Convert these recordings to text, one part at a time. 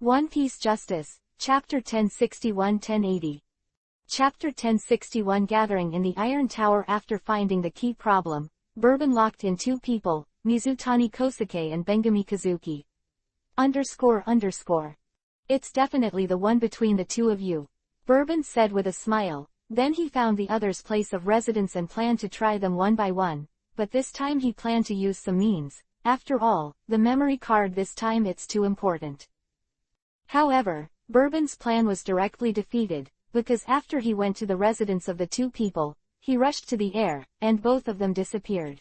One Piece Justice, Chapter 1061-1080. Chapter 1061 Gathering in the Iron Tower. After finding the key problem, Bourbon locked in two people, Mizutani Kosuke and Bengami Kazuki. __. It's definitely the one between the two of you, Bourbon said with a smile. Then he found the other's place of residence and planned to try them one by one, but this time he planned to use some means. After all, the memory card this time it's too important. However, Bourbon's plan was directly defeated, because after he went to the residence of the two people, he rushed to the air, and both of them disappeared.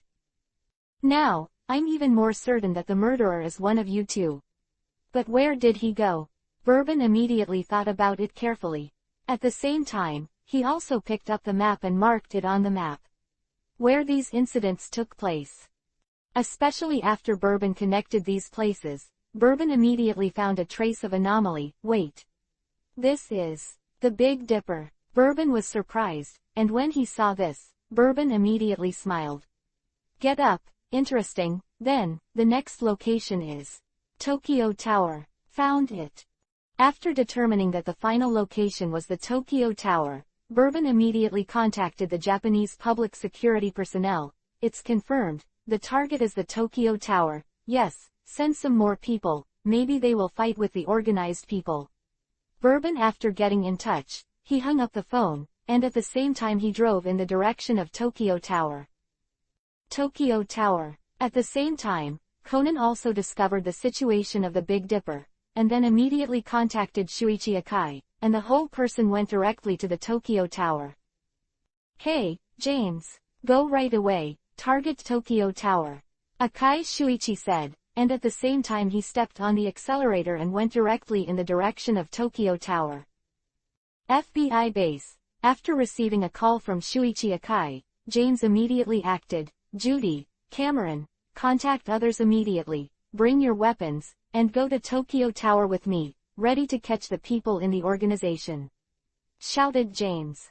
Now, I'm even more certain that the murderer is one of you two. But where did he go? Bourbon immediately thought about it carefully. At the same time, he also picked up the map and marked it on the map where these incidents took place. Especially after Bourbon connected these places, Bourbon immediately found a trace of anomaly. Wait. This is the Big Dipper. Bourbon was surprised, and when he saw this, Bourbon immediately smiled. Get up, interesting. Then, the next location is Tokyo Tower. Found it. After determining that the final location was the Tokyo Tower, Bourbon immediately contacted the Japanese public security personnel. It's confirmed, the target is the Tokyo Tower. Yes, send some more people, maybe they will fight with the organized people. Bourbon, after getting in touch, he hung up the phone, and at the same time he drove in the direction of Tokyo Tower. Tokyo Tower. At the same time, Conan also discovered the situation of the Big Dipper, and then immediately contacted Shuichi Akai, and the whole person went directly to the Tokyo Tower. Hey, James, go right away, target Tokyo Tower, Akai Shuichi said, and at the same time he stepped on the accelerator and went directly in the direction of Tokyo Tower. FBI base. After receiving a call from Shuichi Akai, James immediately acted. Judy, Cameron, contact others immediately, bring your weapons, and go to Tokyo Tower with me, ready to catch the people in the organization, shouted James.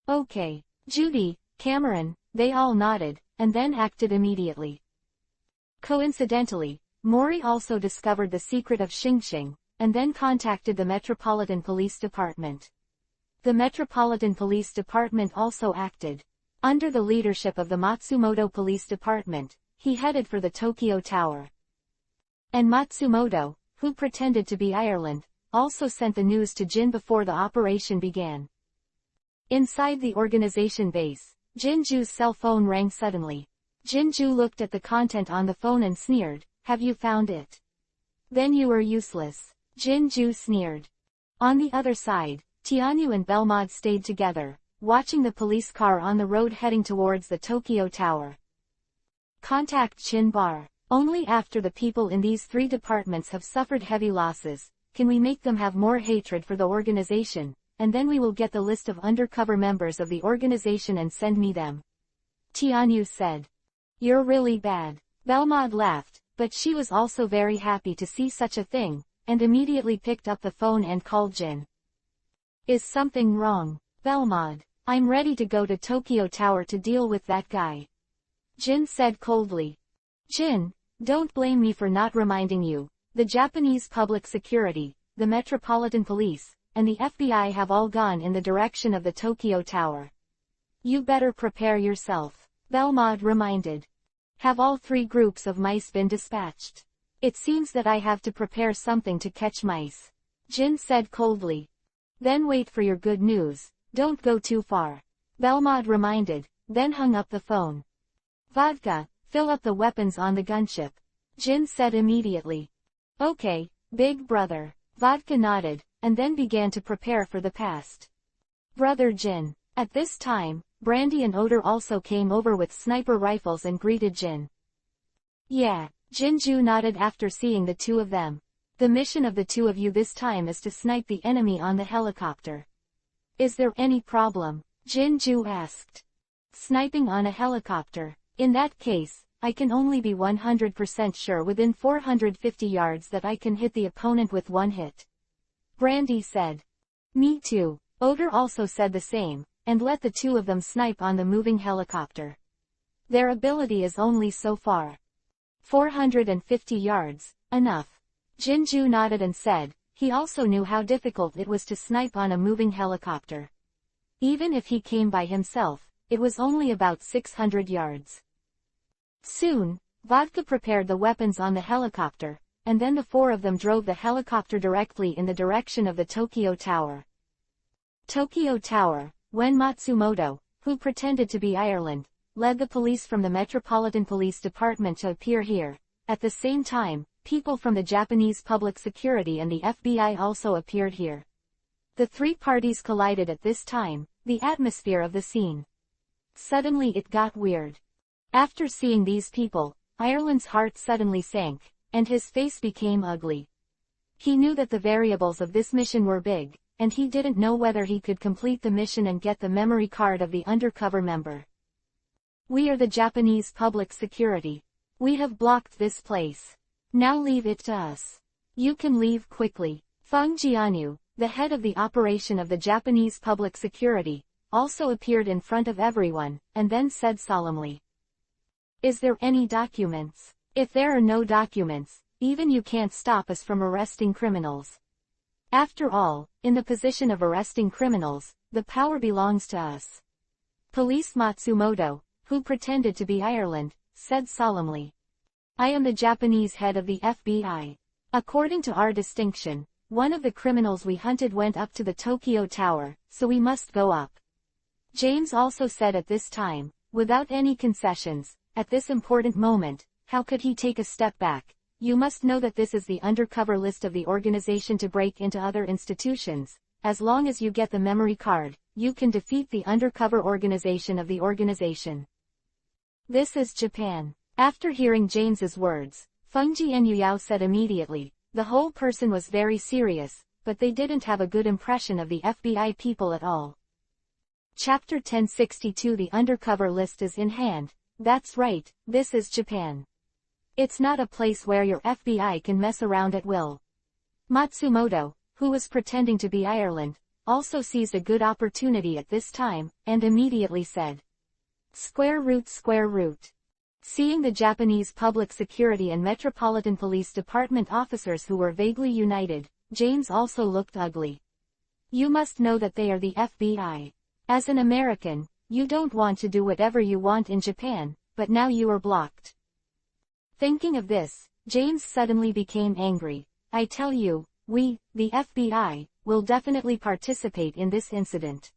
Okay, Judy, Cameron, they all nodded, and then acted immediately. Coincidentally, Mori also discovered the secret of Xingxing, and then contacted the Metropolitan Police Department. The Metropolitan Police Department also acted. Under the leadership of the Matsumoto Police Department, he headed for the Tokyo Tower. And Matsumoto, who pretended to be Ireland, also sent the news to Jin before the operation began. Inside the organization base, Jinju's cell phone rang suddenly. Jinju looked at the content on the phone and sneered, "Have you found it? Then you are useless." Jinju sneered. On the other side, Tianyu and Belmod stayed together, watching the police car on the road heading towards the Tokyo Tower. Contact Chin Bar. Only after the people in these three departments have suffered heavy losses, can we make them have more hatred for the organization, and then we will get the list of undercover members of the organization and send me them. Tianyu said. You're really bad. Belmod laughed, but she was also very happy to see such a thing, and immediately picked up the phone and called Jin. Is something wrong? Belmod, I'm ready to go to Tokyo Tower to deal with that guy. Jin said coldly. Jin, don't blame me for not reminding you. The Japanese public security, the Metropolitan Police, and the FBI have all gone in the direction of the Tokyo Tower. You better prepare yourself, Belmod reminded. Have all three groups of mice been dispatched? It seems that I have to prepare something to catch mice. Jin said coldly. Then wait for your good news, don't go too far. Belmod reminded, then hung up the phone. Vodka, fill up the weapons on the gunship. Jin said immediately. Okay, big brother. Vodka nodded, and then began to prepare for the past. Brother Jin. At this time, Brandy and Odor also came over with sniper rifles and greeted Jin. Yeah, Jinju nodded after seeing the two of them. The mission of the two of you this time is to snipe the enemy on the helicopter. Is there any problem? Jinju asked. Sniping on a helicopter. In that case, I can only be 100% sure within 450 yards that I can hit the opponent with one hit. Brandy said. Me too. Odor also said the same, and let the two of them snipe on the moving helicopter. Their ability is only so far. 450 yards, enough. Jinju nodded and said, he also knew how difficult it was to snipe on a moving helicopter. Even if he came by himself, it was only about 600 yards. Soon, Vodka prepared the weapons on the helicopter, and then the four of them drove the helicopter directly in the direction of the Tokyo Tower. Tokyo Tower, when Matsumoto, who pretended to be Ireland, led the police from the Metropolitan Police Department to appear here. At the same time, people from the Japanese Public Security and the FBI also appeared here. The three parties collided at this time, the atmosphere of the scene. Suddenly it got weird. After seeing these people, Ireland's heart suddenly sank, and his face became ugly. He knew that the variables of this mission were big, and he didn't know whether he could complete the mission and get the memory card of the undercover member. We are the Japanese Public Security. We have blocked this place. Now leave it to us. You can leave quickly. Feng Jianyu, the head of the operation of the Japanese Public Security, also appeared in front of everyone, and then said solemnly, "Is there any documents? If there are no documents, even you can't stop us from arresting criminals. After all, in the position of arresting criminals, the power belongs to us." Police Matsumoto, who pretended to be Ireland, said solemnly, "I am the Japanese head of the FBI. According to our distinction, one of the criminals we hunted went up to the Tokyo Tower, so we must go up." James also said at this time, without any concessions, at this important moment, how could he take a step back? "You must know that this is the undercover list of the organization to break into other institutions. As long as you get the memory card, you can defeat the undercover organization of the organization. This is Japan." After hearing James's words, Fengji and Yuyao said immediately, the whole person was very serious, but they didn't have a good impression of the FBI people at all. Chapter 1062 The undercover list is in hand. That's right, this is Japan. It's not a place where your FBI can mess around at will. Matsumoto, who was pretending to be Ireland, also seized a good opportunity at this time, and immediately said, Square root. Seeing the Japanese Public Security and Metropolitan Police Department officers who were vaguely united, James also looked ugly. You must know that they are the FBI. As an American, you don't want to do whatever you want in Japan, but now you are blocked. Thinking of this, James suddenly became angry. I tell you, we, the FBI, will definitely participate in this incident.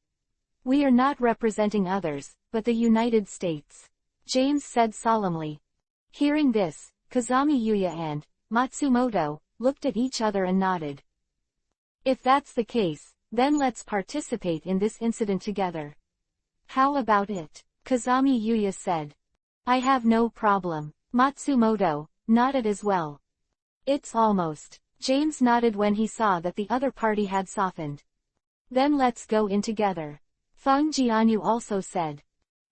We are not representing others, but the United States. James said solemnly. Hearing this, Kazami Yuya and Matsumoto looked at each other and nodded. If that's the case, then let's participate in this incident together. How about it? Kazami Yuya said. I have no problem. Matsumoto nodded as well. It's almost. James nodded when he saw that the other party had softened. Then let's go in together. Feng Jianyu also said.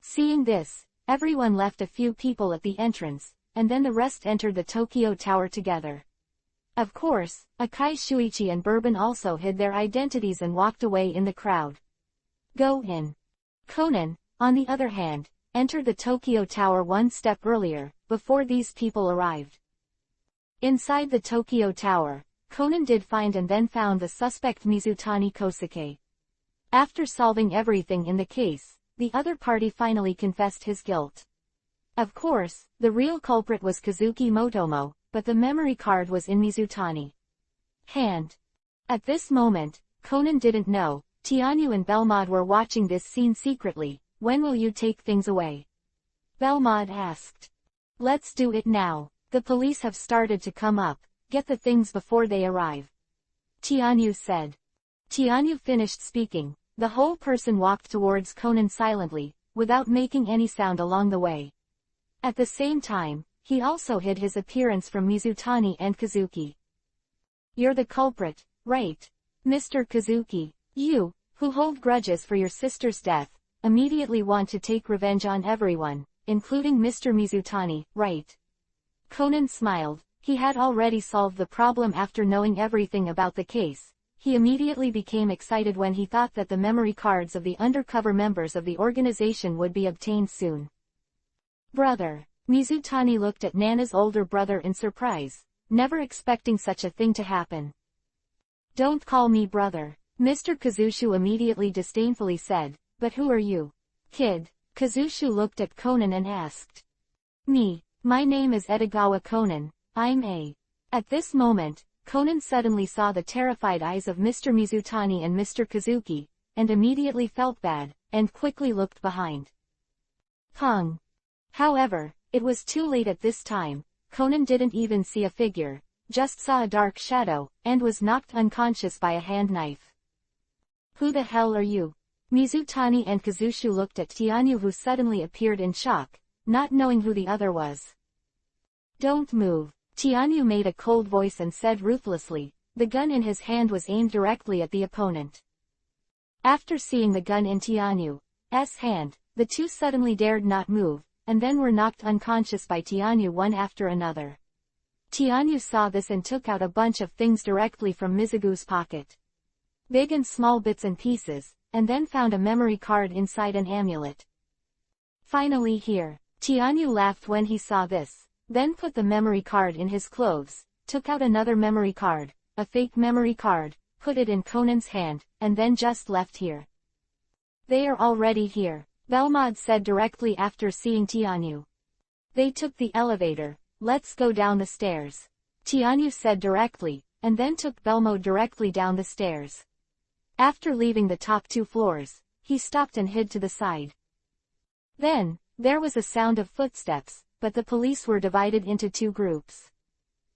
Seeing this, everyone left a few people at the entrance, and then the rest entered the Tokyo Tower together. Of course, Akai Shuichi and Bourbon also hid their identities and walked away in the crowd. Go in. Conan, on the other hand, entered the Tokyo Tower one step earlier, before these people arrived. Inside the Tokyo Tower, Conan did find and then found the suspect Mizutani Kosuke. After solving everything in the case, the other party finally confessed his guilt. Of course, the real culprit was Kazuki Motomo, but the memory card was in Mizutani's hand. At this moment, Conan didn't know, Tianyu and Belmod were watching this scene secretly. When will you take things away? Belmod asked. Let's do it now. The police have started to come up. Get the things before they arrive. Tianyu said. Tianyu finished speaking. The whole person walked towards Conan silently, without making any sound along the way. At the same time, he also hid his appearance from Mizutani and Kazuki. You're the culprit, right? Mr. Kazuki, you, who hold grudges for your sister's death, immediately want to take revenge on everyone, including Mr. Mizutani, right? Conan smiled. He had already solved the problem after knowing everything about the case. He immediately became excited when he thought that the memory cards of the undercover members of the organization would be obtained soon. Brother. Mizutani looked at Nana's older brother in surprise, never expecting such a thing to happen. Don't call me brother, Mr. Kazushu immediately disdainfully said. But who are you? Kid. Kazushu looked at Conan and asked. My name is Edogawa Conan, I'm a. At this moment, Conan suddenly saw the terrified eyes of Mr. Mizutani and Mr. Kazuki, and immediately felt bad, and quickly looked behind. Pung. However, it was too late at this time. Conan didn't even see a figure, just saw a dark shadow, and was knocked unconscious by a hand knife. Who the hell are you? Mizutani and Kazushu looked at Tianyu, who suddenly appeared in shock, not knowing who the other was. Don't move. Tianyu made a cold voice and said ruthlessly. The gun in his hand was aimed directly at the opponent. After seeing the gun in Tianyu's hand, the two suddenly dared not move, and then were knocked unconscious by Tianyu one after another. Tianyu saw this and took out a bunch of things directly from Mizugu's pocket. Big and small bits and pieces, and then found a memory card inside an amulet. Finally here. Tianyu laughed when he saw this, then put the memory card in his clothes, took out another memory card, a fake memory card, put it in Conan's hand, and then just left here. They are already here, Belmod said directly after seeing Tianyu. They took the elevator, let's go down the stairs. Tianyu said directly, and then took Belmod directly down the stairs. After leaving the top 2 floors, he stopped and hid to the side. Then, there was a sound of footsteps, but the police were divided into 2 groups.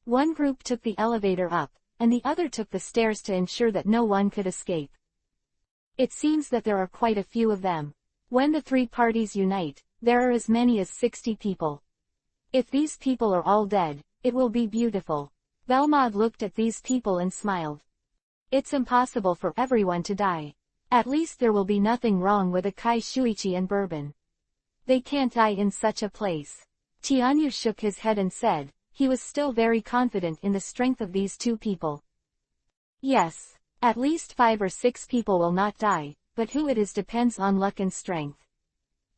One group took the elevator up, and the other took the stairs to ensure that no one could escape. It seems that there are quite a few of them. When the 3 parties unite, there are as many as 60 people. If these people are all dead, it will be beautiful. Belmod looked at these people and smiled. It's impossible for everyone to die. At least there will be nothing wrong with Akai Shuichi and Bourbon. They can't die in such a place. Tianyu shook his head and said, he was still very confident in the strength of these 2 people. Yes, at least 5 or 6 people will not die, but who it is depends on luck and strength.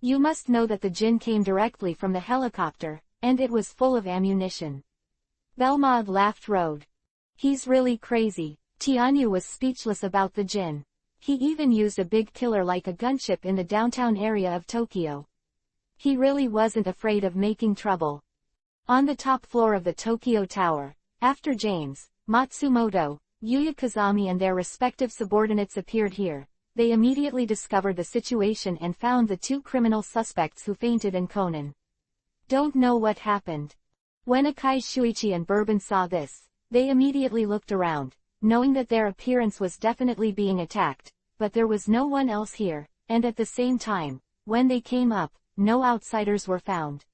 You must know that the Jin came directly from the helicopter, and it was full of ammunition. Belmod laughed. He's really crazy. Tianyu was speechless about the Jin. He even used a big killer like a gunship in the downtown area of Tokyo. He really wasn't afraid of making trouble. On the top floor of the Tokyo Tower, after James, Matsumoto, Yuya Kazami and their respective subordinates appeared here, they immediately discovered the situation and found the 2 criminal suspects who fainted and Conan. Don't know what happened. When Akai Shuichi and Bourbon saw this, they immediately looked around, knowing that their appearance was definitely being attacked, but there was no one else here, and at the same time, when they came up, no outsiders were found.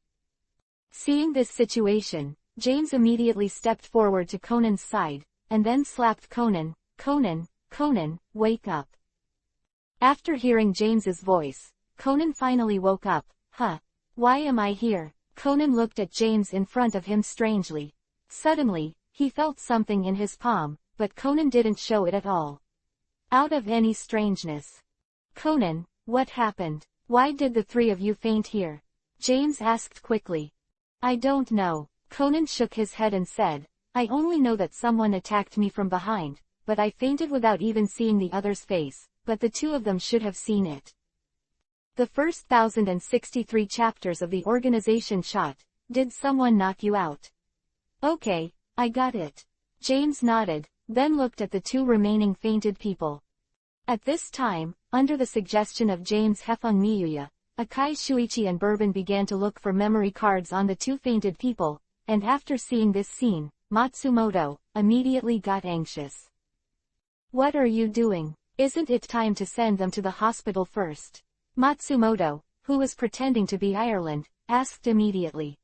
Seeing this situation, James immediately stepped forward to Conan's side, and then slapped Conan. Conan, wake up. After hearing James's voice, Conan finally woke up. Why am I here? Conan looked at James in front of him strangely. Suddenly, he felt something in his palm, but Conan didn't show it at all. Out of any strangeness. Conan, what happened? Why did the 3 of you faint here? James asked quickly. I don't know. Conan shook his head and said, I only know that someone attacked me from behind, but I fainted without even seeing the other's face, but the 2 of them should have seen it. The first 1063 chapters of the organization shot. Did someone knock you out? Okay, I got it. James nodded, then looked at the 2 remaining fainted people. At this time, under the suggestion of James Hefeng Miyuya, Akai Shuichi and Bourbon began to look for memory cards on the 2 fainted people, and after seeing this scene, Matsumoto immediately got anxious. What are you doing? Isn't it time to send them to the hospital first? Matsumoto, who was pretending to be Ireland, asked immediately.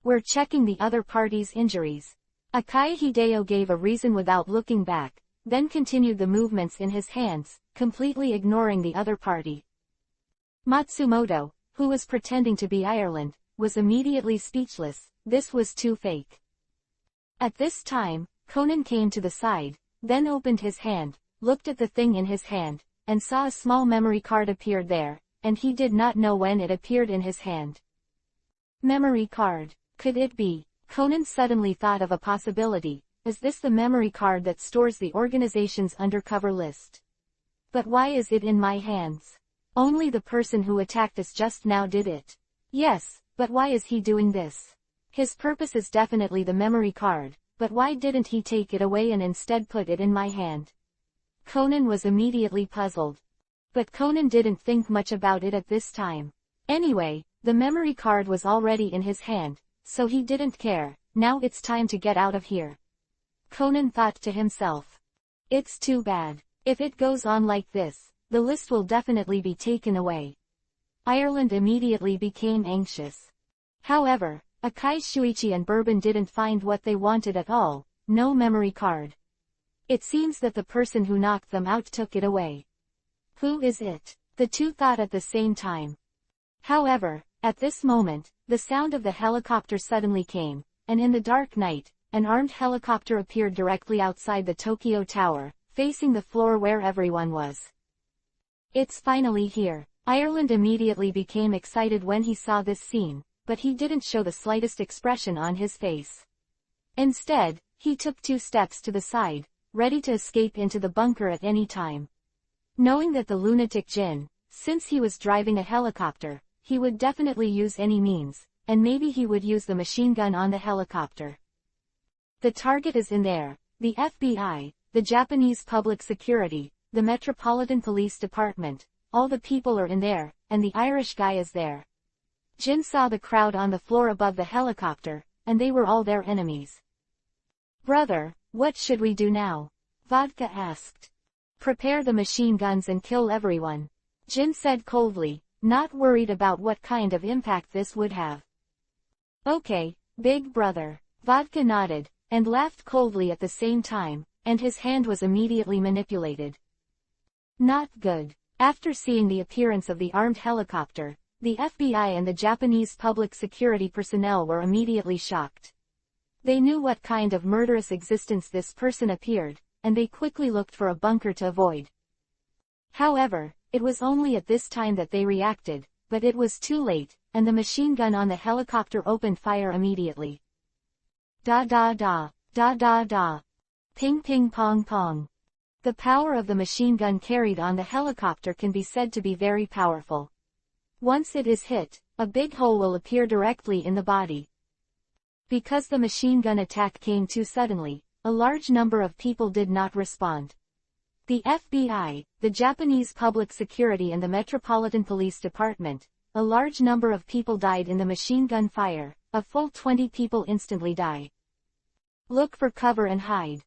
We're checking the other party's injuries. Akai Hideo gave a reason without looking back, then continued the movements in his hands, completely ignoring the other party. Matsumoto, who was pretending to be Ireland, was immediately speechless. This was too fake. At this time, Conan came to the side, then opened his hand, looked at the thing in his hand, and saw a small memory card appeared there, and he did not know when it appeared in his hand. Memory card. Could it be? Conan suddenly thought of a possibility. is this the memory card that stores the organization's undercover list? But why is it in my hands? Only the person who attacked us just now did it. Yes, but why is he doing this? His purpose is definitely the memory card, but why didn't he take it away and instead put it in my hand? Conan was immediately puzzled. But Conan didn't think much about it at this time. Anyway, the memory card was already in his hand, so he didn't care. Now it's time to get out of here. Conan thought to himself. It's too bad. If it goes on like this, the list will definitely be taken away. Ireland immediately became anxious. However, Akai Shuichi and Bourbon didn't find what they wanted at all, no memory card. It seems that the person who knocked them out took it away. Who is it? The two thought at the same time. However, at this moment, the sound of the helicopter suddenly came, and in the dark night, an armed helicopter appeared directly outside the Tokyo Tower, facing the floor where everyone was. It's finally here. Ireland immediately became excited when he saw this scene, but he didn't show the slightest expression on his face. Instead, he took 2 steps to the side, ready to escape into the bunker at any time. Knowing that the lunatic Jin, since he was driving a helicopter, he would definitely use any means, and maybe he would use the machine gun on the helicopter. The target is in there, the FBI, the Japanese Public Security, the Metropolitan Police Department, all the people are in there, and the Irish guy is there. Jin saw the crowd on the floor above the helicopter, and they were all their enemies. Brother, what should we do now? Vodka asked. Prepare the machine guns and kill everyone. Jin said coldly, not worried about what kind of impact this would have. Okay, big brother. Vodka nodded, and laughed coldly at the same time, and his hand was immediately manipulated. Not good. After seeing the appearance of the armed helicopter, the FBI and the Japanese public security personnel were immediately shocked. They knew what kind of murderous existence this person appeared, and they quickly looked for a bunker to avoid. However, it was only at this time that they reacted, but it was too late, and the machine gun on the helicopter opened fire immediately. Da da da, da da da. Ping ping pong pong. The power of the machine gun carried on the helicopter can be said to be very powerful. Once it is hit, a big hole will appear directly in the body. Because the machine gun attack came too suddenly, a large number of people did not respond. The FBI, the Japanese Public Security and the Metropolitan Police Department, a large number of people died in the machine gun fire, a full 20 people instantly die. Look for cover and hide.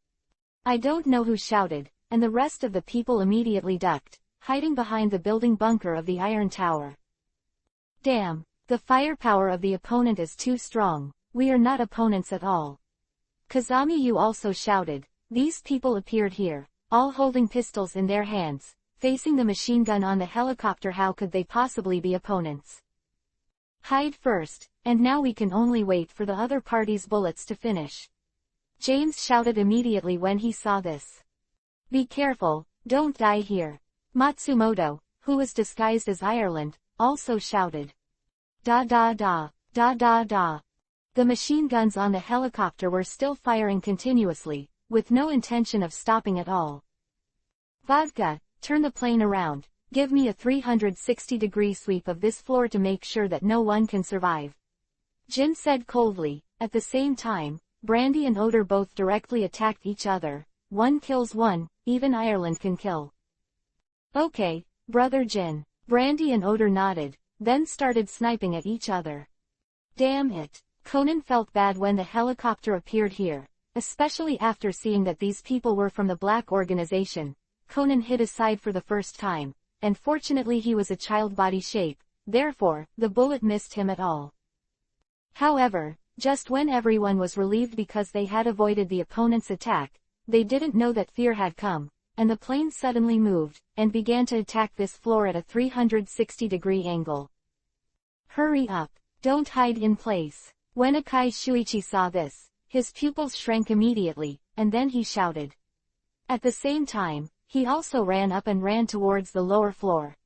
I don't know who shouted, and the rest of the people immediately ducked, hiding behind the building bunker of the Iron Tower. Damn, the firepower of the opponent is too strong, we are not opponents at all. Kazami Yu also shouted. These people appeared here, all holding pistols in their hands, facing the machine gun on the helicopter. How could they possibly be opponents? Hide first, and now we can only wait for the other party's bullets to finish. James shouted immediately when he saw this. Be careful, don't die here. Matsumoto, who was disguised as Ireland, also shouted. Da da da, da da da. The machine guns on the helicopter were still firing continuously, with no intention of stopping at all. Vodka, turn the plane around, give me a 360-degree sweep of this floor to make sure that no one can survive. Jin said coldly. At the same time, Brandy and Odor both directly attacked each other. One kills one, even Ireland can kill. Okay, brother Jin. Brandy and Odor nodded, then started sniping at each other. Damn it. Conan felt bad when the helicopter appeared here, especially after seeing that these people were from the Black Organization. Conan hid aside for the first time, and fortunately he was a child body shape, therefore, the bullet missed him at all. However, just when everyone was relieved because they had avoided the opponent's attack, they didn't know that fear had come, and the plane suddenly moved, and began to attack this floor at a 360-degree angle. Hurry up, don't hide in place. When Akai Shuichi saw this, his pupils shrank immediately, and then he shouted. At the same time, he also ran up and ran towards the lower floor.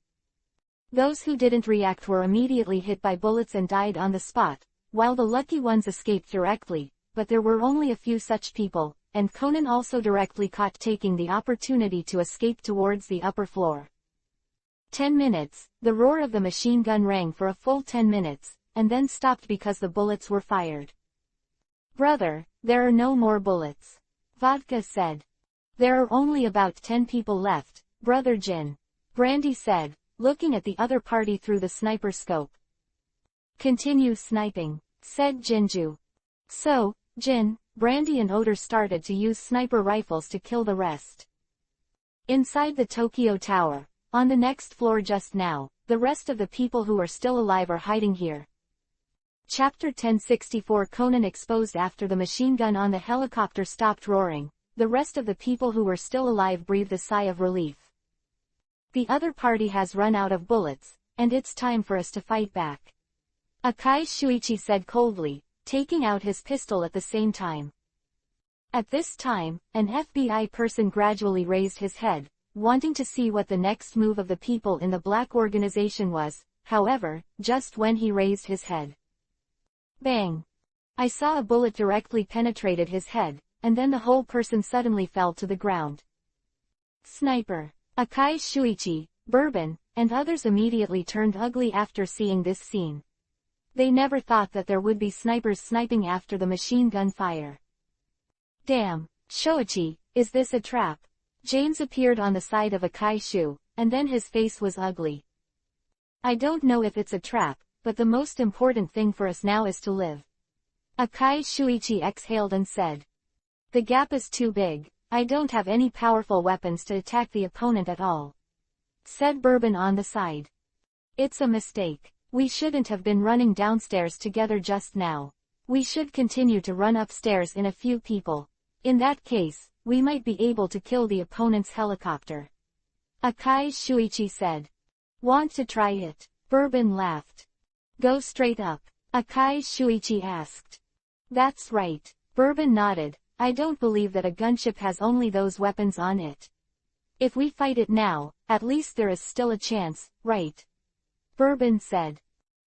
Those who didn't react were immediately hit by bullets and died on the spot, while the lucky ones escaped directly. but there were only a few such people, and Conan also directly caught taking the opportunity to escape towards the upper floor. 10 minutes, the roar of the machine gun rang for a full 10 minutes, and then stopped because the bullets were fired. "Brother, there are no more bullets," Vodka said. "There are only about 10 people left, Brother Jin," Brandy said, looking at the other party through the sniper scope. "Continue sniping," said Jinju. So, Jin, Brandy and Oda started to use sniper rifles to kill the rest. Inside the Tokyo Tower, on the next floor just now, the rest of the people who are still alive are hiding here. Chapter 1064 Conan exposed. After the machine gun on the helicopter stopped roaring, the rest of the people who were still alive breathed a sigh of relief. "The other party has run out of bullets, and it's time for us to fight back," Akai Shuichi said coldly, taking out his pistol at the same time. At this time, an FBI person gradually raised his head, wanting to see what the next move of the people in the black organization was. However, just when he raised his head, bang! I saw a bullet directly penetrated his head, and then the whole person suddenly fell to the ground. Sniper! Akai Shuichi, Bourbon, and others immediately turned ugly after seeing this scene. They never thought that there would be snipers sniping after the machine gun fire. "Damn, Shoichi, is this a trap?" James appeared on the side of Akai Shu, and then his face was ugly. "I don't know if it's a trap, but the most important thing for us now is to live." Akai Shuichi exhaled and said, "The gap is too big, I don't have any powerful weapons to attack the opponent at all," said Bourbon on the side. "It's a mistake. We shouldn't have been running downstairs together just now. We should continue to run upstairs in a few people. In that case, we might be able to kill the opponent's helicopter," Akai Shuichi said. "Want to try it?" Bourbon laughed. "Go straight up?" Akai Shuichi asked. "That's right." Bourbon nodded. "I don't believe that a gunship has only those weapons on it. If we fight it now, at least there is still a chance, right?" Bourbon said.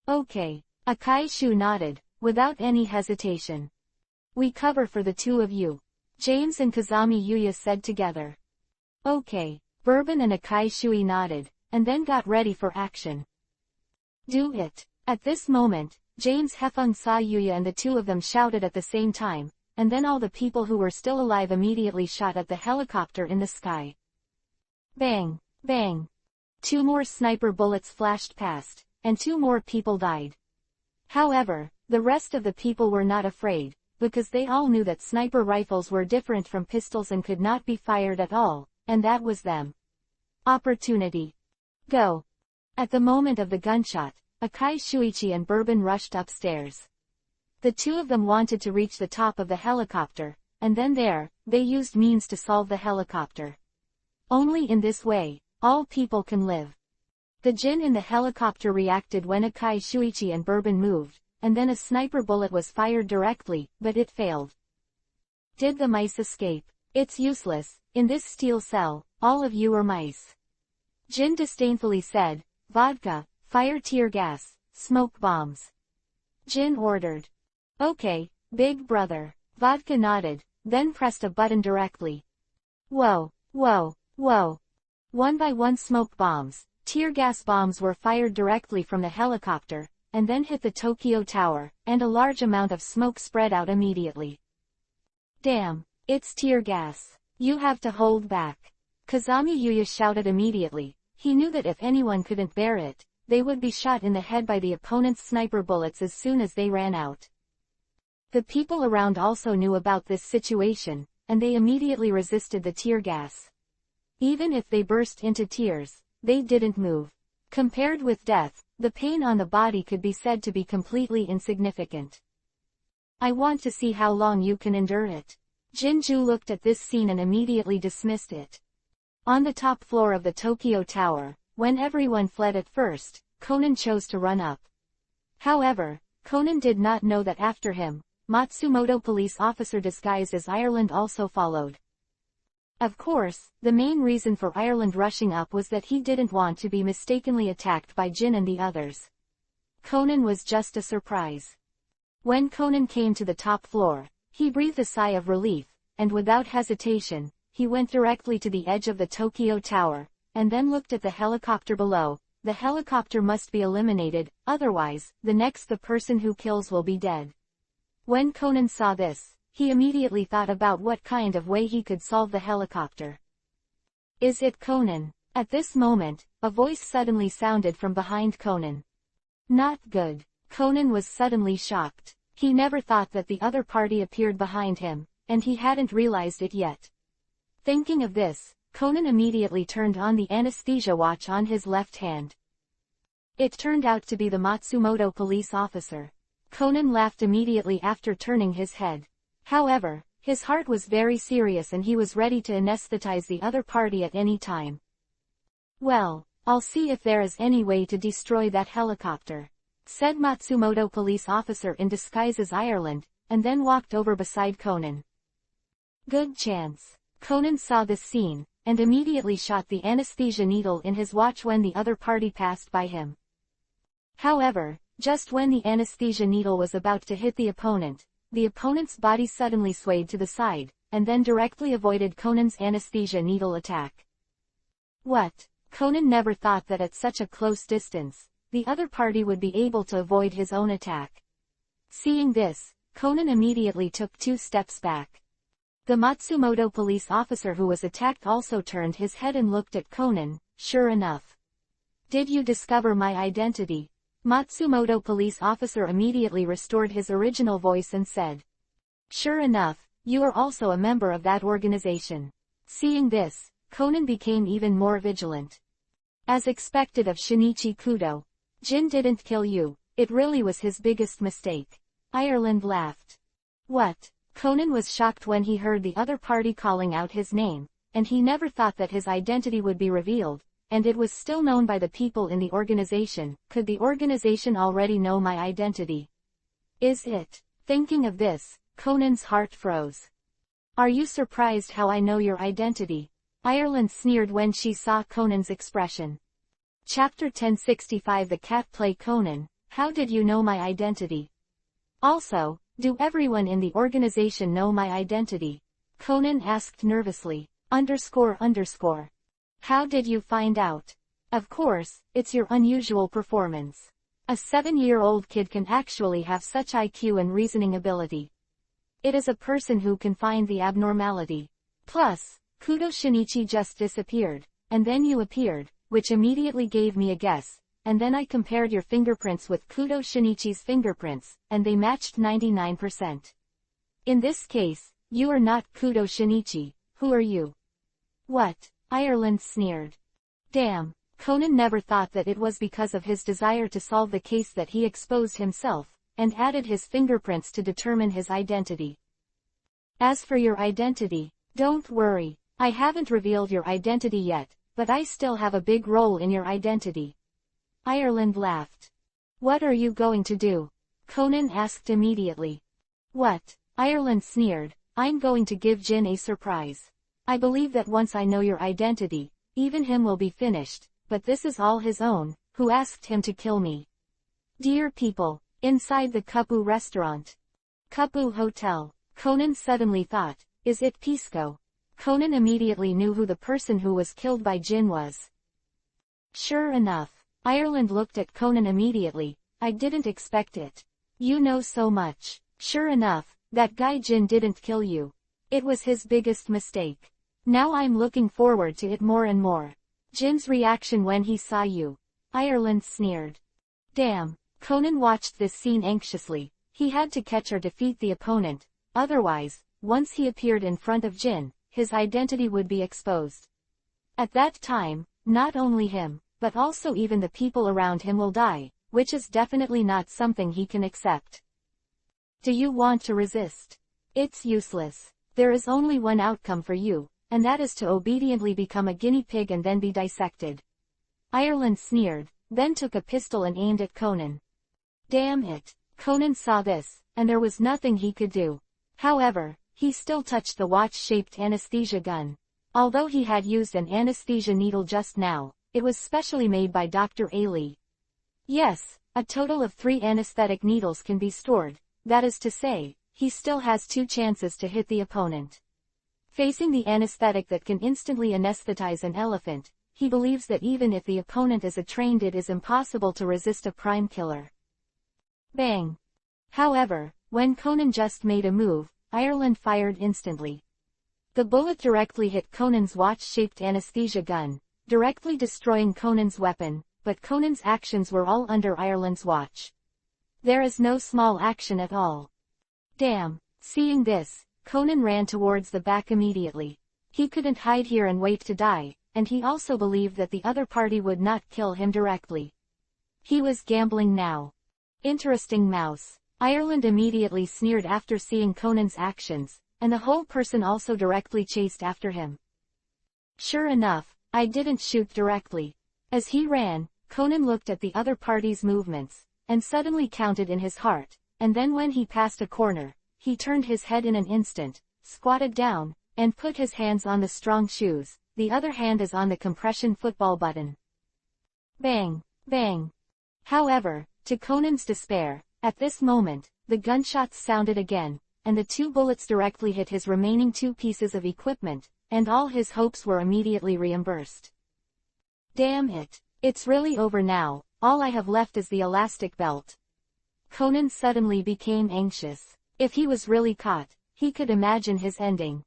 "Okay." Akai Shu nodded, without any hesitation. "We cover for the two of you," James and Kazami Yuya said together. "Okay." Bourbon and Akai Shui nodded, and then got ready for action. "Do it." At this moment, James Hefeng saw Yuya and the two of them shouted at the same time, and then all the people who were still alive immediately shot at the helicopter in the sky. Bang! Bang! 2 more sniper bullets flashed past, and 2 more people died. However, the rest of the people were not afraid, because they all knew that sniper rifles were different from pistols and could not be fired at all, and that was them. Opportunity. Go! At the moment of the gunshot, Akai Shuichi and Bourbon rushed upstairs. The two of them wanted to reach the top of the helicopter, and then there, they used means to solve the helicopter. Only in this way, all people can live. The Jin in the helicopter reacted when Akai Shuichi and Bourbon moved, and then a sniper bullet was fired directly, but it failed. Did the mice escape? It's useless, in this steel cell, all of you are mice. Jin disdainfully said. Vodka, fire tear gas, smoke bombs. Jin ordered. Okay, big brother. Vodka nodded, then pressed a button directly. Whoa, whoa, whoa. One by one smoke bombs, tear gas bombs were fired directly from the helicopter, and then hit the Tokyo Tower, and a large amount of smoke spread out immediately. Damn, it's tear gas. You have to hold back. Kazami Yuya shouted immediately. He knew that if anyone couldn't bear it, they would be shot in the head by the opponent's sniper bullets as soon as they ran out. The people around also knew about this situation, and they immediately resisted the tear gas. Even if they burst into tears, they didn't move. Compared with death, the pain on the body could be said to be completely insignificant. I want to see how long you can endure it. Jinju looked at this scene and immediately dismissed it. On the top floor of the Tokyo Tower, when everyone fled at first, Conan chose to run up. However, Conan did not know that after him, Matsumoto police officer disguised as Ireland also followed. Of course, the main reason for Ireland rushing up was that he didn't want to be mistakenly attacked by Jin and the others. Conan was just a surprise. When Conan came to the top floor, He breathed a sigh of relief, and without hesitation, he went directly to the edge of the Tokyo Tower, and then looked at the helicopter below. The helicopter must be eliminated, otherwise, the person who kills will be dead. When Conan saw this, he immediately thought about what kind of way he could solve the helicopter. Is it Conan? At this moment, a voice suddenly sounded from behind Conan. Not good. Conan was suddenly shocked. He never thought that the other party appeared behind him, and he hadn't realized it yet. Thinking of this, Conan immediately turned on the anesthesia watch on his left hand. It turned out to be the Matsumoto police officer. Conan laughed immediately after turning his head. However, his heart was very serious and he was ready to anesthetize the other party at any time. Well, I'll see if there is any way to destroy that helicopter, said Matsumoto police officer in disguise as Ireland, and then walked over beside Conan. Good chance. Conan saw this scene, and immediately shot the anesthesia needle in his watch when the other party passed by him. However, just when the anesthesia needle was about to hit the opponent's body suddenly swayed to the side, and then directly avoided Conan's anesthesia needle attack. What? Conan never thought that at such a close distance, the other party would be able to avoid his own attack. Seeing this, Conan immediately took 2 steps back. The Matsumoto police officer who was attacked also turned his head and looked at Conan. Sure enough. Did you discover my identity? Matsumoto police officer immediately restored his original voice and said. Sure enough, you are also a member of that organization. Seeing this, Conan became even more vigilant. As expected of Shinichi Kudo, Jin didn't kill you. It really was his biggest mistake. Ireland laughed. What? Conan was shocked when he heard the other party calling out his name, and he never thought that his identity would be revealed, and it was still known by the people in the organization. Could the organization already know my identity? Is it? Thinking of this, Conan's heart froze. Are you surprised how I know your identity? Ireland sneered when she saw Conan's expression. Chapter 1065 The Cat Play Conan, how did you know my identity? Also, do everyone in the organization know my identity? Conan asked nervously. __. How did you find out? Of course, it's your unusual performance. A 7-year-old kid can actually have such IQ and reasoning ability. It is a person who can find the abnormality. Plus, Kudo Shinichi just disappeared, and then you appeared, which immediately gave me a guess. And then I compared your fingerprints with Kudo Shinichi's fingerprints, and they matched 99%. In this case, you are not Kudo Shinichi. Who are you? What? Ireland sneered. Damn, Conan never thought that it was because of his desire to solve the case that he exposed himself, and added his fingerprints to determine his identity. As for your identity, don't worry, I haven't revealed your identity yet, but I still have a big role in your identity. Ireland laughed. What are you going to do? Conan asked immediately. What? Ireland sneered. I'm going to give Jin a surprise. I believe that once I know your identity, even him will be finished, but this is all his own. Who asked him to kill me? Dear people, inside the Kuppu restaurant. Kuppu Hotel. Conan suddenly thought, is it Pisco? Conan immediately knew who the person who was killed by Jin was. Sure enough. Ireland looked at Conan immediately. I didn't expect it. You know so much. Sure enough, that guy Jin didn't kill you. It was his biggest mistake. Now I'm looking forward to it more and more. Jin's reaction when he saw you. Ireland sneered. Damn. Conan watched this scene anxiously. He had to catch or defeat the opponent. Otherwise, once he appeared in front of Jin, his identity would be exposed. At that time, not only him, but also even the people around him will die, which is definitely not something he can accept. Do you want to resist? It's useless. There is only one outcome for you, and that is to obediently become a guinea pig and then be dissected. Ireland sneered, then took a pistol and aimed at Conan. Damn it. Conan saw this, and there was nothing he could do. However, he still touched the watch-shaped anesthesia gun. Although he had used an anesthesia needle just now, it was specially made by Dr. Ali. Yes, a total of 3 anesthetic needles can be stored, that is to say, he still has 2 chances to hit the opponent. Facing the anesthetic that can instantly anesthetize an elephant, he believes that even if the opponent is a trained, it is impossible to resist a prime killer. Bang! However, when Conan just made a move, Ireland fired instantly. The bullet directly hit Conan's watch-shaped anesthesia gun, directly destroying Conan's weapon, but Conan's actions were all under Ireland's watch. There is no small action at all. Damn! Seeing this, Conan ran towards the back immediately. He couldn't hide here and wait to die, and he also believed that the other party would not kill him directly. He was gambling now. Interesting mouse. Ireland immediately sneered after seeing Conan's actions, and the whole person also directly chased after him. Sure enough, I didn't shoot directly. As he ran, Conan looked at the other party's movements, and suddenly counted in his heart, and then when he passed a corner, he turned his head in an instant, squatted down, and put his hands on the strong shoes, the other hand is on the compression football button. Bang! Bang! However, to Conan's despair, at this moment, the gunshots sounded again, and the 2 bullets directly hit his remaining 2 pieces of equipment, and all his hopes were immediately reimbursed. Damn it! It's really over now, all I have left is the elastic belt. Conan suddenly became anxious. If he was really caught, he could imagine his ending.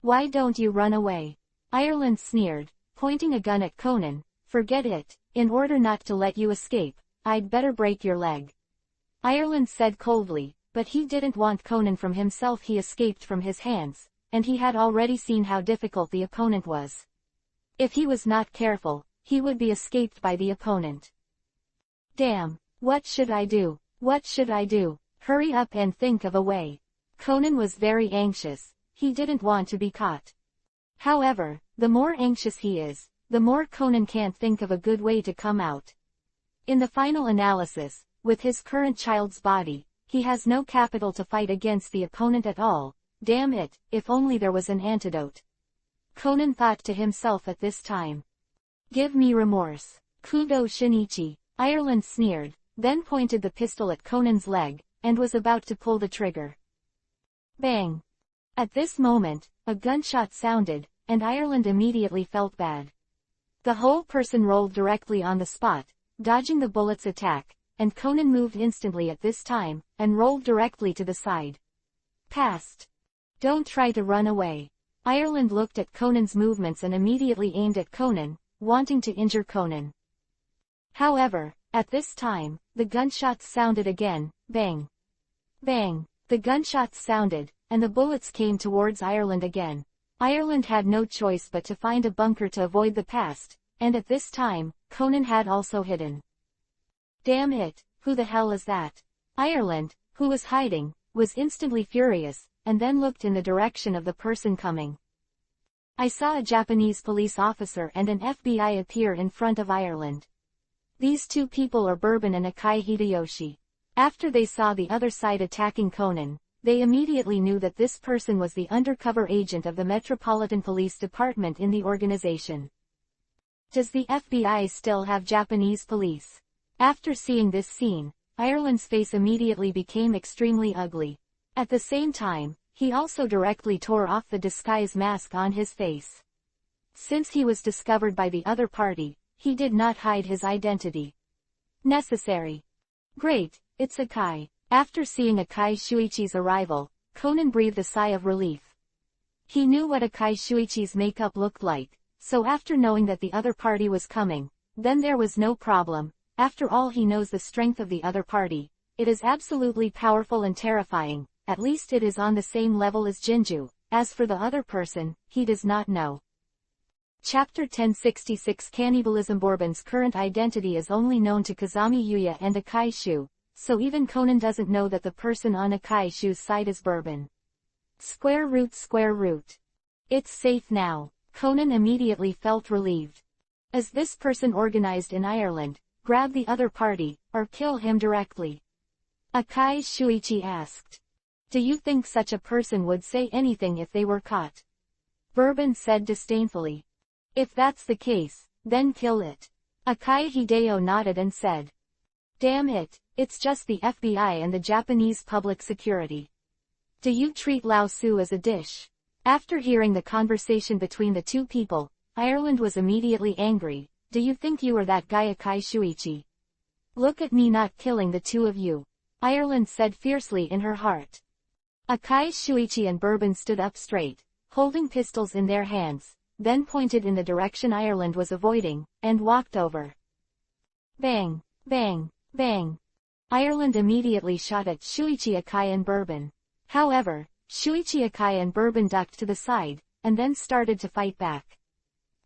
Why don't you run away? Ireland sneered, pointing a gun at Conan. Forget it, in order not to let you escape, I'd better break your leg. Ireland said coldly, but he didn't want Conan from himself. He escaped from his hands, and he had already seen how difficult the opponent was. If he was not careful, he would be escaped by the opponent. Damn, what should I do? What should I do? Hurry up and think of a way. Conan was very anxious, he didn't want to be caught. However, the more anxious he is, the more Conan can't think of a good way to come out. In the final analysis, with his current child's body, he has no capital to fight against the opponent at all. Damn it, if only there was an antidote. Conan thought to himself at this time. Give me remorse. Kudo Shinichi. Ireland sneered, then pointed the pistol at Conan's leg, and was about to pull the trigger. Bang! At this moment, a gunshot sounded, and Ireland immediately felt bad. The whole person rolled directly on the spot, dodging the bullet's attack, and Conan moved instantly at this time, and rolled directly to the side. Passed. Don't try to run away. Ireland looked at Conan's movements and immediately aimed at Conan, wanting to injure Conan. However, at this time, the gunshots sounded again, bang. Bang. The gunshots sounded, and the bullets came towards Ireland again. Ireland had no choice but to find a bunker to avoid the past, and at this time, Conan had also hidden. Damn it, who the hell is that? Ireland, who was hiding, was instantly furious, and then looked in the direction of the person coming. I saw a Japanese police officer and an FBI appear in front of Ireland. These 2 people are Bourbon and Akai Hideyoshi. After they saw the other side attacking Conan, they immediately knew that this person was the undercover agent of the Metropolitan Police Department in the organization. Does the FBI still have Japanese police? After seeing this scene, Ireland's face immediately became extremely ugly. At the same time, he also directly tore off the disguise mask on his face. Since he was discovered by the other party, he did not hide his identity. Necessary. Great, it's Akai. After seeing Akai Shuichi's arrival, Conan breathed a sigh of relief. He knew what Akai Shuichi's makeup looked like, so after knowing that the other party was coming, then there was no problem. After all, he knows the strength of the other party. It is absolutely powerful and terrifying, at least it is on the same level as Jinju. As for the other person, he does not know. Chapter 1066 Cannibalism. Bourbon's current identity is only known to Kazami Yuya and Akai Shu, so even Conan doesn't know that the person on Akai Shu's side is Bourbon. Square root. It's safe now. Conan immediately felt relieved. As this person organized in Ireland, grab the other party, or kill him directly. Akai Shuichi asked. Do you think such a person would say anything if they were caught? Bourbon said disdainfully. If that's the case, then kill it. Akai Hideo nodded and said. Damn it, it's just the FBI and the Japanese public security. Do you treat Lao Su as a dish? After hearing the conversation between the two people, Ireland was immediately angry. Do you think you are that guy Akai Shuichi? Look at me not killing the two of you, Ireland said fiercely in her heart. Akai Shuichi and Bourbon stood up straight, holding pistols in their hands, then pointed in the direction Ireland was avoiding, and walked over. Bang, bang, bang. Ireland immediately shot at Shuichi Akai and Bourbon. However, Shuichi Akai and Bourbon ducked to the side, and then started to fight back.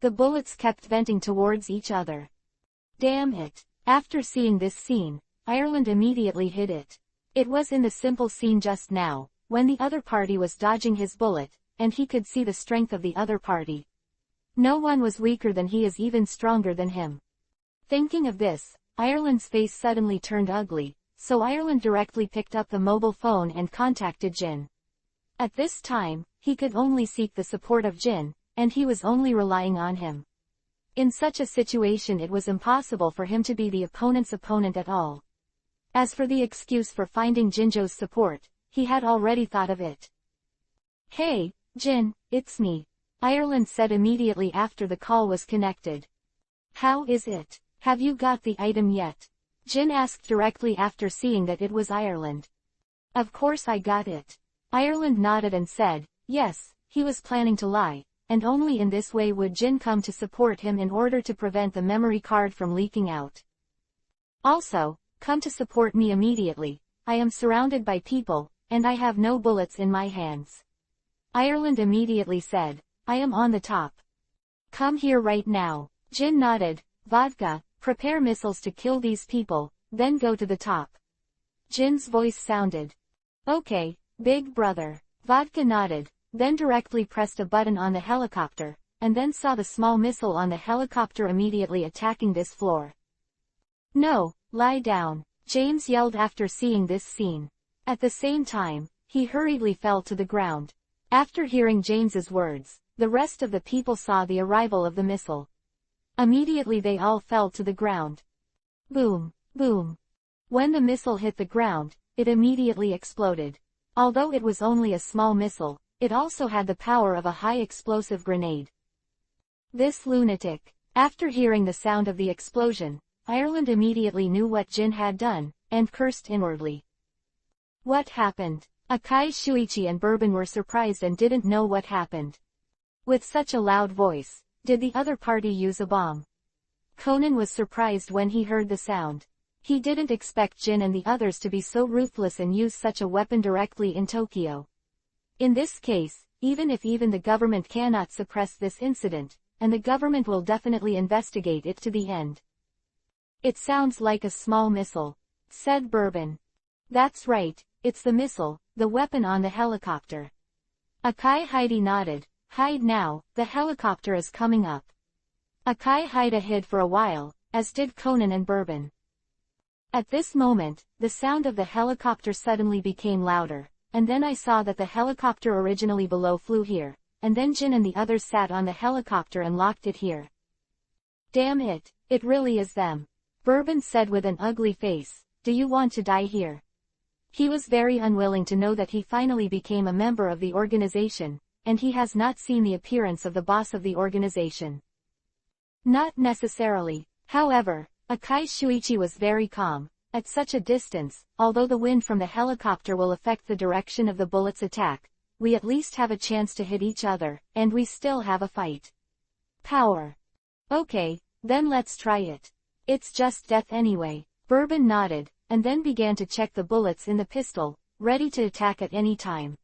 The bullets kept venting towards each other. Damn it. After seeing this scene, Ireland immediately hid it. It was in the simple scene just now, when the other party was dodging his bullet, and he could see the strength of the other party. No one was weaker than he is, even stronger than him. Thinking of this, Ireland's face suddenly turned ugly, so Ireland directly picked up the mobile phone and contacted Jin. At this time, he could only seek the support of Jin, and he was only relying on him. In such a situation it was impossible for him to be the opponent's opponent at all. As for the excuse for finding Jinjo's support, he had already thought of it. Hey, Jin, it's me, Ireland said immediately after the call was connected. How is it? Have you got the item yet? Jin asked directly after seeing that it was Ireland. Of course I got it. Ireland nodded and said, yes, he was planning to lie, and only in this way would Jin come to support him in order to prevent the memory card from leaking out. Also, come to support me immediately, I am surrounded by people, and I have no bullets in my hands. Ireland immediately said, I am on the top. Come here right now. Jin nodded. Vodka, prepare missiles to kill these people, then go to the top. Jin's voice sounded. Okay, big brother. Vodka nodded, then directly pressed a button on the helicopter, and then saw the small missile on the helicopter immediately attacking this floor. No, lie down, James yelled after seeing this scene. At the same time, he hurriedly fell to the ground. After hearing James's words, the rest of the people saw the arrival of the missile. Immediately they all fell to the ground. Boom, boom. When the missile hit the ground, it immediately exploded. Although it was only a small missile, it also had the power of a high explosive grenade. This lunatic. After hearing the sound of the explosion, Ireland immediately knew what Jin had done, and cursed inwardly. What happened? Akai Shuichi and Bourbon were surprised and didn't know what happened. With such a loud voice, did the other party use a bomb? Conan was surprised when he heard the sound. He didn't expect Jin and the others to be so ruthless and use such a weapon directly in Tokyo. In this case, even the government cannot suppress this incident, and the government will definitely investigate it to the end. It sounds like a small missile, said Bourbon. That's right, it's the missile, the weapon on the helicopter. Akai Haida nodded. Hide now, the helicopter is coming up. Akai Haida hid for a while, as did Conan and Bourbon. At this moment, the sound of the helicopter suddenly became louder, and then I saw that the helicopter originally below flew here, and then Jin and the others sat on the helicopter and locked it here. Damn it, it really is them. Bourbon said with an ugly face, do you want to die here? He was very unwilling to know that he finally became a member of the organization, and he has not seen the appearance of the boss of the organization. Not necessarily. However, Akai Shuichi was very calm. At such a distance, although the wind from the helicopter will affect the direction of the bullet's attack, we at least have a chance to hit each other, and we still have a fight. Power. Okay, then let's try it. It's just death anyway. Bourbon nodded, and then began to check the bullets in the pistol, ready to attack at any time.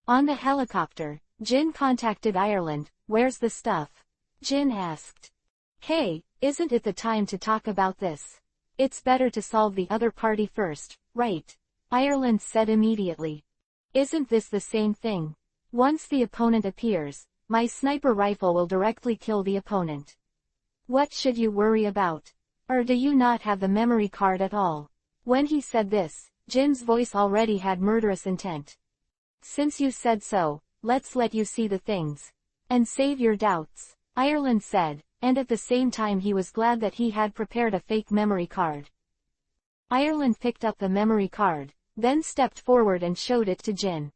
On the helicopter, Jin contacted Ireland. Where's the stuff? Jin asked. Hey, isn't it the time to talk about this? It's better to solve the other party first, right? Ireland said immediately. Isn't this the same thing? Once the opponent appears, my sniper rifle will directly kill the opponent. What should you worry about? Or do you not have the memory card at all? When he said this, Jin's voice already had murderous intent. Since you said so, let's let you see the things. And save your doubts, Ireland said, and at the same time he was glad that he had prepared a fake memory card. Ireland picked up the memory card, then stepped forward and showed it to Jin.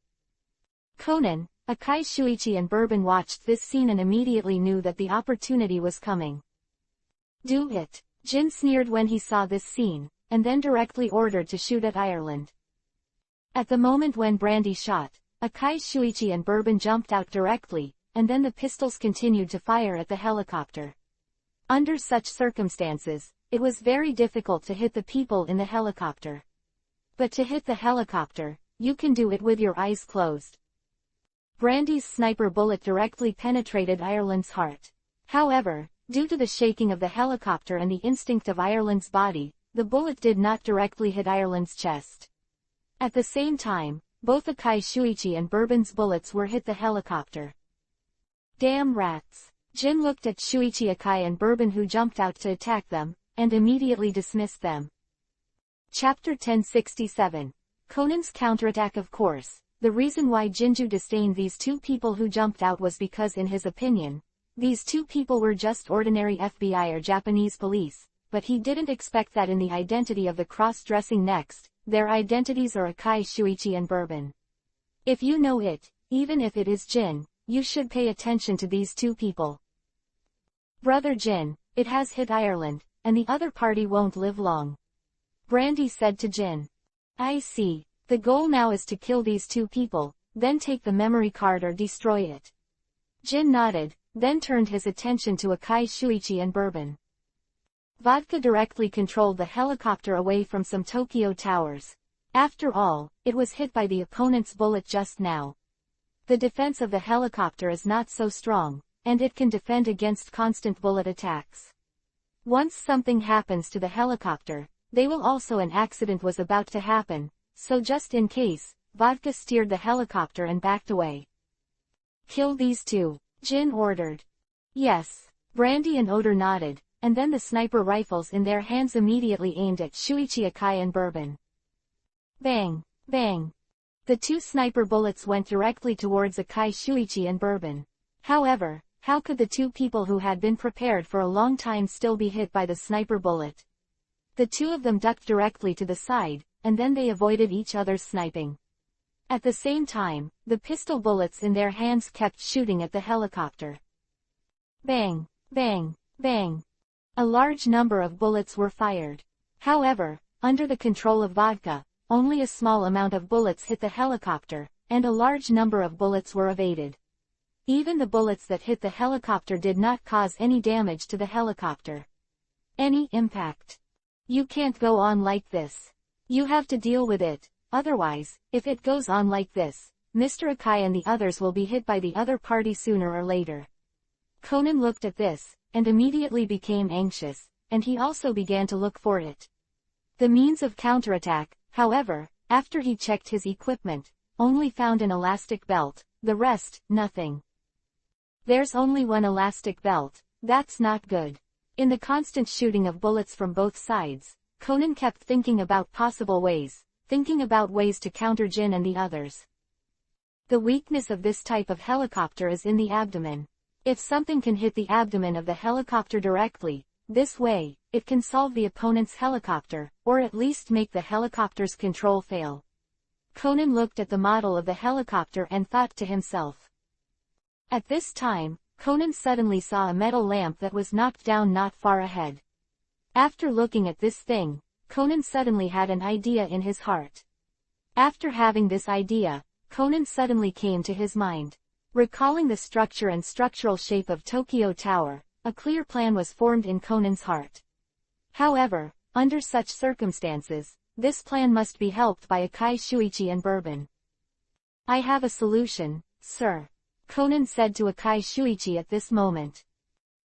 Conan, Akai, Shuichi and Bourbon watched this scene and immediately knew that the opportunity was coming. Do it, Jin sneered when he saw this scene, and then directly ordered to shoot at Ireland. At the moment when Brandy shot, Akai, Shuichi and Bourbon jumped out directly, and then the pistols continued to fire at the helicopter. Under such circumstances, it was very difficult to hit the people in the helicopter. But to hit the helicopter, you can do it with your eyes closed. Brandy's sniper bullet directly penetrated Ireland's heart. However, due to the shaking of the helicopter and the instinct of Ireland's body, the bullet did not directly hit Ireland's chest. At the same time, both Akai, Shuichi and Bourbon's bullets were hit the helicopter. Damn rats! Jin looked at Shuichi, Akai and Bourbon who jumped out to attack them, and immediately dismissed them. Chapter 1067. Conan's counterattack. Of course, the reason why Jinju disdained these two people who jumped out was because in his opinion, these two people were just ordinary FBI or Japanese police, but he didn't expect that in the identity of the cross-dressing next, their identities are Akai, Shuichi and Bourbon. If you know it, even if it is Jin, you should pay attention to these two people. Brother Jin, it has hit Ireland, and the other party won't live long. Brandy said to Jin. I see, the goal now is to kill these two people, then take the memory card or destroy it. Jin nodded, then turned his attention to Akai, Shuichi and Bourbon. Vodka directly controlled the helicopter away from some Tokyo towers. After all, it was hit by the opponent's bullet just now. The defense of the helicopter is not so strong, and it can defend against constant bullet attacks. Once something happens to the helicopter, they will also an accident was about to happen, so just in case, Vodka steered the helicopter and backed away. Kill these two, Jin ordered. Yes, Brandy and Oder nodded, and then the sniper rifles in their hands immediately aimed at Shuichi, Akai and Bourbon. Bang, bang. The two sniper bullets went directly towards Akai, Shuichi and Bourbon. However, how could the two people who had been prepared for a long time still be hit by the sniper bullet? The two of them ducked directly to the side, and then they avoided each other's sniping. At the same time, the pistol bullets in their hands kept shooting at the helicopter. Bang, bang, bang. A large number of bullets were fired. However, under the control of Vodka, only a small amount of bullets hit the helicopter, and a large number of bullets were evaded. Even the bullets that hit the helicopter did not cause any damage to the helicopter. Any impact. You can't go on like this. You have to deal with it, otherwise, if it goes on like this, Mr. Akai and the others will be hit by the other party sooner or later. Conan looked at this, and immediately became anxious, and he also began to look for it. The means of counterattack, however, after he checked his equipment, only found an elastic belt, the rest, nothing. There's only one elastic belt, that's not good. In the constant shooting of bullets from both sides, Conan kept thinking about possible ways, thinking about ways to counter Jin and the others. The weakness of this type of helicopter is in the abdomen. If something can hit the abdomen of the helicopter directly, this way, it can solve the opponent's helicopter, or at least make the helicopter's control fail. Conan looked at the model of the helicopter and thought to himself. At this time, Conan suddenly saw a metal lamp that was knocked down not far ahead. After looking at this thing, Conan suddenly had an idea in his heart. After having this idea, Conan suddenly came to his mind. Recalling the structure and structural shape of Tokyo Tower, a clear plan was formed in Conan's heart. However, under such circumstances, this plan must be helped by Akai, Shuichi and Bourbon. I have a solution, sir, Conan said to Akai Shuichi at this moment.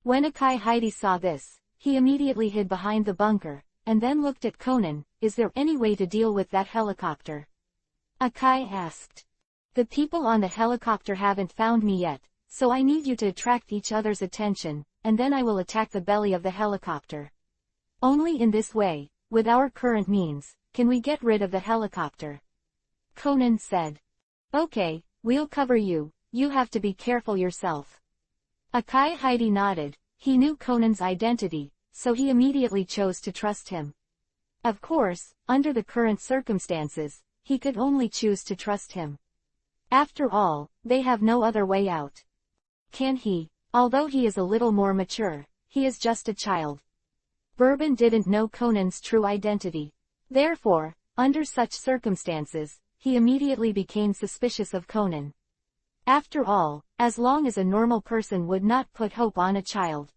When Akai Heidi saw this, he immediately hid behind the bunker, and then looked at Conan. Is there any way to deal with that helicopter? Akai asked. The people on the helicopter haven't found me yet, so I need you to attract each other's attention, and then I will attack the belly of the helicopter. Only in this way, with our current means, can we get rid of the helicopter. Conan said. Okay, we'll cover you, you have to be careful yourself. Akai Heidi nodded. He knew Conan's identity, so he immediately chose to trust him. Of course, under the current circumstances, he could only choose to trust him. After all, they have no other way out. Can he? Although he is a little more mature, he is just a child. Bourbon didn't know Conan's true identity. Therefore, under such circumstances, he immediately became suspicious of Conan. After all, as long as a normal person would not put hope on a child.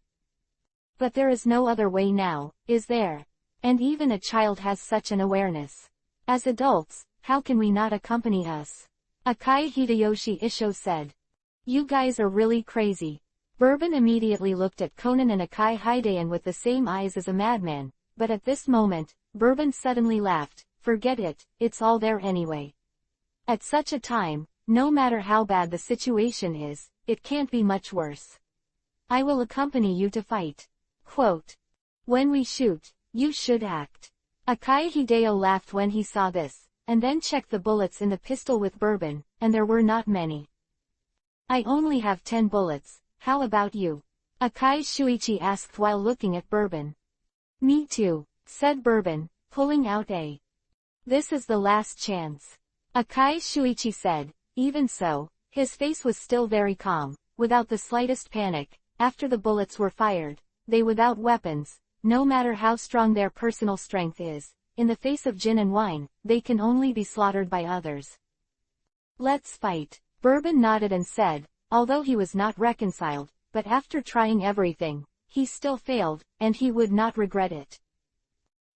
But there is no other way now, is there? And even a child has such an awareness. As adults, how can we not accompany us? Akai Hideyoshi Isho said. You guys are really crazy. Bourbon immediately looked at Conan and Akai Hideyan with the same eyes as a madman, but at this moment, Bourbon suddenly laughed. Forget it, it's all there anyway. At such a time, no matter how bad the situation is, it can't be much worse. I will accompany you to fight. Quote. When we shoot, you should act. Akai Hideo laughed when he saw this, and then checked the bullets in the pistol with Bourbon, and there were not many. I only have 10 bullets, how about you? Akai Shuichi asked while looking at Bourbon. Me too, said Bourbon, pulling out a. This is the last chance. Akai Shuichi said. Even so, his face was still very calm, without the slightest panic. After the bullets were fired, they without weapons, no matter how strong their personal strength is, in the face of gin and wine, they can only be slaughtered by others. Let's fight. Bourbon nodded and said, although he was not reconciled, but after trying everything, he still failed, and he would not regret it.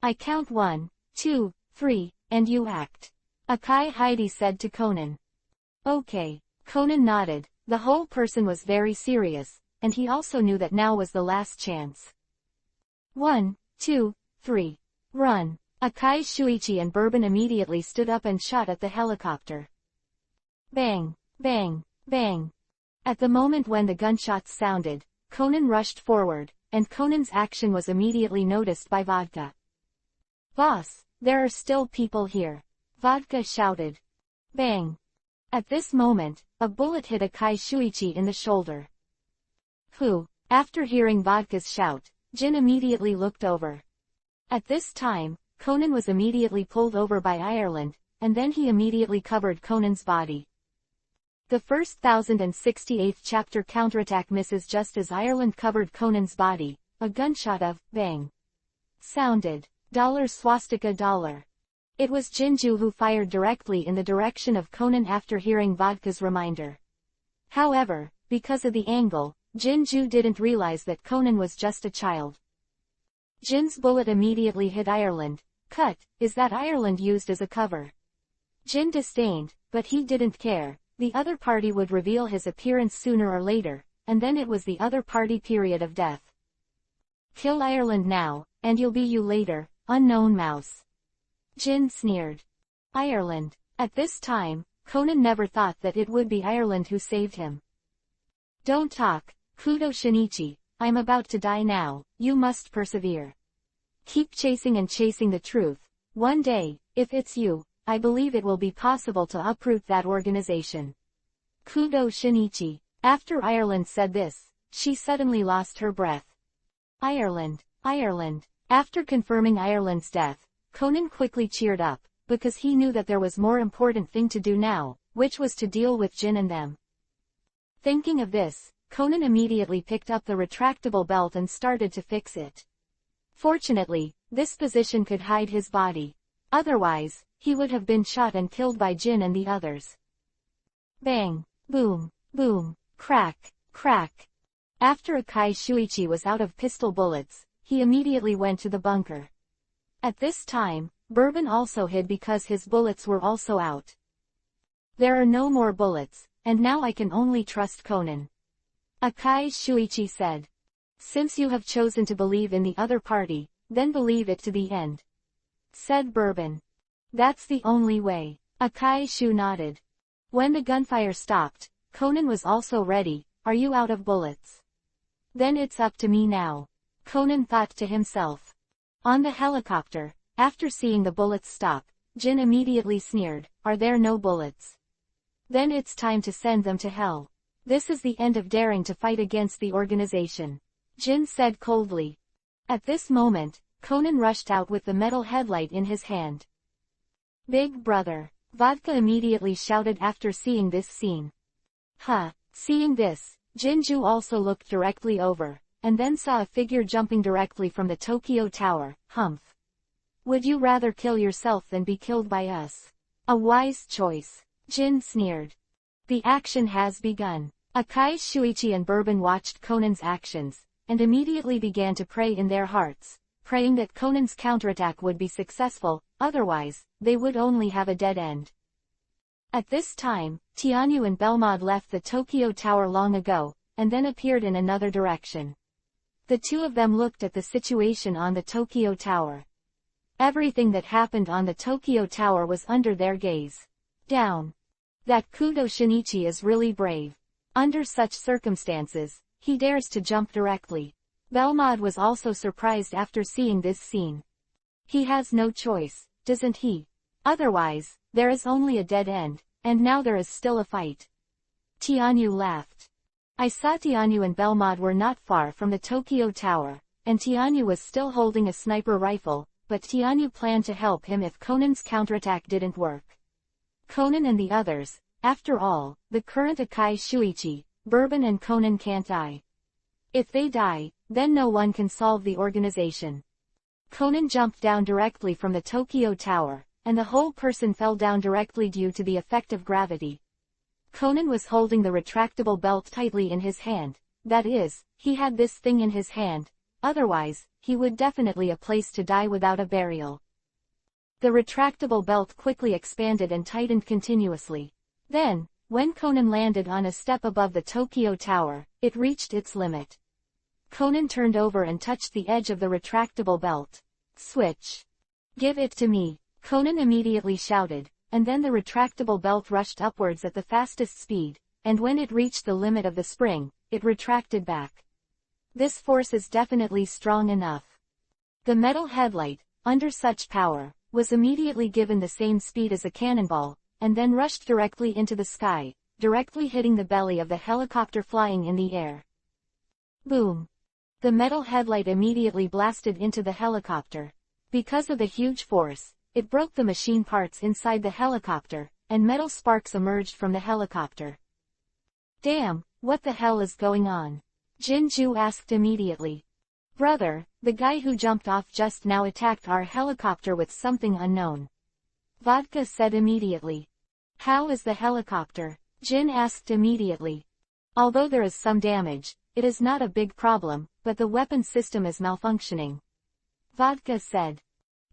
I count 1, 2, 3, and you act. Akai Heidi said to Conan. Okay. Conan nodded. The whole person was very serious, and he also knew that now was the last chance. 1, 2, 3. Run. Akai Shuichi and Bourbon immediately stood up and shot at the helicopter. Bang, bang, bang. At the moment when the gunshots sounded, Conan rushed forward, and Conan's action was immediately noticed by Vodka. Boss, there are still people here. Vodka shouted. Bang. At this moment, a bullet hit Akai Shuichi in the shoulder. Who? After hearing Vodka's shout, Jin immediately looked over. At this time, Conan was immediately pulled over by Ireland, and then he immediately covered Conan's body. The first 1068th chapter counterattack misses just as Ireland covered Conan's body. A gunshot of bang sounded. Swastika $. It was Jinju who fired directly in the direction of Conan after hearing Vodka's reminder. However, because of the angle, Jinju didn't realize that Conan was just a child. Jin's bullet immediately hit Ireland. Cut, is that Ireland used as a cover? Jin disdained, but he didn't care. The other party would reveal his appearance sooner or later, and then it was the other party period of death. Kill Ireland now, and you'll be you later, unknown mouse. Jin sneered. Ireland. At this time, Conan never thought that it would be Ireland who saved him. Don't talk, Kudo Shinichi, I'm about to die now, you must persevere. Keep chasing and chasing the truth. One day, if it's you, I believe it will be possible to uproot that organization. Kudo Shinichi. After Ireland said this, she suddenly lost her breath. Ireland, Ireland. After confirming Ireland's death, Conan quickly cheered up, because he knew that there was more important thing to do now, which was to deal with Jin and them. Thinking of this, Conan immediately picked up the retractable belt and started to fix it. Fortunately, this position could hide his body. Otherwise, he would have been shot and killed by Jin and the others. Bang, boom, boom, crack, crack. After Akai Shuichi was out of pistol bullets, he immediately went to the bunker. At this time, Bourbon also hid because his bullets were also out. There are no more bullets, and now I can only trust Conan. Akai Shuichi said. Since you have chosen to believe in the other party, then believe it to the end. Said Bourbon. That's the only way. Akai Shu nodded. When the gunfire stopped, Conan was also ready. Are you out of bullets? Then it's up to me now. Conan thought to himself. On the helicopter, after seeing the bullets stop, Jin immediately sneered, are there no bullets? Then it's time to send them to hell. This is the end of daring to fight against the organization. Jin said coldly. At this moment, Conan rushed out with the metal headlight in his hand. Big brother. Vodka immediately shouted after seeing this scene. Huh. Seeing this, Jinju also looked directly over, and then saw a figure jumping directly from the Tokyo Tower. Humph. Would you rather kill yourself than be killed by us? A wise choice. Jin sneered. The action has begun. Akai, Shuichi and Bourbon watched Conan's actions, and immediately began to pray in their hearts, praying that Conan's counterattack would be successful, otherwise, they would only have a dead end. At this time, Tianyu and Belmod left the Tokyo Tower long ago, and then appeared in another direction. The two of them looked at the situation on the Tokyo Tower. Everything that happened on the Tokyo Tower was under their gaze. Down. That Kudo Shinichi is really brave. Under such circumstances, he dares to jump directly. Belmod was also surprised after seeing this scene. He has no choice, doesn't he? Otherwise, there is only a dead end, and now there is still a fight. Tianyu laughed. I saw Tianyu and Belmod were not far from the Tokyo Tower, and Tianyu was still holding a sniper rifle, but Tianyu planned to help him if Conan's counterattack didn't work. Conan and the others, after all, the current Akai Shuichi, Bourbon and Conan can't die. If they die, then no one can solve the organization. Conan jumped down directly from the Tokyo Tower, and the whole person fell down directly due to the effect of gravity. Conan was holding the retractable belt tightly in his hand, that is, he had this thing in his hand, otherwise, he would definitely a place to die without a burial. The retractable belt quickly expanded and tightened continuously. Then, when Conan landed on a step above the Tokyo Tower, it reached its limit. Conan turned over and touched the edge of the retractable belt. Switch. Give it to me, Conan immediately shouted, and then the retractable belt rushed upwards at the fastest speed, and when it reached the limit of the spring, it retracted back. This force is definitely strong enough. The metal headlight, under such power, was immediately given the same speed as a cannonball, and then rushed directly into the sky, directly hitting the belly of the helicopter flying in the air. Boom! The metal headlight immediately blasted into the helicopter. Because of the huge force, it broke the machine parts inside the helicopter, and metal sparks emerged from the helicopter. Damn, what the hell is going on? Jinju asked immediately. Brother, the guy who jumped off just now attacked our helicopter with something unknown. Vodka said immediately. How is the helicopter? Jin asked immediately. Although there is some damage, it is not a big problem, but the weapon system is malfunctioning. Vodka said.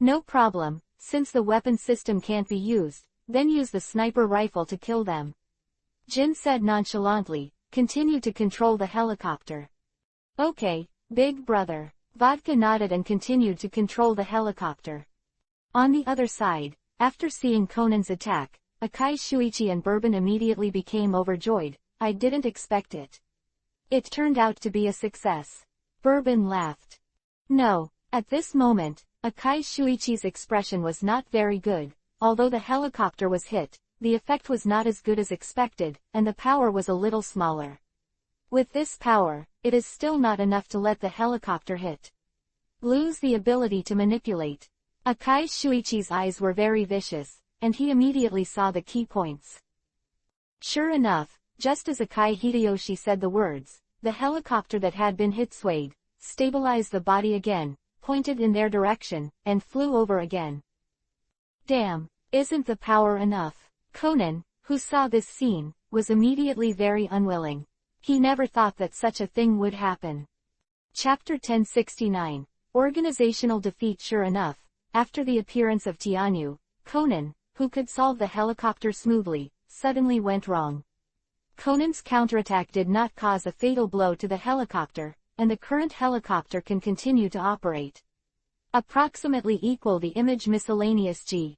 No problem, since the weapon system can't be used, then use the sniper rifle to kill them. Jin said nonchalantly, continue to control the helicopter. Okay, big brother. Vodka nodded and continued to control the helicopter. On the other side, after seeing Conan's attack, Akai Shuichi and Bourbon immediately became overjoyed. I didn't expect it. It turned out to be a success. Bourbon laughed. No, at this moment, Akai Shuichi's expression was not very good. Although the helicopter was hit, the effect was not as good as expected, and the power was a little smaller. With this power, it is still not enough to let the helicopter hit. Lose the ability to manipulate. Akai Shuichi's eyes were very vicious, and he immediately saw the key points. Sure enough, just as Akai Hideyoshi said the words, the helicopter that had been hit swayed, stabilized the body again, pointed in their direction, and flew over again. Damn, isn't the power enough? Conan, who saw this scene, was immediately very unwilling. He never thought that such a thing would happen. Chapter 1069, Organizational Defeat. Sure enough, after the appearance of Tianyu, Conan, who could solve the helicopter smoothly, suddenly went wrong. Conan's counterattack did not cause a fatal blow to the helicopter, and the current helicopter can continue to operate. Approximately equal the image miscellaneous G.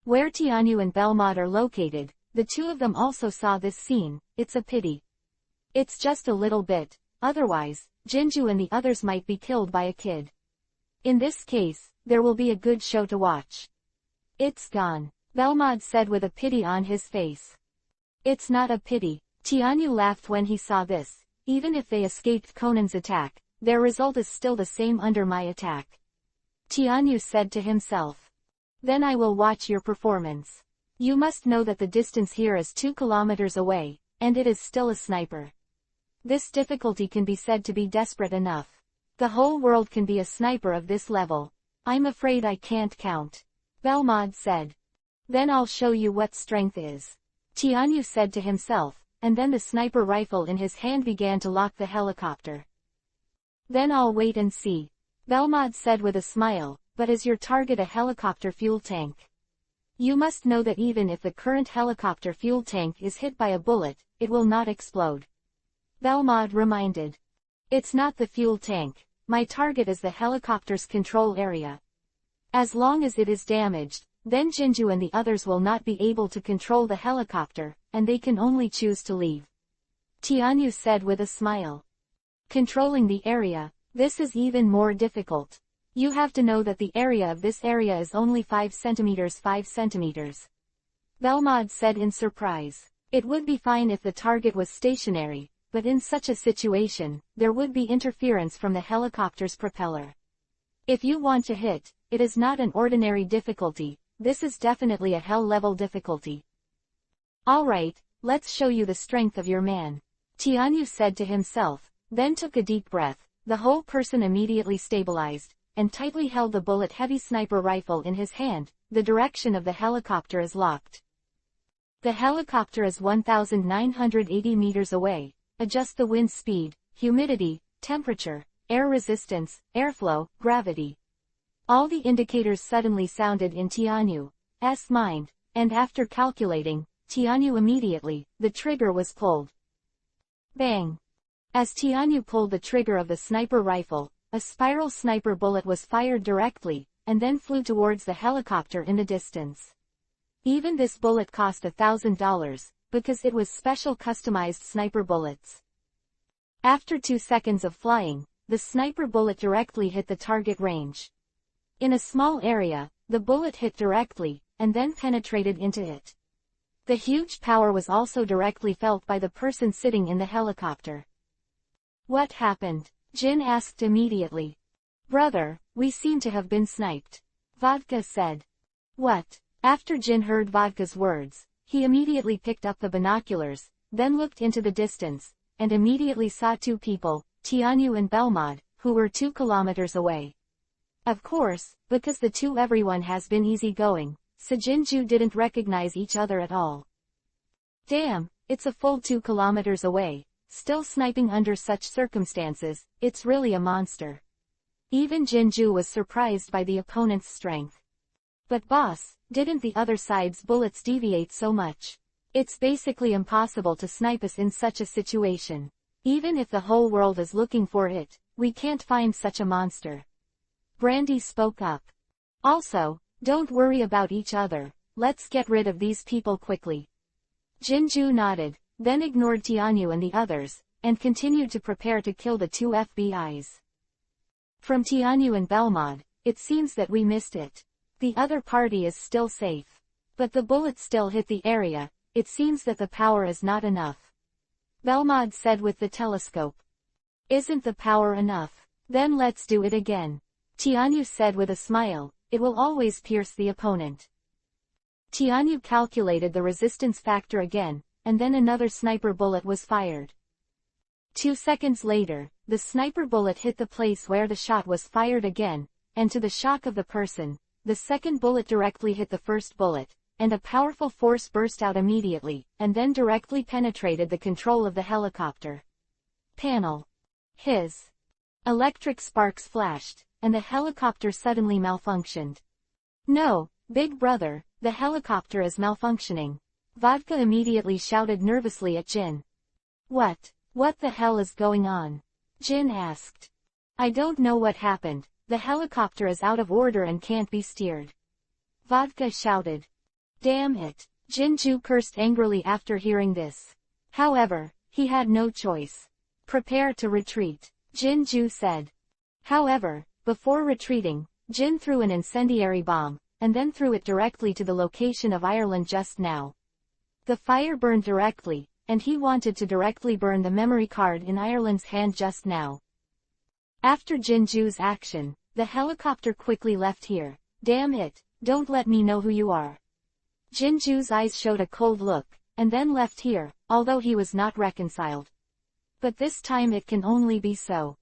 Where Tianyu and Belmod are located, the two of them also saw this scene. It's a pity. It's just a little bit, otherwise, Jinju and the others might be killed by a kid. In this case, there will be a good show to watch. It's gone, Belmod said with a pity on his face. It's not a pity. Tianyu laughed when he saw this. Even if they escaped Conan's attack, their result is still the same under my attack. Tianyu said to himself. Then I will watch your performance. You must know that the distance here is 2 kilometers away, and it is still a sniper. This difficulty can be said to be desperate enough. The whole world can be a sniper of this level. I'm afraid I can't count. Belmod said. Then I'll show you what strength is. Tianyu said to himself, and then the sniper rifle in his hand began to lock the helicopter. Then I'll wait and see. Belmod said with a smile, but is your target a helicopter fuel tank? You must know that even if the current helicopter fuel tank is hit by a bullet, it will not explode. Belmod reminded. It's not the fuel tank. My target is the helicopter's control area. As long as it is damaged, then Jinju and the others will not be able to control the helicopter, and they can only choose to leave. Tianyu said with a smile. Controlling the area, this is even more difficult. You have to know that the area of this area is only 5 centimeters. Belmod said in surprise. It would be fine if the target was stationary, but in such a situation, there would be interference from the helicopter's propeller. If you want to hit, it is not an ordinary difficulty, this is definitely a hell-level difficulty. Alright, let's show you the strength of your man. Tianyu said to himself, then took a deep breath. The whole person immediately stabilized, and tightly held the bullet-heavy sniper rifle in his hand. The direction of the helicopter is locked. The helicopter is 1,980 meters away. Adjust the wind speed, humidity, temperature, air resistance, airflow, gravity. All the indicators suddenly sounded in Tianyu's mind, and after calculating, Tianyu immediately, the trigger was pulled. Bang! As Tianyu pulled the trigger of the sniper rifle, a spiral sniper bullet was fired directly, and then flew towards the helicopter in the distance. Even this bullet cost $1,000, because it was special customized sniper bullets. After 2 seconds of flying, the sniper bullet directly hit the target range. In a small area, the bullet hit directly, and then penetrated into it. The huge power was also directly felt by the person sitting in the helicopter. What happened? Jin asked immediately. Brother, we seem to have been sniped. Vodka said. What? After Jin heard Vodka's words, he immediately picked up the binoculars, then looked into the distance, and immediately saw 2 people, Tianyu and Belmod, who were 2 kilometers away. Of course, because the 2 everyone has been easygoing, so Jinju didn't recognize each other at all. Damn, it's a full 2 kilometers away, still sniping under such circumstances, it's really a monster. Even Jinju was surprised by the opponent's strength. But boss, didn't the other side's bullets deviate so much? It's basically impossible to snipe us in such a situation. Even if the whole world is looking for it, we can't find such a monster. Brandy spoke up. Also, don't worry about each other, let's get rid of these people quickly. Jinju nodded, then ignored Tianyu and the others, and continued to prepare to kill the 2 FBIs. From Tianyu and Belmod, it seems that we missed it. The other party is still safe. But the bullet still hit the area, it seems that the power is not enough. Belmod said with the telescope. Isn't the power enough? Then let's do it again. Tianyu said with a smile, it will always pierce the opponent. Tianyu calculated the resistance factor again, and then another sniper bullet was fired. 2 seconds later, the sniper bullet hit the place where the shot was fired again, and to the shock of the person, the second bullet directly hit the first bullet, and a powerful force burst out immediately, and then directly penetrated the control of the helicopter. Panel. His. Electric sparks flashed, and the helicopter suddenly malfunctioned. No, big brother, the helicopter is malfunctioning. Vodka immediately shouted nervously at Jin. What the hell is going on? Jin asked. I don't know what happened, the helicopter is out of order and can't be steered. Vodka shouted. Damn it, Jinju cursed angrily after hearing this. However, he had no choice. Prepare to retreat, Jinju said. However, before retreating, Jin threw an incendiary bomb, and then threw it directly to the location of Ireland just now. The fire burned directly, and he wanted to directly burn the memory card in Ireland's hand just now. After Jinju's action, the helicopter quickly left here. Damn it, don't let me know who you are. Jinju's eyes showed a cold look, and then left here, although he was not reconciled. But this time it can only be so.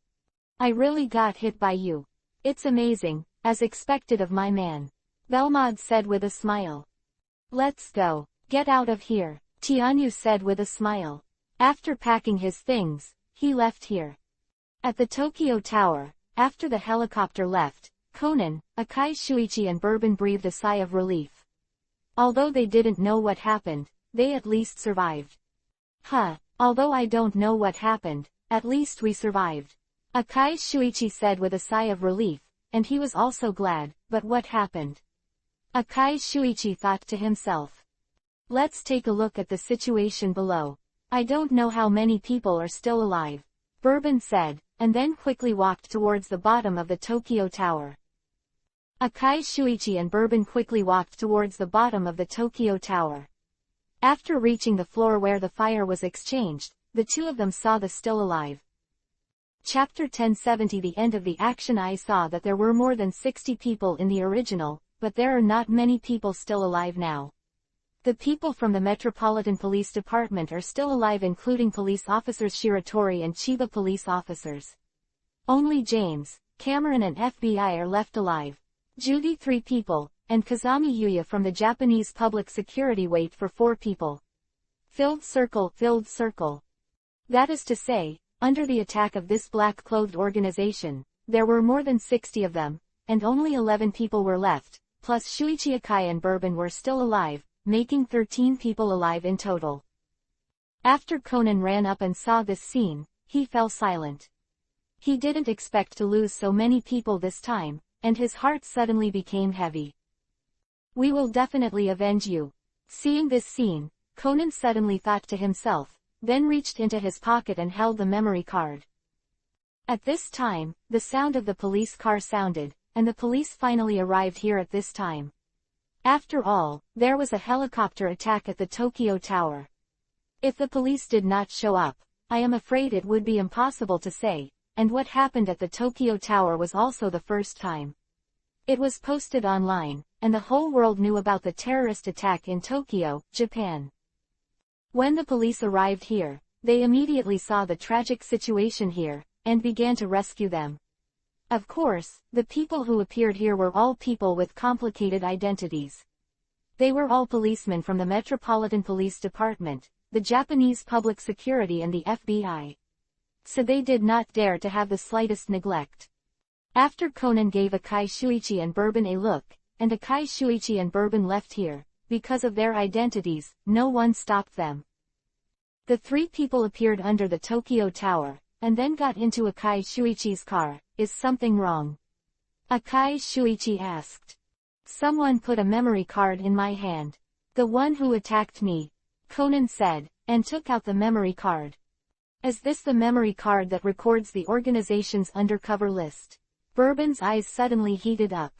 I really got hit by you. It's amazing, as expected of my man. Belmod said with a smile. Let's go. Get out of here, Tianyu said with a smile. After packing his things, he left here. At the Tokyo Tower, after the helicopter left, Conan, Akai Shuichi and Bourbon breathed a sigh of relief. Although they didn't know what happened, they at least survived. Although I don't know what happened, at least we survived. Akai Shuichi said with a sigh of relief, and he was also glad, but what happened? Akai Shuichi thought to himself. Let's take a look at the situation below. I don't know how many people are still alive, Bourbon said, and then quickly walked towards the bottom of the Tokyo Tower. Akai Shuichi and Bourbon quickly walked towards the bottom of the Tokyo Tower. After reaching the floor where the fire was exchanged, the two of them saw the still alive. Chapter 1070. The end of the action. I saw that there were more than 60 people in the original, but there are not many people still alive now. The people from the Metropolitan Police Department are still alive, including police officers Shiratori and Chiba police officers. Only James, Cameron and FBI are left alive. Judy 3 people, and Kazami Yuya from the Japanese public security wait for 4 people. Filled circle. That is to say, under the attack of this black-clothed organization, there were more than 60 of them, and only 11 people were left, plus Shuichi Akai and Bourbon were still alive, making 13 people alive in total. After Conan ran up and saw this scene, he fell silent. He didn't expect to lose so many people this time, and his heart suddenly became heavy. We will definitely avenge you. Seeing this scene, Conan suddenly thought to himself, then reached into his pocket and held the memory card. At this time, the sound of the police car sounded, and the police finally arrived here at this time. After all, there was a helicopter attack at the Tokyo Tower. If the police did not show up, I am afraid it would be impossible to say, and what happened at the Tokyo Tower was also the first time. It was posted online, and the whole world knew about the terrorist attack in Tokyo, Japan. When the police arrived here, they immediately saw the tragic situation here, and began to rescue them. Of course, the people who appeared here were all people with complicated identities. They were all policemen from the Metropolitan Police Department, the Japanese Public Security and the FBI. So they did not dare to have the slightest neglect. After Conan gave Akai Shuichi and Bourbon a look, and Akai Shuichi and Bourbon left here, because of their identities, no one stopped them. The 3 people appeared under the Tokyo Tower, and then got into Akai Shuichi's car. Is something wrong? Akai Shuichi asked. Someone put a memory card in my hand. The one who attacked me, Conan said, and took out the memory card. Is this the memory card that records the organization's undercover list? Bourbon's eyes suddenly heated up.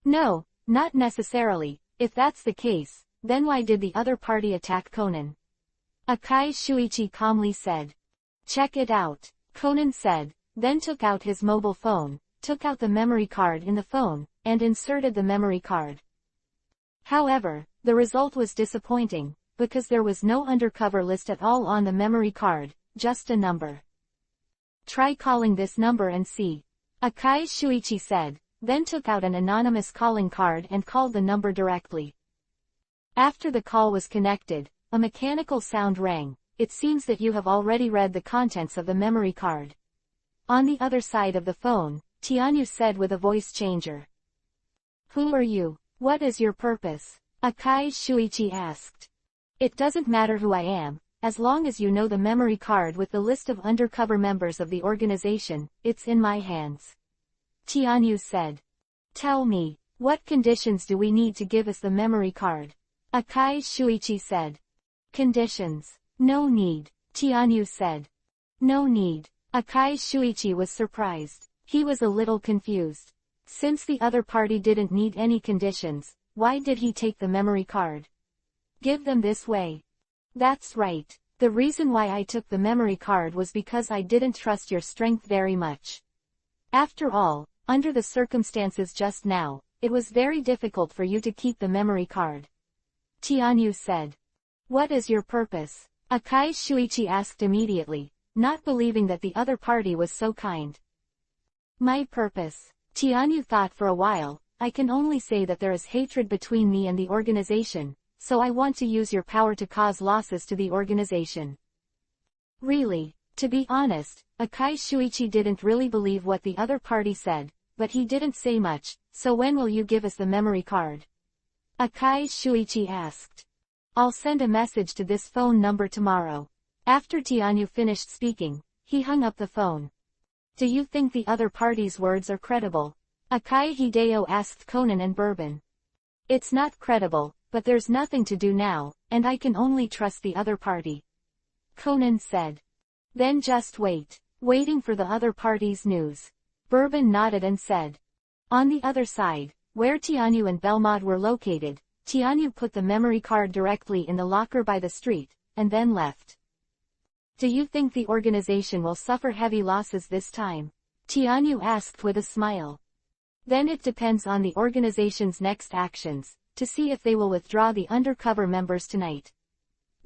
No, not necessarily. If that's the case, then why did the other party attack Conan? Akai Shuichi calmly said. Check it out, Conan said, then took out his mobile phone, took out the memory card in the phone, and inserted the memory card. However, the result was disappointing, because there was no undercover list at all on the memory card, just a number. Try calling this number and see. Akai Shuichi said, then took out an anonymous calling card and called the number directly. After the call was connected, a mechanical sound rang. It seems that you have already read the contents of the memory card. On the other side of the phone, Tianyu said with a voice changer. Who are you? What is your purpose? Akai Shuichi asked. It doesn't matter who I am, as long as you know the memory card with the list of undercover members of the organization, it's in my hands. Tianyu said. Tell me, what conditions do we need to give us the memory card? Akai Shuichi said. Conditions. No need, Tianyu said. No need. Akai Shuichi was surprised. He was a little confused. Since the other party didn't need any conditions, why did he take the memory card? Give them this way. That's right. The reason why I took the memory card was because I didn't trust your strength very much. After all, under the circumstances just now, it was very difficult for you to keep the memory card. Tianyu said. What is your purpose? Akai Shuichi asked immediately, not believing that the other party was so kind. My purpose. Tianyu thought for a while. I can only say that there is hatred between me and the organization, so I want to use your power to cause losses to the organization. Really? To be honest, Akai Shuichi didn't really believe what the other party said, but he didn't say much. So when will you give us the memory card? Akai Shuichi asked. I'll send a message to this phone number tomorrow. After Tianyu finished speaking, he hung up the phone. Do you think the other party's words are credible? Akai Hideo asked Conan and Bourbon. It's not credible, but there's nothing to do now, and I can only trust the other party. Conan said. Then just wait. Waiting for the other party's news. Bourbon nodded and said. On the other side, where Tianyu and Belmod were located, Tianyu put the memory card directly in the locker by the street, and then left. Do you think the organization will suffer heavy losses this time? Tianyu asked with a smile. Then it depends on the organization's next actions, to see if they will withdraw the undercover members tonight.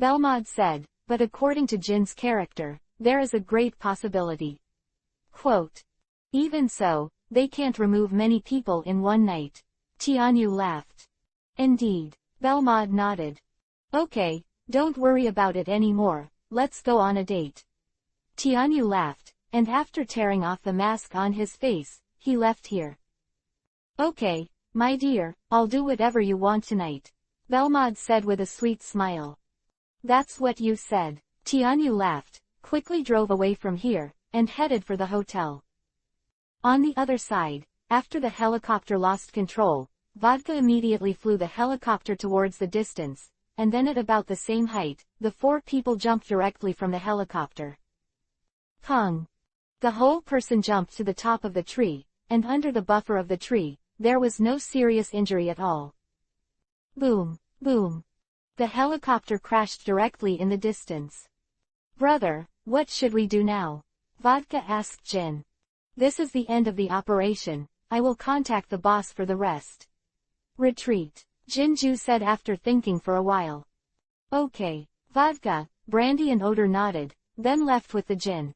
Belmod said, but according to Jin's character, there is a great possibility. Quote. Even so, they can't remove many people in one night. Tianyu laughed. Indeed. Belmod nodded. Okay, don't worry about it anymore, let's go on a date. Tianyu laughed, and after tearing off the mask on his face, he left here. Okay, my dear, I'll do whatever you want tonight. Belmod said with a sweet smile. That's what you said. Tianyu laughed, quickly drove away from here, and headed for the hotel. On the other side, after the helicopter lost control, Vodka immediately flew the helicopter towards the distance, and then at about the same height, the four people jumped directly from the helicopter. Pung! The whole person jumped to the top of the tree, and under the buffer of the tree, there was no serious injury at all. Boom! Boom! The helicopter crashed directly in the distance. Brother, what should we do now? Vodka asked Jin. This is the end of the operation, I will contact the boss for the rest. Retreat, Jinju said after thinking for a while. Okay, Vodka, Brandy and Odor nodded, then left with the Jin.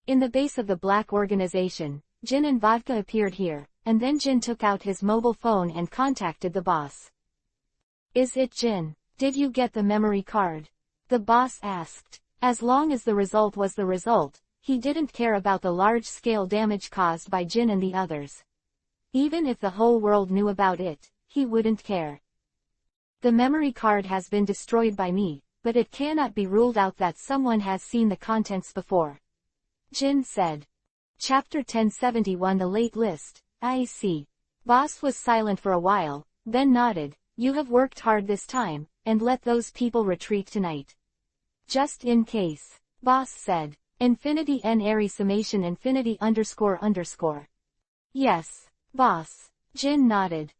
In the base of the black organization, Jin and Vodka appeared here, and then Jin took out his mobile phone and contacted the boss. Is it Jin? Did you get the memory card? The boss asked. As long as the result was the result, he didn't care about the large-scale damage caused by Jin and the others. Even if the whole world knew about it, he wouldn't care. The memory card has been destroyed by me, but it cannot be ruled out that someone has seen the contents before. Jin said. Chapter 1071 The Late List, I see. Boss was silent for a while, then nodded. You have worked hard this time, and let those people retreat tonight. Just in case. Boss said. Infinity n airy summation infinity __. Yes, boss. Jin nodded.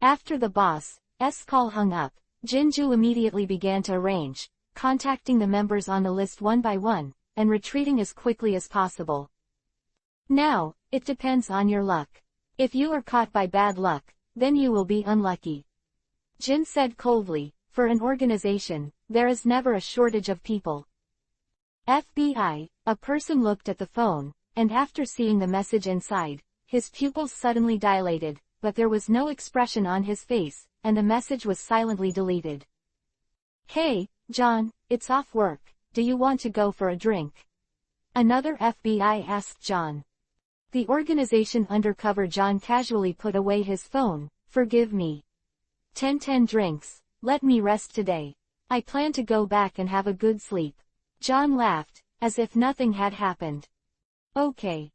After the boss's call hung up, Jinju immediately began to arrange, contacting the members on the list one by one, and retreating as quickly as possible. Now, it depends on your luck. If you are caught by bad luck, then you will be unlucky. Jin said coldly, for an organization, there is never a shortage of people. FBI, a person looked at the phone, and after seeing the message inside, his pupils suddenly dilated, but there was no expression on his face, and the message was silently deleted. Hey, John, it's off work, do you want to go for a drink? Another FBI asked John. The organization undercover John casually put away his phone. Forgive me. 10 drinks, let me rest today. I plan to go back and have a good sleep. John laughed, as if nothing had happened. Okay,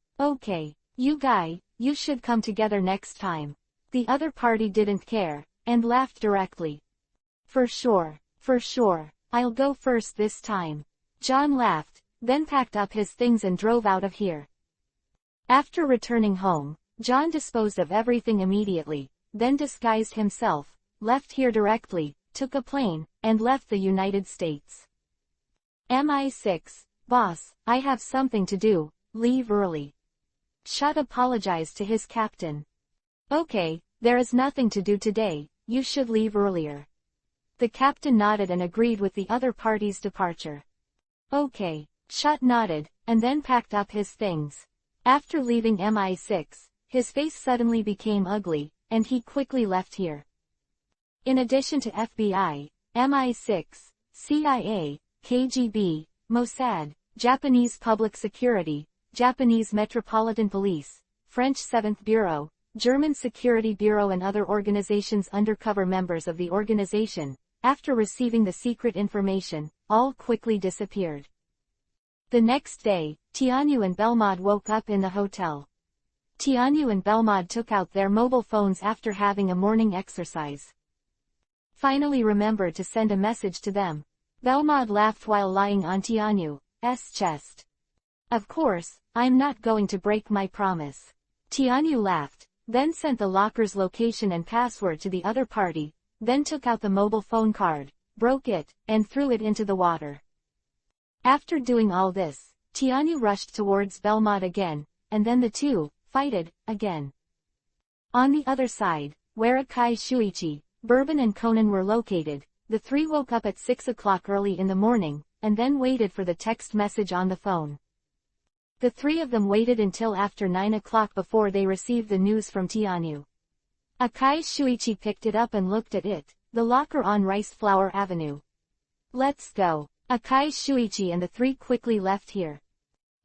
you should come together next time. The other party didn't care, and laughed directly. For sure, I'll go first this time. John laughed, then packed up his things and drove out of here. After returning home, John disposed of everything immediately, then disguised himself, left here directly, took a plane, and left the United States. MI6, boss, I have something to do, leave early. Shut apologized to his captain. Okay, there is nothing to do today, you should leave earlier. The captain nodded and agreed with the other party's departure. Okay, Shut nodded, and then packed up his things. After leaving MI6, his face suddenly became ugly, and he quickly left here. In addition to FBI, MI6, CIA, KGB, Mossad, Japanese Public Security, Japanese Metropolitan Police, French 7th Bureau, German Security Bureau and other organizations, undercover members of the organization, after receiving the secret information, all quickly disappeared. The next day, Tianyu and Belmod woke up in the hotel. Tianyu and Belmod took out their mobile phones after having a morning exercise. Finally remembered to send a message to them. Belmod laughed while lying on Tianyu's chest. Of course, I'm not going to break my promise. Tianyu laughed, then sent the locker's location and password to the other party, then took out the mobile phone card, broke it, and threw it into the water. After doing all this, Tianyu rushed towards Belmod again, and then the two fighted again. On the other side, where Akai Shuichi, Bourbon and Conan were located, the three woke up at 6 o'clock early in the morning, and then waited for the text message on the phone. The three of them waited until after 9 o'clock before they received the news from Tianyu. Akai Shuichi picked it up and looked at it, the locker on Rice Flower Avenue. Let's go. Akai Shuichi and the three quickly left here.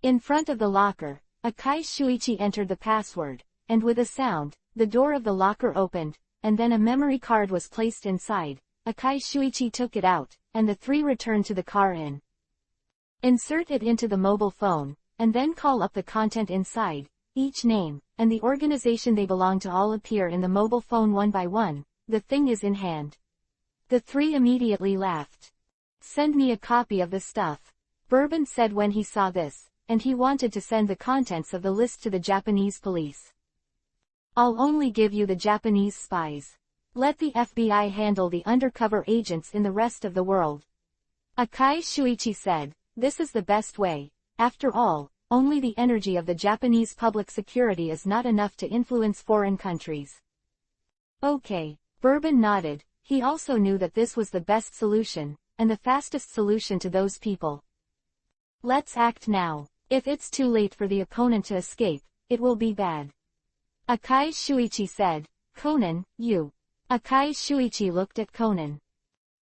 In front of the locker, Akai Shuichi entered the password, and with a sound, the door of the locker opened, and then a memory card was placed inside. Akai Shuichi took it out, and the three returned to the car in. Insert it into the mobile phone, and then call up the content inside. Each name, and the organization they belong to all appear in the mobile phone one by one. The thing is in hand. The three immediately laughed. Send me a copy of the stuff, Bourbon said when he saw this, and he wanted to send the contents of the list to the Japanese police. I'll only give you the Japanese spies. Let the FBI handle the undercover agents in the rest of the world. Akai Shuichi said, this is the best way. After all, only the energy of the Japanese public security is not enough to influence foreign countries. Okay, Bourbon nodded. He also knew that this was the best solution, and the fastest solution to those people. Let's act now. If it's too late for the opponent to escape, it will be bad. Akai Shuichi said, Conan, you. Akai Shuichi looked at Conan.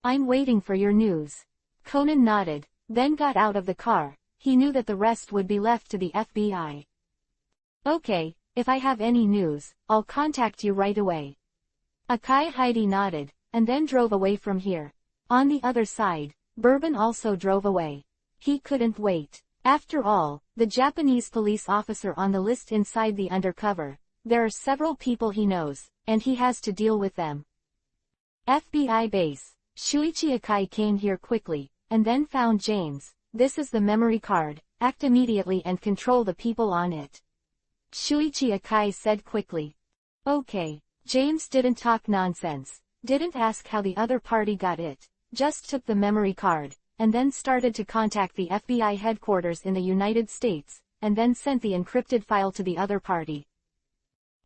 I'm waiting for your news. Conan nodded, then got out of the car. He knew that the rest would be left to the FBI. Okay, if I have any news, I'll contact you right away. Akai Heidi nodded, and then drove away from here. On the other side, Bourbon also drove away. He couldn't wait. After all, the Japanese police officer on the list inside the undercover, there are several people he knows, and he has to deal with them. FBI base. Shuichi Akai came here quickly, and then found James. This is the memory card. Act immediately and control the people on it. Shuichi Akai said quickly. Okay. James didn't talk nonsense. Didn't ask how the other party got it. Just took the memory card, and then started to contact the FBI headquarters in the United States, and then sent the encrypted file to the other party.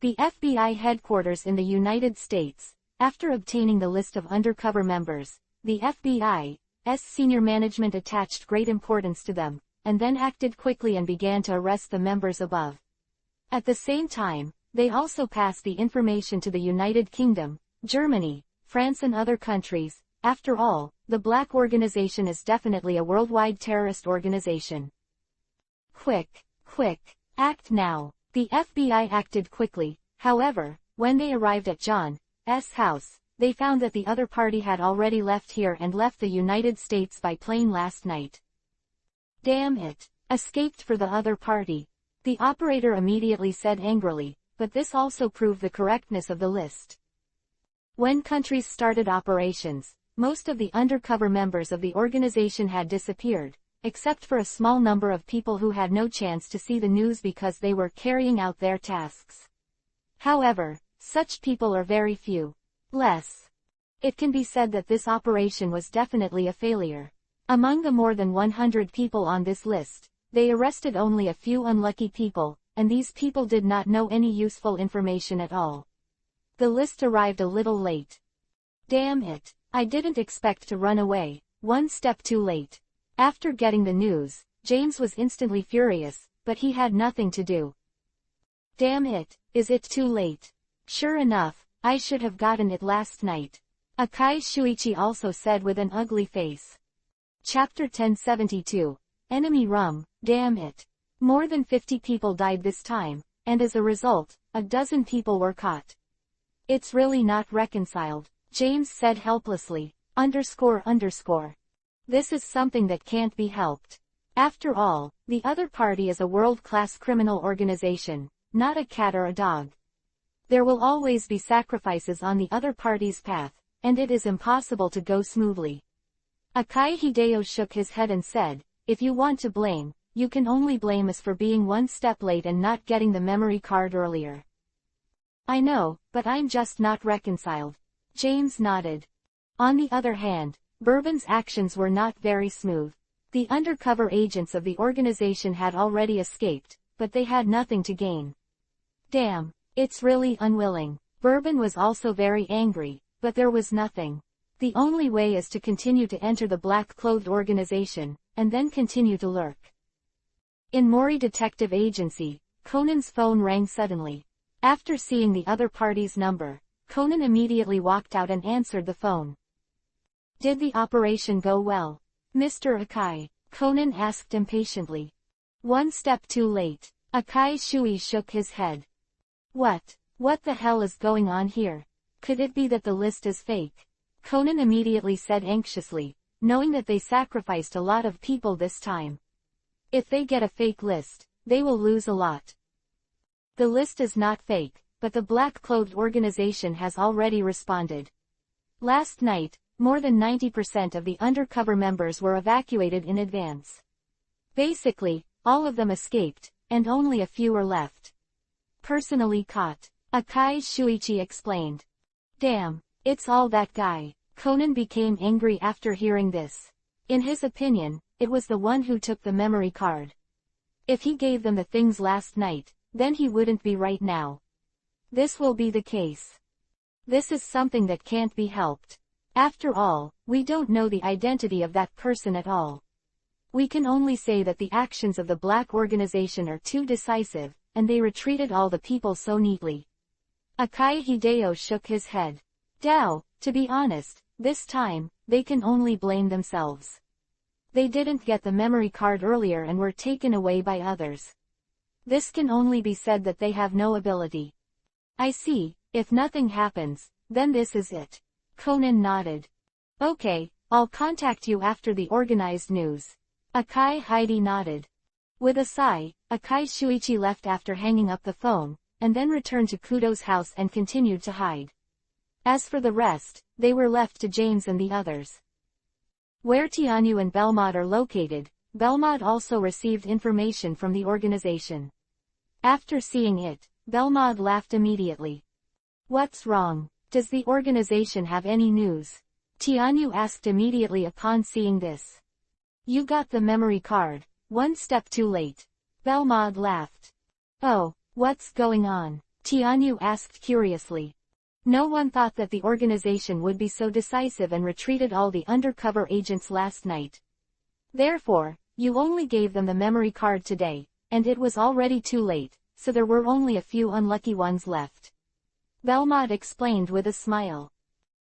The FBI headquarters in the United States, after obtaining the list of undercover members, the FBI's senior management attached great importance to them, and then acted quickly and began to arrest the members above. At the same time, they also passed the information to the United Kingdom, Germany, France and other countries. After all, the Black Organization is definitely a worldwide terrorist organization. Quick, act now. The FBI acted quickly. However, when they arrived at John's house, they found that the other party had already left here and left the United States by plane last night. Damn it. Escaped for the other party. The operator immediately said angrily, but this also proved the correctness of the list. When countries started operations, most of the undercover members of the organization had disappeared, except for a small number of people who had no chance to see the news because they were carrying out their tasks. However, such people are very few. Less. It can be said that this operation was definitely a failure. Among the more than 100 people on this list, they arrested only a few unlucky people, and these people did not know any useful information at all. The list arrived a little late. Damn it. I didn't expect to run away, one step too late. After getting the news, James was instantly furious, but he had nothing to do. Damn it, is it too late? Sure enough, I should have gotten it last night. Akai Shuichi also said with an ugly face. Chapter 1072. Enemy Rum, damn it. More than 50 people died this time, and as a result, a dozen people were caught. It's really not reconciled, James said helplessly. This is something that can't be helped. After all, the other party is a world-class criminal organization, not a cat or a dog. There will always be sacrifices on the other party's path, and it is impossible to go smoothly. Akai Hideo shook his head and said, if you want to blame, you can only blame us for being one step late and not getting the memory card earlier. I know, but I'm just not reconciled. James nodded. On the other hand, Bourbon's actions were not very smooth. The undercover agents of the organization had already escaped, but they had nothing to gain. Damn, it's really unwilling. Bourbon was also very angry, but there was nothing. The only way is to continue to enter the black-clothed organization, and then continue to lurk. In Mori Detective Agency, Conan's phone rang suddenly. After seeing the other party's number, Conan immediately walked out and answered the phone. Did the operation go well, Mr. Akai? Conan asked impatiently. One step too late. Akai Shui shook his head. What the hell is going on here? Could it be that the list is fake? Conan immediately said anxiously, knowing that they sacrificed a lot of people this time. If they get a fake list, they will lose a lot. The list is not fake, but the black-clothed organization has already responded. Last night, more than 90% of the undercover members were evacuated in advance. Basically, all of them escaped, and only a few are left. Personally caught, Akai Shuichi explained. Damn, it's all that guy. Conan became angry after hearing this. In his opinion, it was the one who took the memory card. If he gave them the things last night, then he wouldn't be right now. This will be the case. This is something that can't be helped. After all, we don't know the identity of that person at all. We can only say that the actions of the black organization are too decisive, and they retreated all the people so neatly. Akai Hideo shook his head. To be honest, this time, they can only blame themselves. They didn't get the memory card earlier and were taken away by others. This can only be said that they have no ability. I see, if nothing happens, then this is it. Conan nodded. Okay, I'll contact you after the organized news. Akai Heidi nodded. With a sigh, Akai Shuichi left after hanging up the phone, and then returned to Kudo's house and continued to hide. As for the rest, they were left to James and the others. Where Tianyu and Belmod are located, Belmod also received information from the organization. After seeing it, Belmod laughed immediately. What's wrong? Does the organization have any news? Tianyu asked immediately upon seeing this. You got the memory card, one step too late. Belmod laughed. Oh, what's going on? Tianyu asked curiously. No one thought that the organization would be so decisive and retreated all the undercover agents last night. Therefore, you only gave them the memory card today, and it was already too late, so there were only a few unlucky ones left. Belmod explained with a smile.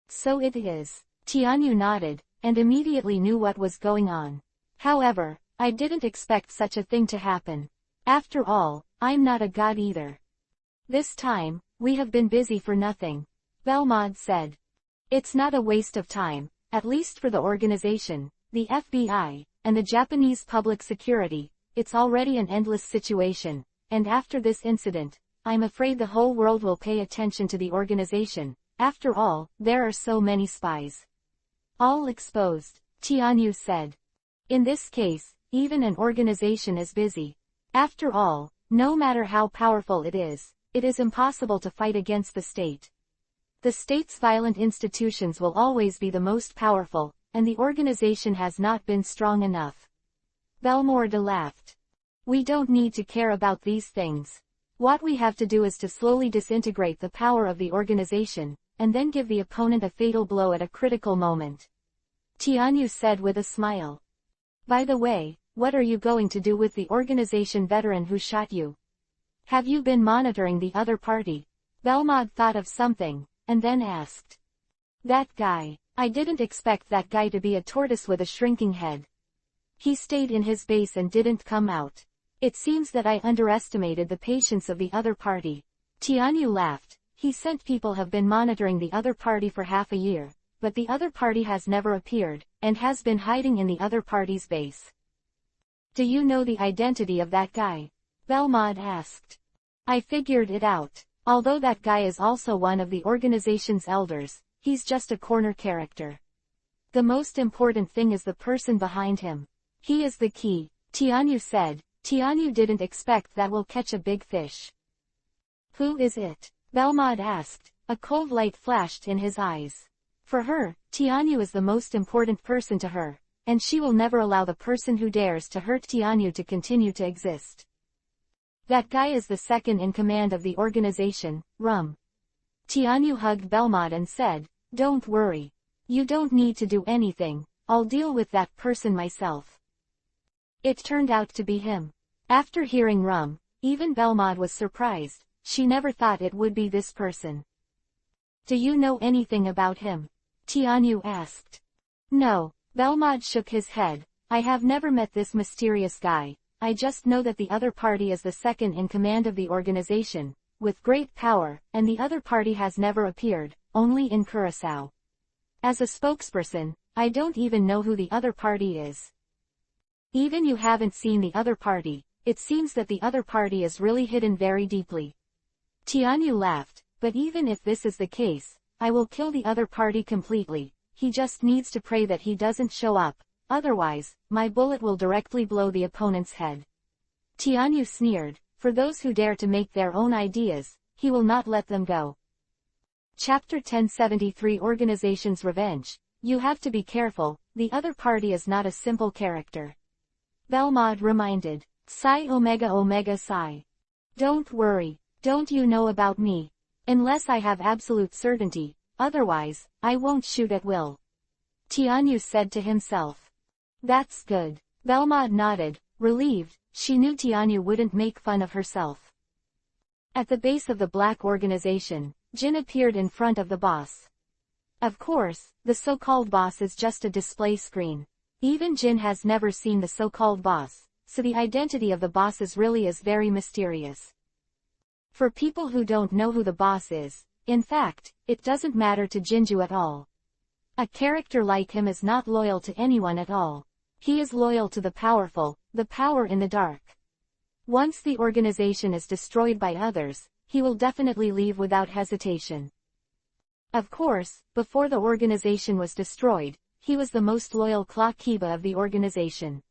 So it is. Tianyu nodded, and immediately knew what was going on. However, I didn't expect such a thing to happen. After all, I'm not a god either. This time, we have been busy for nothing. Belmod said. It's not a waste of time, at least for the organization, the FBI, and the Japanese public security. It's already an endless situation, and after this incident, I'm afraid the whole world will pay attention to the organization. After all, there are so many spies. All exposed, Tianyu said. In this case, even an organization is busy. After all, no matter how powerful it is impossible to fight against the state. The state's violent institutions will always be the most powerful, and the organization has not been strong enough. Belmord laughed. We don't need to care about these things. What we have to do is to slowly disintegrate the power of the organization, and then give the opponent a fatal blow at a critical moment. Tianyu said with a smile. By the way, what are you going to do with the organization veteran who shot you? Have you been monitoring the other party? Belmod thought of something, and then asked. That guy. I didn't expect that guy to be a tortoise with a shrinking head. He stayed in his base and didn't come out. It seems that I underestimated the patience of the other party. Tianyu laughed. He sent people have been monitoring the other party for half a year, but the other party has never appeared, and has been hiding in the other party's base. Do you know the identity of that guy? Belmod asked. I figured it out. Although that guy is also one of the organization's elders, he's just a corner character. The most important thing is the person behind him. He is the key, Tianyu said. Tianyu didn't expect that will catch a big fish. Who is it? Belmod asked. A cold light flashed in his eyes. For her, Tianyu is the most important person to her, and she will never allow the person who dares to hurt Tianyu to continue to exist. That guy is the second in command of the organization, Rum. Tianyu hugged Belmod and said, Don't worry. You don't need to do anything, I'll deal with that person myself. It turned out to be him. After hearing Rum, even Belmod was surprised. She never thought it would be this person. Do you know anything about him? Tianyu asked. No, Belmod shook his head. I have never met this mysterious guy. I just know that the other party is the second in command of the organization, with great power, and the other party has never appeared, only in Curaçao. As a spokesperson, I don't even know who the other party is. Even you haven't seen the other party, it seems that the other party is really hidden very deeply. Tianyu laughed, but even if this is the case, I will kill the other party completely. He just needs to pray that he doesn't show up, otherwise, my bullet will directly blow the opponent's head. Tianyu sneered, for those who dare to make their own ideas, he will not let them go. Chapter 1073 Organization's Revenge. You have to be careful, the other party is not a simple character. Belmod reminded. Psi Omega Omega Psi. Don't worry, don't you know about me? Unless I have absolute certainty, otherwise, I won't shoot at will. Tianyu said to himself. That's good. Belmod nodded, relieved. She knew Tianyu wouldn't make fun of herself. At the base of the black organization, Jin appeared in front of the boss. Of course, the so-called boss is just a display screen. Even Jin has never seen the so-called boss, so the identity of the boss is very mysterious. For people who don't know who the boss is, in fact, it doesn't matter to Jinju at all. A character like him is not loyal to anyone at all. He is loyal to the powerful, the power in the dark. Once the organization is destroyed by others, he will definitely leave without hesitation. Of course, before the organization was destroyed, he was the most loyal clock Kiba of the organization.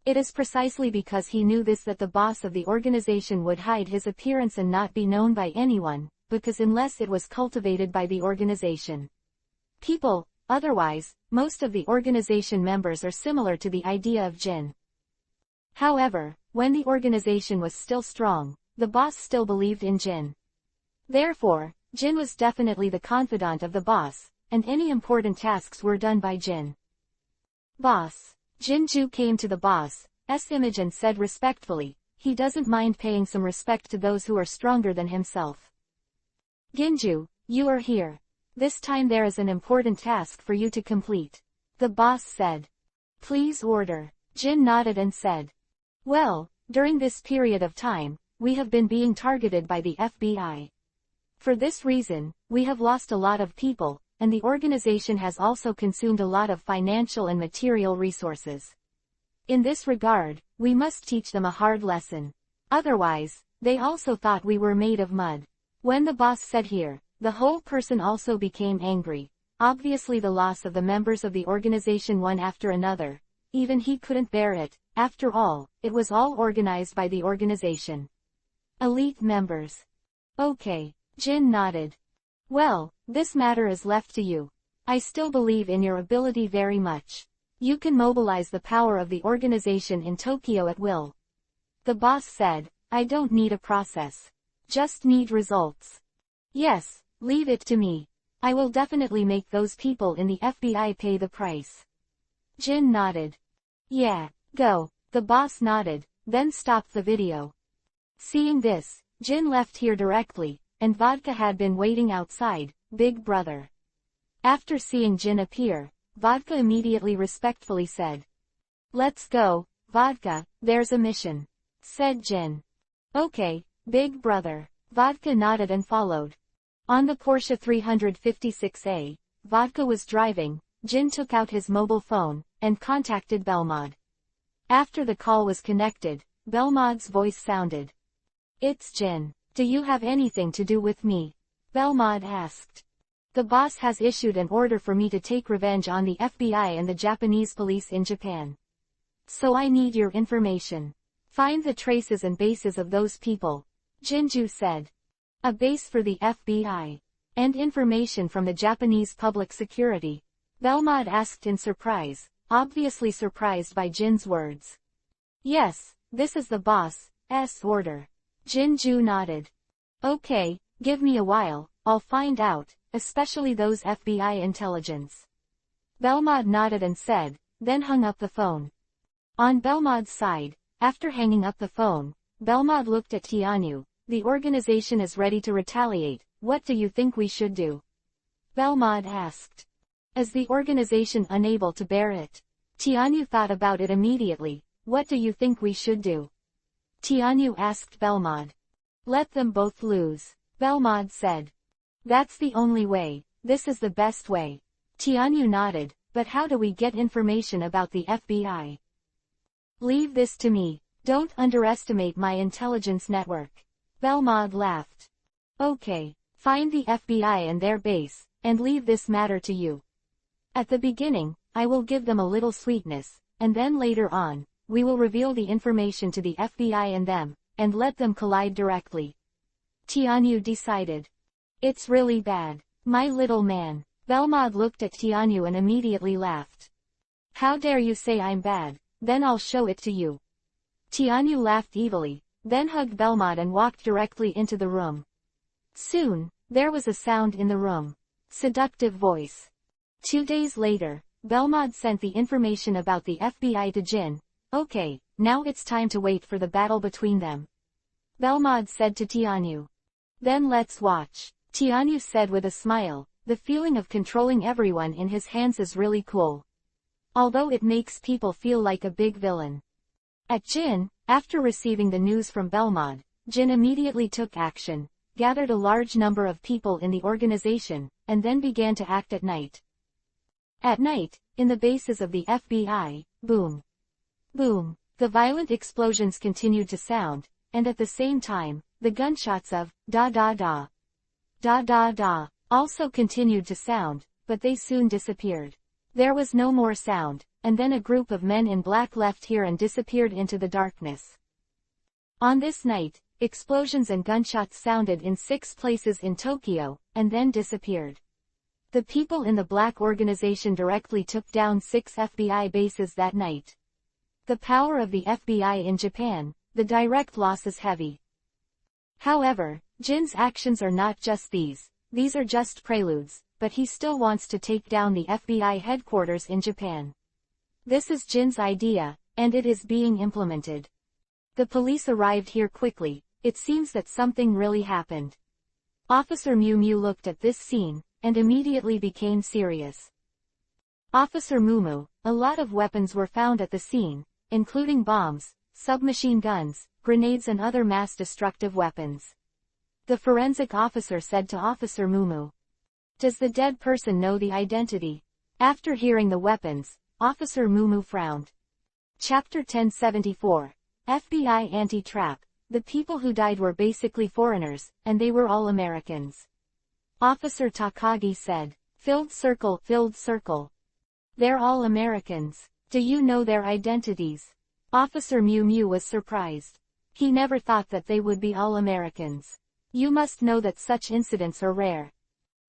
It is precisely because he knew this that the boss of the organization would hide his appearance and not be known by anyone, because unless it was cultivated by the organization. Otherwise, most of the organization members are similar to the idea of Jin. However, when the organization was still strong, the boss still believed in Jin. Therefore, Jin was definitely the confidant of the boss, and any important tasks were done by Jin. Boss. Jinju came to the boss's image and said respectfully, he doesn't mind paying some respect to those who are stronger than himself. Ginju, you are here. This time there is an important task for you to complete. The boss said. Please order. Jin nodded and said. Well, during this period of time, we have been being targeted by the FBI. For this reason, we have lost a lot of people, and the organization has also consumed a lot of financial and material resources. In this regard, we must teach them a hard lesson. Otherwise, they also thought we were made of mud. When the boss said here, the whole person also became angry. Obviously the loss of the members of the organization one after another. Even he couldn't bear it. After all, it was all organized by the organization. Elite members. Okay. Jin nodded. Well, this matter is left to you. I still believe in your ability very much. You can mobilize the power of the organization in Tokyo at will. The boss said, I don't need a process. Just need results. Yes, leave it to me. I will definitely make those people in the FBI pay the price. Jin nodded. Yeah, go. The boss nodded, then stopped the video. Seeing this, Jin left here directly, and Vodka had been waiting outside, Big Brother. After seeing Jin appear, Vodka immediately respectfully said, "Let's go, Vodka, there's a mission," said Jin. "Okay, Big Brother." Vodka nodded and followed. On the Porsche 356A, Vodka was driving. Jin took out his mobile phone, and contacted Belmod. After the call was connected, Belmod's voice sounded. "It's Jin. Do you have anything to do with me?" Belmod asked. "The boss has issued an order for me to take revenge on the FBI and the Japanese police in Japan. So I need your information. Find the traces and bases of those people," Jinju said. "A base for the FBI. And information from the Japanese public security?" Belmod asked in surprise, obviously surprised by Jin's words. "Yes, this is the boss's order." Jinju nodded. "Okay, give me a while, I'll find out, especially those FBI intelligence." Belmod nodded and said, then hung up the phone. On Belmod's side, after hanging up the phone, Belmod looked at Tianyu. "The organization is ready to retaliate, what do you think we should do?" Belmod asked. "Is the organization unable to bear it?" Tianyu thought about it immediately. "What do you think we should do?" Tianyu asked Belmod. "Let them both lose," Belmod said. "That's the only way, this is the best way." Tianyu nodded. "But how do we get information about the FBI?" "Leave this to me, don't underestimate my intelligence network." Belmod laughed. "Okay, find the FBI and their base, and leave this matter to you. At the beginning, I will give them a little sweetness, and then later on, we will reveal the information to the FBI and them, and let them collide directly." Tianyu decided. "It's really bad, my little man." Belmod looked at Tianyu and immediately laughed. "How dare you say I'm bad, then I'll show it to you." Tianyu laughed evilly, then hugged Belmod and walked directly into the room. Soon, there was a sound in the room. Seductive voice. 2 days later, Belmod sent the information about the FBI to Jin. "Okay, now it's time to wait for the battle between them," Belmod said to Tianyu. "Then let's watch," Tianyu said with a smile. "The feeling of controlling everyone in his hands is really cool. Although it makes people feel like a big villain." At Jin, after receiving the news from Belmod, Jin immediately took action, gathered a large number of people in the organization, and then began to act at night. At night, in the bases of the FBI, boom, boom, the violent explosions continued to sound, and at the same time, the gunshots of da da da, da da da, also continued to sound, but they soon disappeared. There was no more sound, and then a group of men in black left here and disappeared into the darkness. On this night, explosions and gunshots sounded in 6 places in Tokyo, and then disappeared. The people in the black organization directly took down 6 FBI bases that night. The power of the FBI in Japan, the direct loss is heavy. However, Jin's actions are not just these are just preludes, but he still wants to take down the FBI headquarters in Japan. This is Jin's idea, and it is being implemented. The police arrived here quickly. It seems that something really happened. Officer Mew Mew looked at this scene, and immediately became serious. "Officer Mumu, a lot of weapons were found at the scene, including bombs, submachine guns, grenades and other mass-destructive weapons," the forensic officer said to Officer Mumu. "Does the dead person know the identity?" After hearing the weapons, Officer Mumu frowned. Chapter 1074. FBI Anti-Trap. The people who died were basically foreigners, and they were all Americans. Officer Takagi said. Filled circle. They're all Americans. Do you know their identities?" Officer Mew Mew was surprised. He never thought that they would be all Americans. "You must know that such incidents are rare.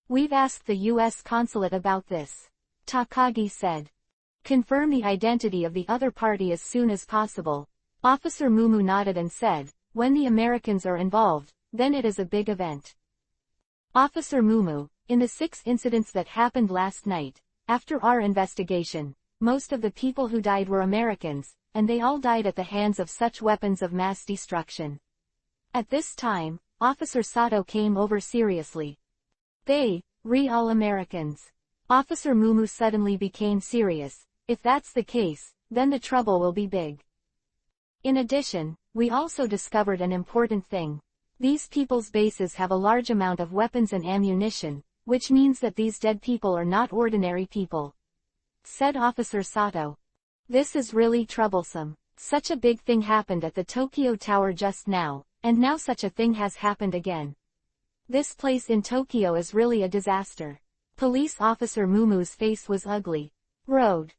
We've asked the U.S. consulate about this," Takagi said. "Confirm the identity of the other party as soon as possible." Officer Mumu nodded and said, "When the Americans are involved, then it is a big event." Officer Mumu, In the 6 incidents that happened last night, after our investigation, most of the people who died were Americans, and they all died at the hands of such weapons of mass destruction. At this time, Officer Sato came over seriously. They, all Americans. Officer Mumu suddenly became serious. If that's the case, then the trouble will be big. In addition, we also discovered an important thing. These people's bases have a large amount of weapons and ammunition, which means that these dead people are not ordinary people, said Officer Sato. This is really troublesome. Such a big thing happened at the Tokyo Tower just now, and now such a thing has happened again. This place in Tokyo is really a disaster. Police Officer Mumu's face was ugly. Road.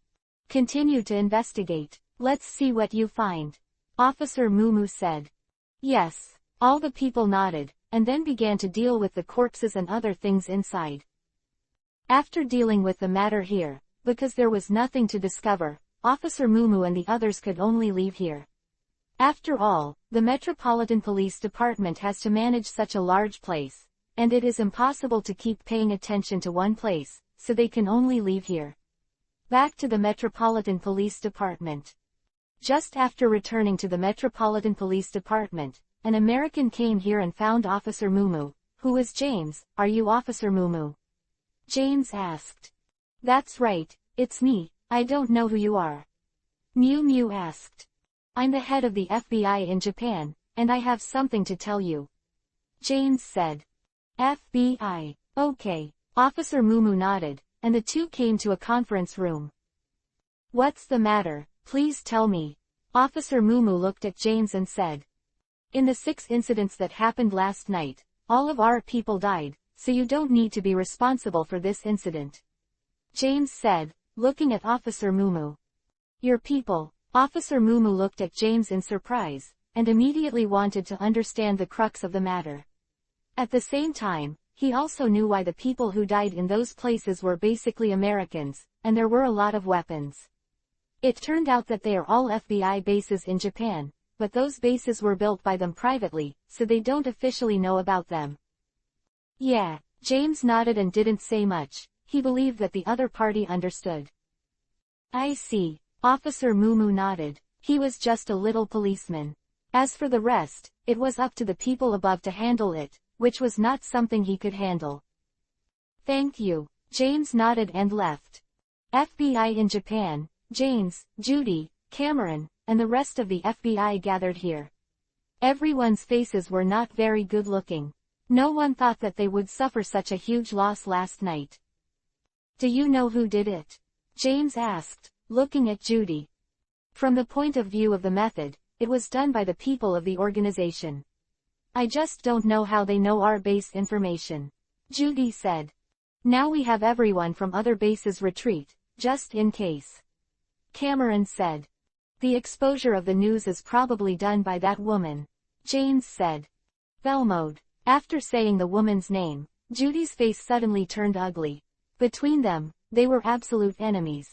Continue to investigate. Let's see what you find, Officer Mumu said. Yes. All the people nodded, and then began to deal with the corpses and other things inside. After dealing with the matter here, because there was nothing to discover, Officer Mumu and the others could only leave here. After all, the Metropolitan Police Department has to manage such a large place, and it is impossible to keep paying attention to one place, so they can only leave here. Back to the Metropolitan Police Department. Just after returning to the Metropolitan Police Department, an American came here and found Officer Mumu. Who is James? Are you Officer Mumu? James asked. That's right, it's me. I don't know who you are. Mew asked. I'm the head of the FBI in Japan, and I have something to tell you. James said. FBI. Okay. Officer Mumu nodded, and the two came to a conference room. What's the matter? Please tell me. Officer Mumu looked at James and said. In the 6 incidents that happened last night, all of our people died, so you don't need to be responsible for this incident. James said, looking at Officer Mumu. Your people. Officer Mumu looked at James in surprise, and immediately wanted to understand the crux of the matter. At the same time, he also knew why the people who died in those places were basically Americans, and there were a lot of weapons. It turned out that they are all FBI bases in Japan, but those bases were built by them privately, so they don't officially know about them. Yeah, James nodded and didn't say much. He believed that the other party understood. I see. Officer Mumu nodded. He was just a little policeman. As for the rest, it was up to the people above to handle it, which was not something he could handle. Thank you. James nodded and left. FBI in Japan, James, Judy, Cameron, and the rest of the FBI gathered here. Everyone's faces were not very good looking. No one thought that they would suffer such a huge loss last night. Do you know who did it? James asked, looking at Judy. From the point of view of the method, it was done by the people of the organization. I just don't know how they know our base information, Judy said. Now we have everyone from other bases retreat, just in case. Cameron said. The exposure of the news is probably done by that woman, James said. Belmode. After saying the woman's name, Judy's face suddenly turned ugly. Between them, they were absolute enemies.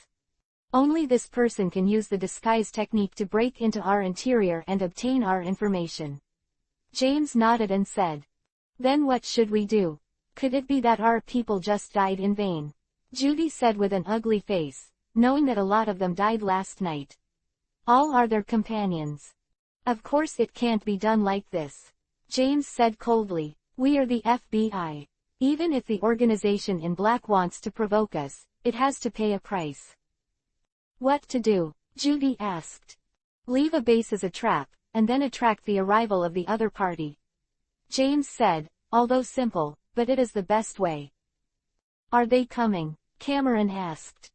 Only this person can use the disguise technique to break into our interior and obtain our information. James nodded and said. Then what should we do? Could it be that our people just died in vain? Judy said with an ugly face, knowing that a lot of them died last night. All are their companions. Of course it can't be done like this. James said coldly. We are the FBI. Even if the organization in black wants to provoke us, it has to pay a price. What to do? Judy asked. Leave a base as a trap, and then attract the arrival of the other party. James said, although simple, but it is the best way. Are they coming? Cameron asked.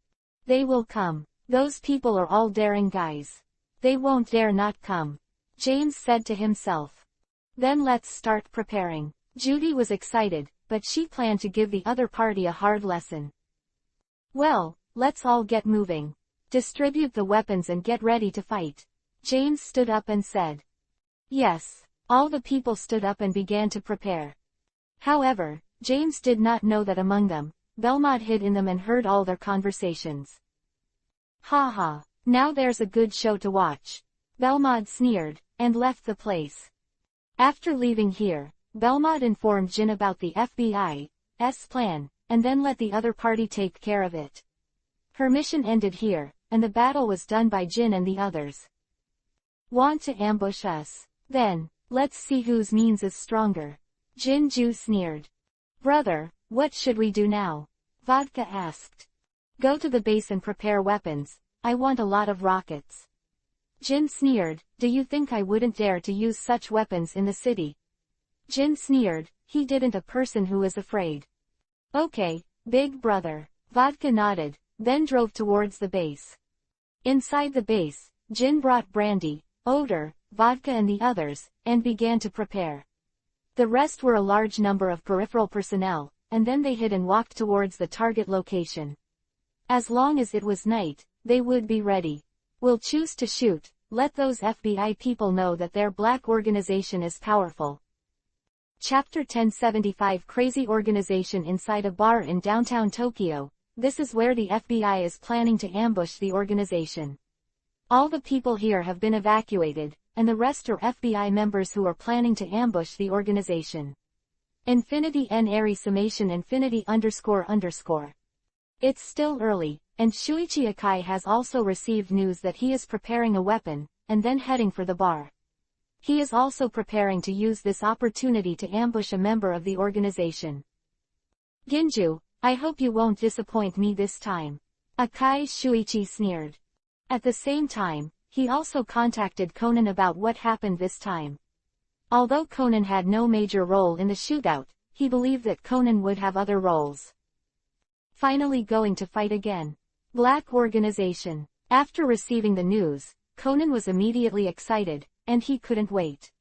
They will come. Those people are all daring guys. They won't dare not come. James said to himself. Then let's start preparing. Judy was excited, but she planned to give the other party a hard lesson. Well, let's all get moving. Distribute the weapons and get ready to fight. James stood up and said. Yes. All the people stood up and began to prepare. However, James did not know that among them, Belmont hid in them and heard all their conversations. Ha ha, now there's a good show to watch. Belmont sneered, and left the place. After leaving here, Belmont informed Jin about the FBI's plan, and then let the other party take care of it. Her mission ended here, and the battle was done by Jin and the others. Want to ambush us? Then, let's see whose means is stronger. Jinju sneered. Brother, what should we do now? Vodka asked. Go to the base and prepare weapons. I want a lot of rockets. Jin sneered. Do you think I wouldn't dare to use such weapons in the city? Jin sneered. He didn't a person who is afraid. Okay, big brother. Vodka nodded, then drove towards the base. Inside the base, Jin brought brandy, odor, vodka and the others, and began to prepare. The rest were a large number of peripheral personnel, and then they hid and walked towards the target location. As long as it was night, they would be ready. We'll choose to shoot, let those FBI people know that their black organization is powerful. Chapter 1075 Crazy organization inside a bar in downtown Tokyo. This is where the FBI is planning to ambush the organization. All the people here have been evacuated, and the rest are FBI members who are planning to ambush the organization. Infinity N Airy summation infinity __. It's still early, and Shuichi Akai has also received news that he is preparing a weapon, and then heading for the bar. He is also preparing to use this opportunity to ambush a member of the organization. Ginju, I hope you won't disappoint me this time. Akai Shuichi sneered. At the same time, he also contacted Conan about what happened this time. Although Conan had no major role in the shootout, he believed that Conan would have other roles. Finally going to fight again. Black organization. After receiving the news, Conan was immediately excited, and he couldn't wait.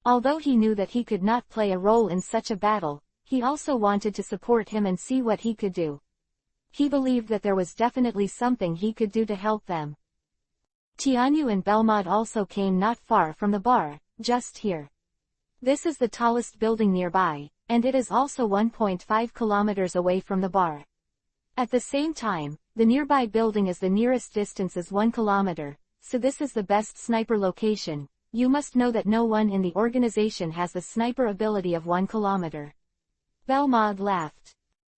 Although he knew that he could not play a role in such a battle, he also wanted to support him and see what he could do. He believed that there was definitely something he could do to help them. Tianyu and Belmod also came not far from the bar, just here. This is the tallest building nearby, and it is also 1.5 kilometers away from the bar. At the same time, the nearby building is the nearest distance is 1 kilometer, so this is the best sniper location. You must know that no one in the organization has the sniper ability of 1 kilometer. Belmod laughed.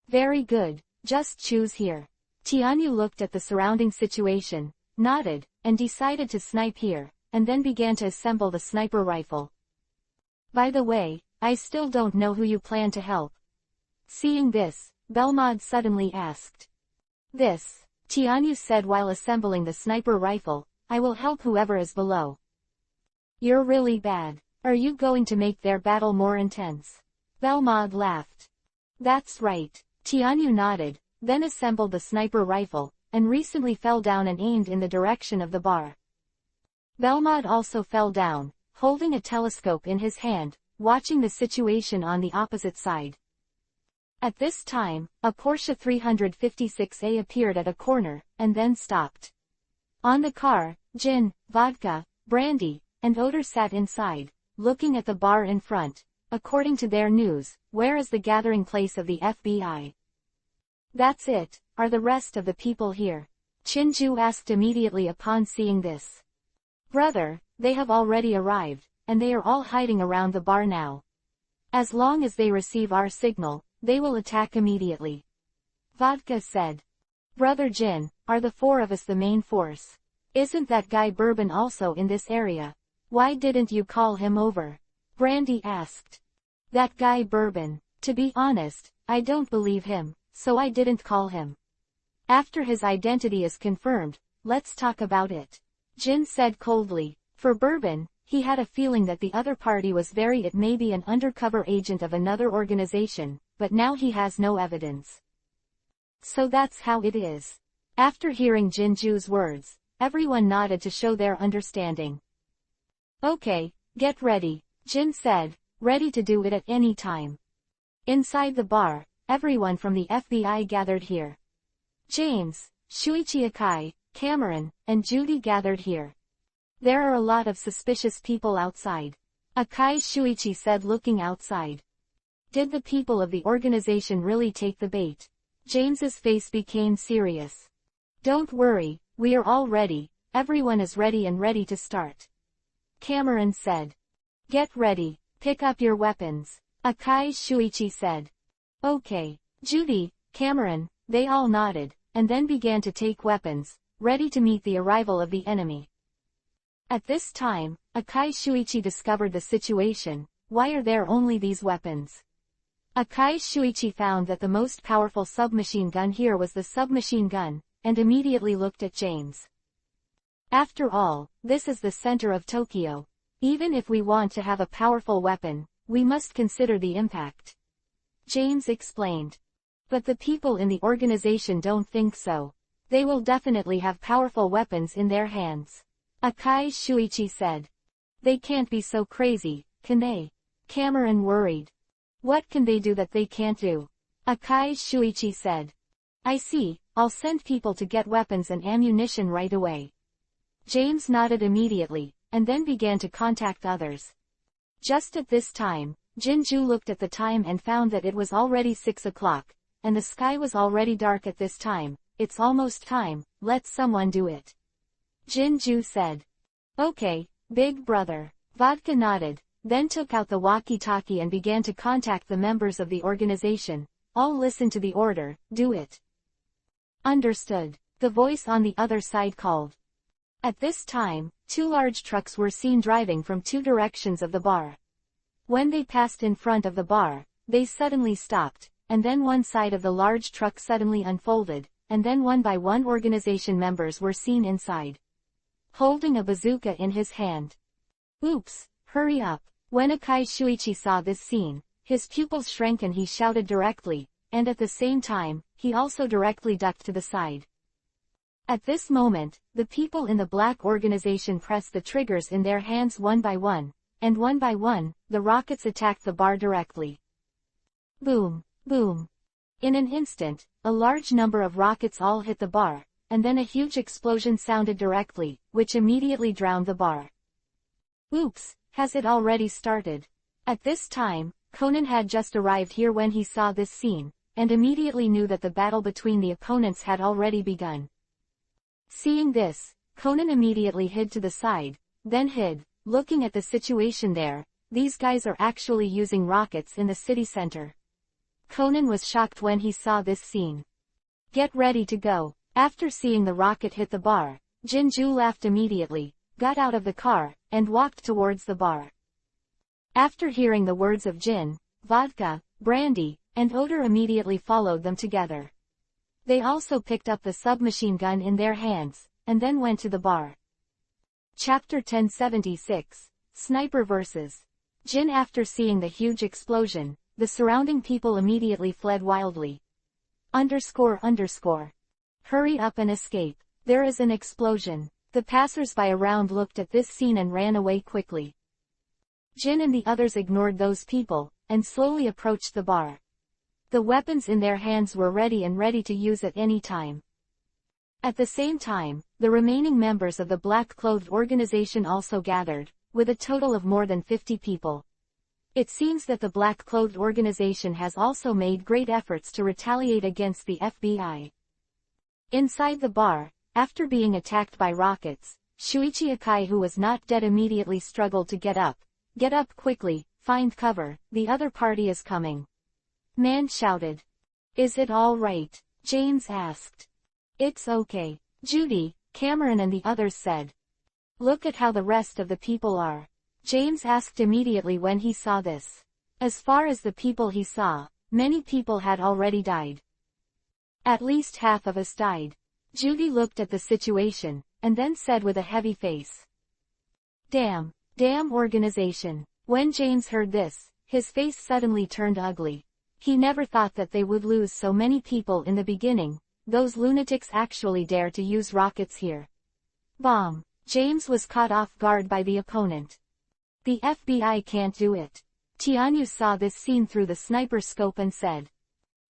Very good, just choose here. Tianyu looked at the surrounding situation, nodded, and decided to snipe here, and then began to assemble the sniper rifle. By the way, I still don't know who you plan to help. Seeing this, Belmod suddenly asked. This, Tianyu said while assembling the sniper rifle, I will help whoever is below. You're really bad. Are you going to make their battle more intense? Belmod laughed. That's right. Tianyu nodded, then assembled the sniper rifle, and recently fell down and aimed in the direction of the bar. Belmod also fell down, holding a telescope in his hand, watching the situation on the opposite side. At this time, a Porsche 356A appeared at a corner, and then stopped. On the car, gin, vodka, brandy, and odor sat inside, looking at the bar in front. According to their news, where is the gathering place of the FBI? That's it. Are the rest of the people here? Chinju asked immediately upon seeing this. Brother, they have already arrived, and they are all hiding around the bar now. As long as they receive our signal, they will attack immediately. Vodka said. Brother Jin, are the four of us the main force? Isn't that guy Bourbon also in this area? Why didn't you call him over? Brandy asked. That guy Bourbon, to be honest, I don't believe him, so I didn't call him. After his identity is confirmed, let's talk about it. Jin said coldly. For Bourbon, he had a feeling that the other party was it may be an undercover agent of another organization, but now he has no evidence. So that's how it is. After hearing Jinju's words, everyone nodded to show their understanding. Okay, get ready, Jin said, ready to do it at any time. Inside the bar, everyone from the FBI gathered here. James, Shuichi Akai, Cameron, and Judy gathered here. There are a lot of suspicious people outside. Akai Shuichi said looking outside. Did the people of the organization really take the bait? James's face became serious. Don't worry, we are all ready, everyone is ready and ready to start. Cameron said. Get ready, pick up your weapons. Akai Shuichi said. Okay. Judy, Cameron, they all nodded, and then began to take weapons, ready to meet the arrival of the enemy. At this time, Akai Shuichi discovered the situation. Why are there only these weapons? Akai Shuichi found that the most powerful submachine gun here was the submachine gun, and immediately looked at James. After all, this is the center of Tokyo. Even if we want to have a powerful weapon, we must consider the impact. James explained. But the people in the organization don't think so. They will definitely have powerful weapons in their hands. Akai Shuichi said. They can't be so crazy, can they? Cameron worried. What can they do that they can't do? Akai Shuichi said. I see, I'll send people to get weapons and ammunition right away. James nodded immediately, and then began to contact others. Just at this time, Jinju looked at the time and found that it was already 6 o'clock, and the sky was already dark at this time. It's almost time, let someone do it. Jinju said. Okay, big brother. Vodka nodded, then took out the walkie-talkie and began to contact the members of the organization. All listen to the order, do it. Understood. The voice on the other side called. At this time, 2 large trucks were seen driving from 2 directions of the bar. When they passed in front of the bar, they suddenly stopped, and then one side of the large truck suddenly unfolded, and then one by one organization members were seen inside, holding a bazooka in his hand. Oops, hurry up. When Akai Shuichi saw this scene, his pupils shrank and he shouted directly, and at the same time, he also directly ducked to the side. At this moment, the people in the black organization pressed the triggers in their hands one by one, and one by one, the rockets attacked the bar directly. Boom, boom. In an instant, a large number of rockets all hit the bar, and then a huge explosion sounded directly, which immediately drowned the bar. Oops, has it already started? At this time, Conan had just arrived here when he saw this scene, and immediately knew that the battle between the opponents had already begun. Seeing this, Conan immediately hid to the side, then hid, looking at the situation there. These guys are actually using rockets in the city center. Conan was shocked when he saw this scene. Get ready to go. After seeing the rocket hit the bar, Jinju laughed immediately, got out of the car, and walked towards the bar. After hearing the words of Jin, vodka, brandy, and odor immediately followed them together. They also picked up the submachine gun in their hands, and then went to the bar. Chapter 1076, Sniper vs. Jin. After seeing the huge explosion, the surrounding people immediately fled wildly. Hurry up and escape. There is an explosion. The passers-by around looked at this scene and ran away quickly. Jin and the others ignored those people, and slowly approached the bar. The weapons in their hands were ready to use at any time. At the same time, the remaining members of the black-clothed organization also gathered, with a total of more than 50 people. It seems that the black-clothed organization has also made great efforts to retaliate against the FBI. Inside the bar, after being attacked by rockets, Shuichi Akai, who was not dead, immediately struggled to get up. Get up quickly, find cover, the other party is coming. Man shouted. Is it all right? James asked. It's okay. Judy, Cameron and the others said. Look at how the rest of the people are. James asked immediately when he saw this. As far as the people he saw, many people had already died. At least half of us died. Judy looked at the situation, and then said with a heavy face. Damn organization. When James heard this, his face suddenly turned ugly. He never thought that they would lose so many people in the beginning. Those lunatics actually dare to use rockets here. Bomb. James was caught off guard by the opponent. The FBI can't do it. Tianyu saw this scene through the sniper scope and said.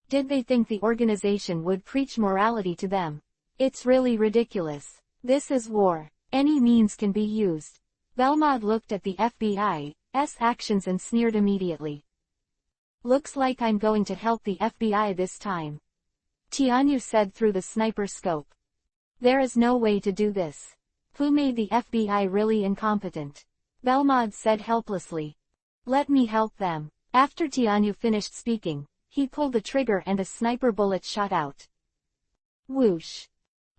Did they think the organization would preach morality to them? It's really ridiculous. This is war. Any means can be used. Belmont looked at the FBI's actions and sneered immediately. Looks like I'm going to help the FBI this time. Tianyu said through the sniper scope. There is no way to do this. Who made the FBI really incompetent? Belmont said helplessly. Let me help them. After Tianyu finished speaking, He pulled the trigger and a sniper bullet shot out. Whoosh!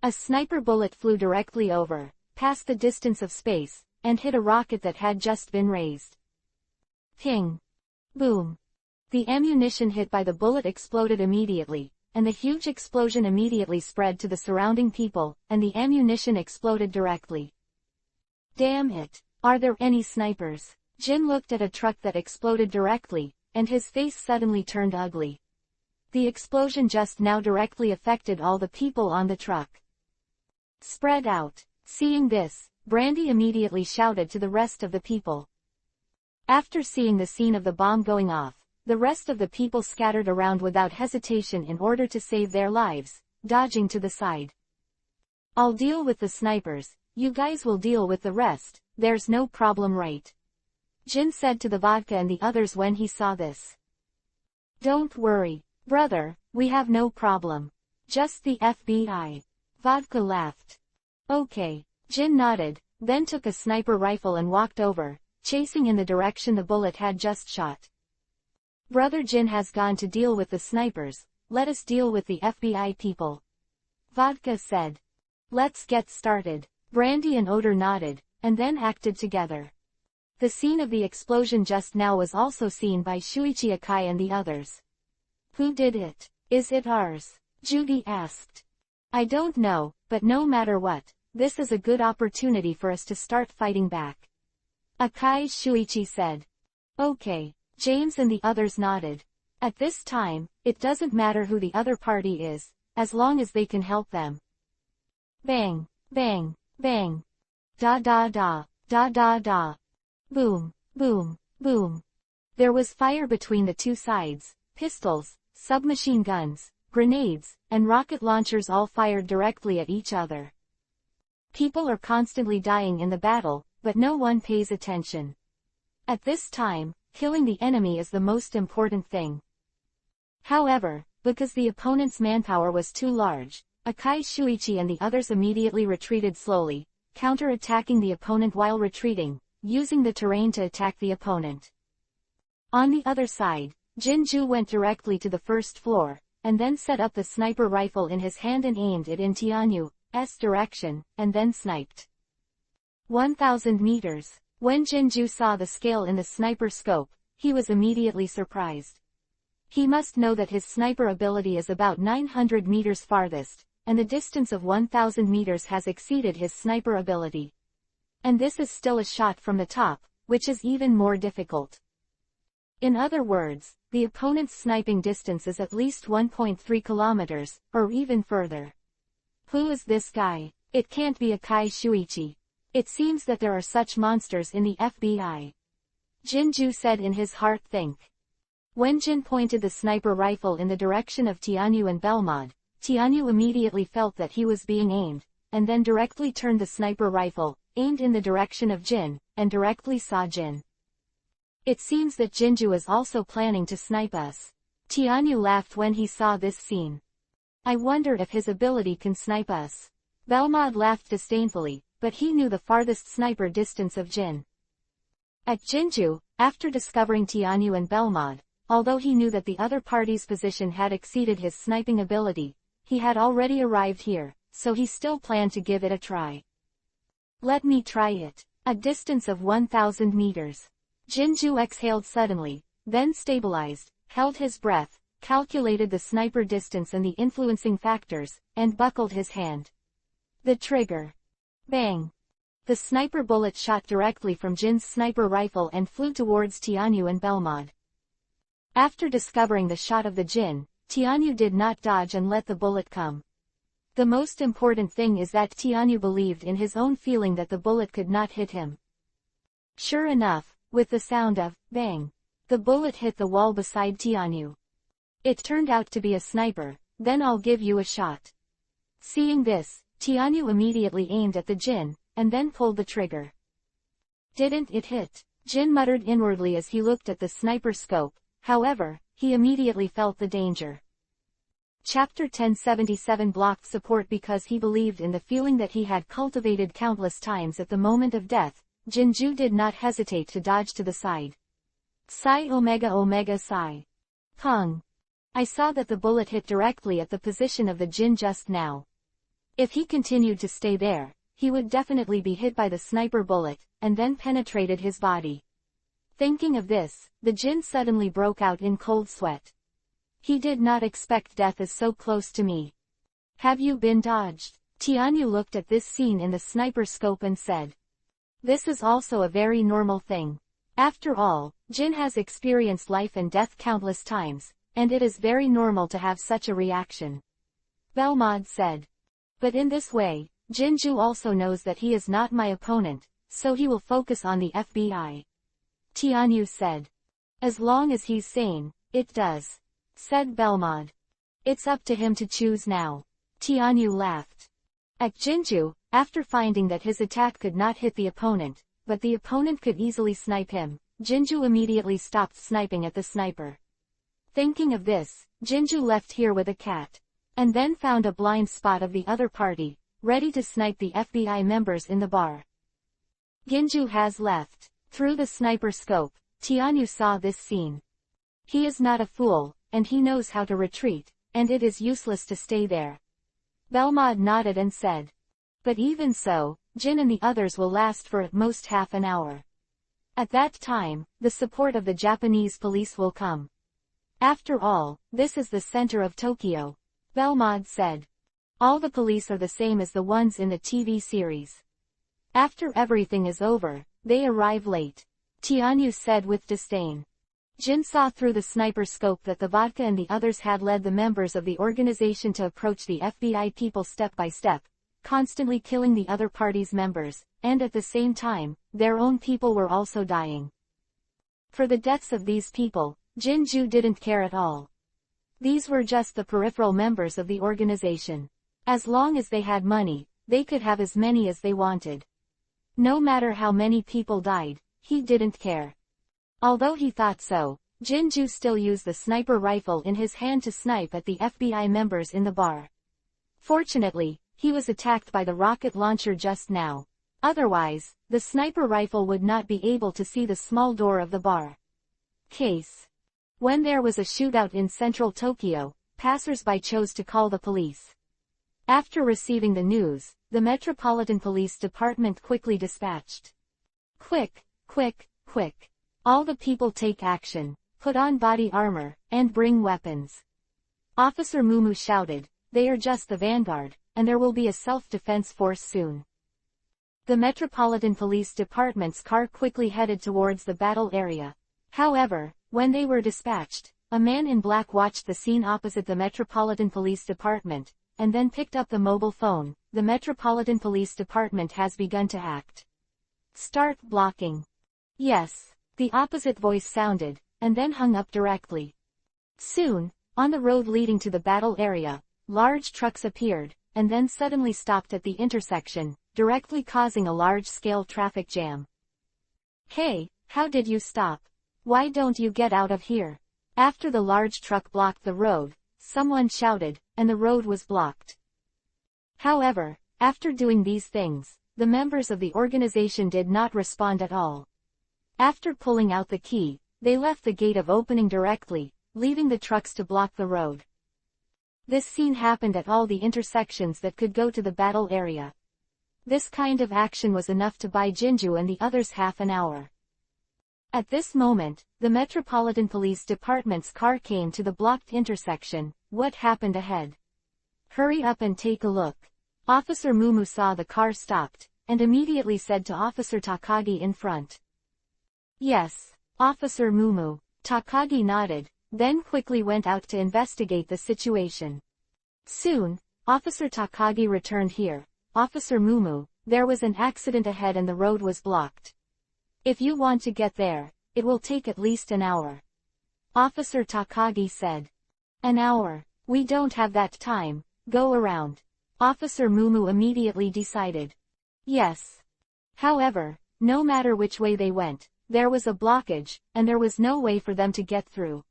A sniper bullet flew directly over, past the distance of space, and hit a rocket that had just been raised. Ping! Boom! The ammunition hit by the bullet exploded immediately, and the huge explosion immediately spread to the surrounding people, and the ammunition exploded directly. Damn it! Are there any snipers? Jin looked at a truck that exploded directly, and his face suddenly turned ugly. The explosion just now directly affected all the people on the truck. Spread out. Seeing this, Brandy immediately shouted to the rest of the people. After seeing the scene of the bomb going off, the rest of the people scattered around without hesitation in order to save their lives, dodging to the side. I'll deal with the snipers, you guys will deal with the rest, there's no problem, right? Jin said to the vodka and the others when he saw this. Don't worry, brother, we have no problem. Just the FBI. Vodka laughed. Okay. Jin nodded, then took a sniper rifle and walked over, chasing in the direction the bullet had just shot. Brother Jin has gone to deal with the snipers, let us deal with the FBI people. Vodka said. Let's get started. Brandy and Odor nodded, and then acted together. The scene of the explosion just now was also seen by Shuichi Akai and the others. Who did it? Is it ours? Judy asked. I don't know, but no matter what, this is a good opportunity for us to start fighting back. Akai Shuichi said. Okay. James and the others nodded. At this time, it doesn't matter who the other party is, as long as they can help them. Bang, bang, bang. Da da da, da da da. Boom, boom, boom. There was fire between the two sides, pistols, submachine guns, grenades, and rocket launchers all fired directly at each other. People are constantly dying in the battle, but no one pays attention. At this time, killing the enemy is the most important thing. However, because the opponent's manpower was too large, Akai Shuichi and the others immediately retreated slowly, counter-attacking the opponent while retreating, using the terrain to attack the opponent. On the other side, Jinju went directly to the first floor, and then set up the sniper rifle in his hand and aimed it in Tianyu's direction, and then sniped. 1,000 meters. When Jinju saw the scale in the sniper scope, he was immediately surprised. He must know that his sniper ability is about 900 meters farthest, and the distance of 1,000 meters has exceeded his sniper ability. And this is still a shot from the top, which is even more difficult. In other words, the opponent's sniping distance is at least 1.3 kilometers, or even further. Who is this guy? It can't be Akai Shuichi. It seems that there are such monsters in the FBI. Jinju said in his heart. When Jin pointed the sniper rifle in the direction of Tianyu and Belmod, Tianyu immediately felt that he was being aimed, and then directly turned the sniper rifle, aimed in the direction of Jin, and directly saw Jin. It seems that Jinju is also planning to snipe us. Tianyu laughed when he saw this scene. I wonder if his ability can snipe us. Belmod laughed disdainfully, but he knew the farthest sniper distance of Jin. At Jinju, after discovering Tianyu and Belmod, although he knew that the other party's position had exceeded his sniping ability, he had already arrived here, so he still planned to give it a try. Let me try it. A distance of 1,000 meters. Jinju exhaled suddenly, then stabilized, held his breath, calculated the sniper distance and the influencing factors, and buckled his hand. The trigger. Bang! The sniper bullet shot directly from Jin's sniper rifle and flew towards Tianyu and Belmod. After discovering the shot of the Jin, Tianyu did not dodge and let the bullet come. The most important thing is that Tianyu believed in his own feeling that the bullet could not hit him. Sure enough, with the sound of bang, the bullet hit the wall beside Tianyu. It turned out to be a sniper. Then I'll give you a shot. Seeing this, Tianyu immediately aimed at the Jin, and then pulled the trigger. Didn't it hit? Jin muttered inwardly as he looked at the sniper scope. However, he immediately felt the danger. Chapter 1077 blocked support because he believed in the feeling that he had cultivated countless times at the moment of death. Jinju did not hesitate to dodge to the side. Psi Omega Omega Psi. Pung. I saw that the bullet hit directly at the position of the Jin just now. If he continued to stay there, he would definitely be hit by the sniper bullet, and then penetrated his body. Thinking of this, the Jin suddenly broke out in cold sweat. He did not expect death is so close to me. Have you been dodged? Tianyu looked at this scene in the sniper scope and said. This is also a very normal thing. After all, Jin has experienced life and death countless times, and it is very normal to have such a reaction. Belmod said. But in this way, Jinju also knows that he is not my opponent, so he will focus on the FBI. Tianyu said. As long as he's sane, it does. Said Belmod. It's up to him to choose now. Tianyu laughed. At Jinju, after finding that his attack could not hit the opponent, but the opponent could easily snipe him, Jinju immediately stopped sniping at the sniper. Thinking of this, Jinju left here with a cat, and then found a blind spot of the other party, ready to snipe the FBI members in the bar. Jinju has left. Through the sniper scope, Tianyu saw this scene. He is not a fool, and he knows how to retreat, and it is useless to stay there. Belmod nodded and said. But even so, Jin and the others will last for at most half an hour. At that time, the support of the Japanese police will come. After all, this is the center of Tokyo. Belmod said. All the police are the same as the ones in the TV series. After everything is over, they arrive late. Tianyu said with disdain. Jin saw through the sniper scope that the vodka and the others had led the members of the organization to approach the FBI people step by step, constantly killing the other party's members, and at the same time, their own people were also dying. For the deaths of these people, Jinju didn't care at all. These were just the peripheral members of the organization. As long as they had money, they could have as many as they wanted. No matter how many people died, he didn't care. Although he thought so, Jinju still used the sniper rifle in his hand to snipe at the FBI members in the bar. Fortunately, he was attacked by the rocket launcher just now. Otherwise, the sniper rifle would not be able to see the small door of the bar. Case. When there was a shootout in central Tokyo, passers-by chose to call the police. After receiving the news, the Metropolitan Police Department quickly dispatched. Quick, quick, quick. All the people take action, put on body armor, and bring weapons. Officer Mumu shouted, they are just the vanguard, and there will be a self-defense force soon. The Metropolitan Police Department's car quickly headed towards the battle area. However, when they were dispatched, a man in black watched the scene opposite the Metropolitan Police Department, and then picked up the mobile phone. The Metropolitan Police Department has begun to act. Start blocking. Yes. The opposite voice sounded, and then hung up directly. Soon, on the road leading to the battle area, large trucks appeared, and then suddenly stopped at the intersection, directly causing a large-scale traffic jam. Hey, how did you stop? Why don't you get out of here? After the large truck blocked the road, someone shouted, and the road was blocked. However, after doing these things, the members of the organization did not respond at all. After pulling out the key, they left the gate of opening directly, leaving the trucks to block the road. This scene happened at all the intersections that could go to the battle area. This kind of action was enough to buy Jinju and the others half an hour. At this moment, the Metropolitan Police Department's car came to the blocked intersection. What happened ahead? Hurry up and take a look. Officer Mumu saw the car stopped, and immediately said to Officer Takagi in front. Yes, Officer Mumu. Takagi nodded, then quickly went out to investigate the situation. Soon, Officer Takagi returned here. Officer Mumu, there was an accident ahead and the road was blocked. If you want to get there, it will take at least an hour. Officer Takagi said. An hour? We don't have that time, go around. Officer Mumu immediately decided. Yes. However, no matter which way they went, there was a blockage, and there was no way for them to get through.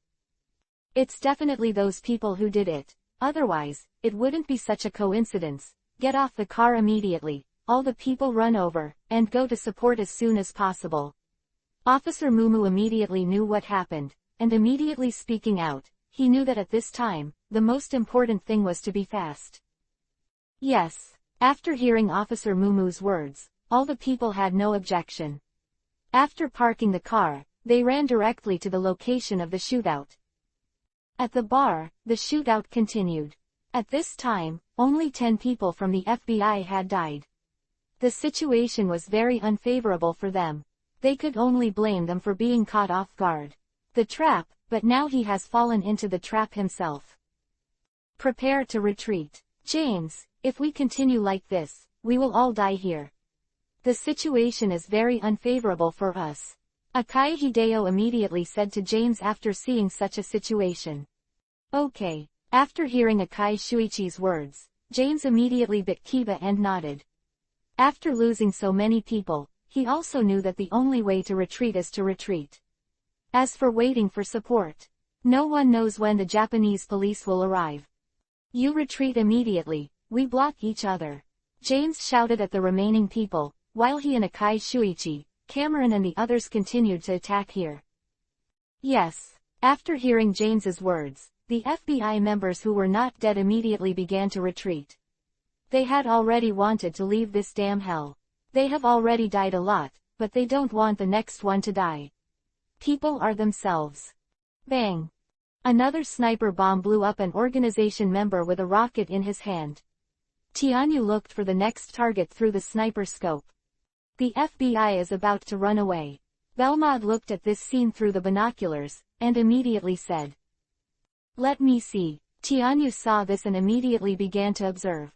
It's definitely those people who did it. Otherwise, it wouldn't be such a coincidence. Get off the car immediately, all the people run over, and go to support as soon as possible. Officer Mumu immediately knew what happened, and immediately speaking out, He knew that at this time, the most important thing was to be fast. Yes. After hearing Officer Mumu's words, all the people had no objection. After parking the car, they ran directly to the location of the shootout. At the bar, the shootout continued. At this time, only 10 people from the FBI had died. The situation was very unfavorable for them. They could only blame them for being caught off guard. The trap, but now he has fallen into the trap himself. Prepare to retreat. James, if we continue like this, we will all die here. The situation is very unfavorable for us. Akai Hideo immediately said to James after seeing such a situation. Okay. After hearing Akai Shuichi's words, James immediately bit Kiba and nodded. After losing so many people, he also knew that the only way to retreat is to retreat. As for waiting for support, no one knows when the Japanese police will arrive. You retreat immediately, we block each other. James shouted at the remaining people, while he and Akai Shuichi, Cameron and the others continued to attack here. Yes. After hearing James's words, the FBI members who were not dead immediately began to retreat. They had already wanted to leave this damn hell. They have already died a lot, but they don't want the next one to die. People are themselves. Bang! Another sniper bomb blew up an organization member with a rocket in his hand. Tianyu looked for the next target through the sniper scope. The FBI is about to run away. Belmod looked at this scene through the binoculars, and immediately said, "Let me see." Tianyu saw this and immediately began to observe.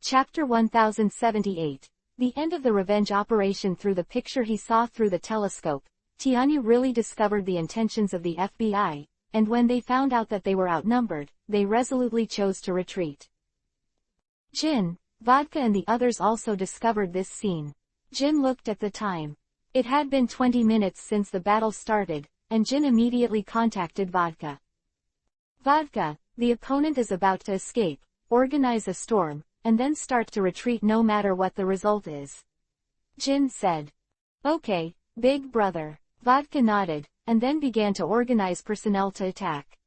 Chapter 1078. The end of the revenge operation. Through the picture he saw through the telescope, Tianyu really discovered the intentions of the FBI, and when they found out that they were outnumbered, they resolutely chose to retreat. Jin, Vodka and the others also discovered this scene. Jin looked at the time. It had been 20 minutes since the battle started, and Jin immediately contacted Vodka. Vodka, the opponent is about to escape, organize a storm, and then start to retreat no matter what the result is. Jin said. Okay, big brother. Vodka nodded, and then began to organize personnel to attack.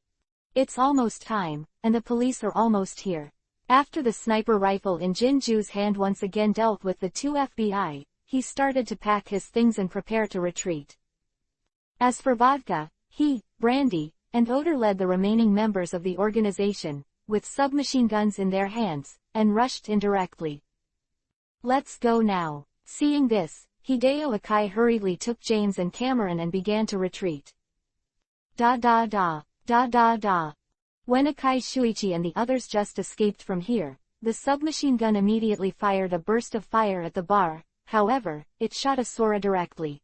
It's almost time, and the police are almost here. After the sniper rifle in Jinju's hand once again dealt with the two FBI, he started to pack his things and prepare to retreat. As for Vodka, he, Brandy, and Oder led the remaining members of the organization, with submachine guns in their hands, and rushed in directly. Let's go now. Seeing this, Hideo Akai hurriedly took James and Cameron and began to retreat. Da da da, da da da. When Akai Shuichi and the others just escaped from here, the submachine gun immediately fired a burst of fire at the bar, however, it shot Asura directly.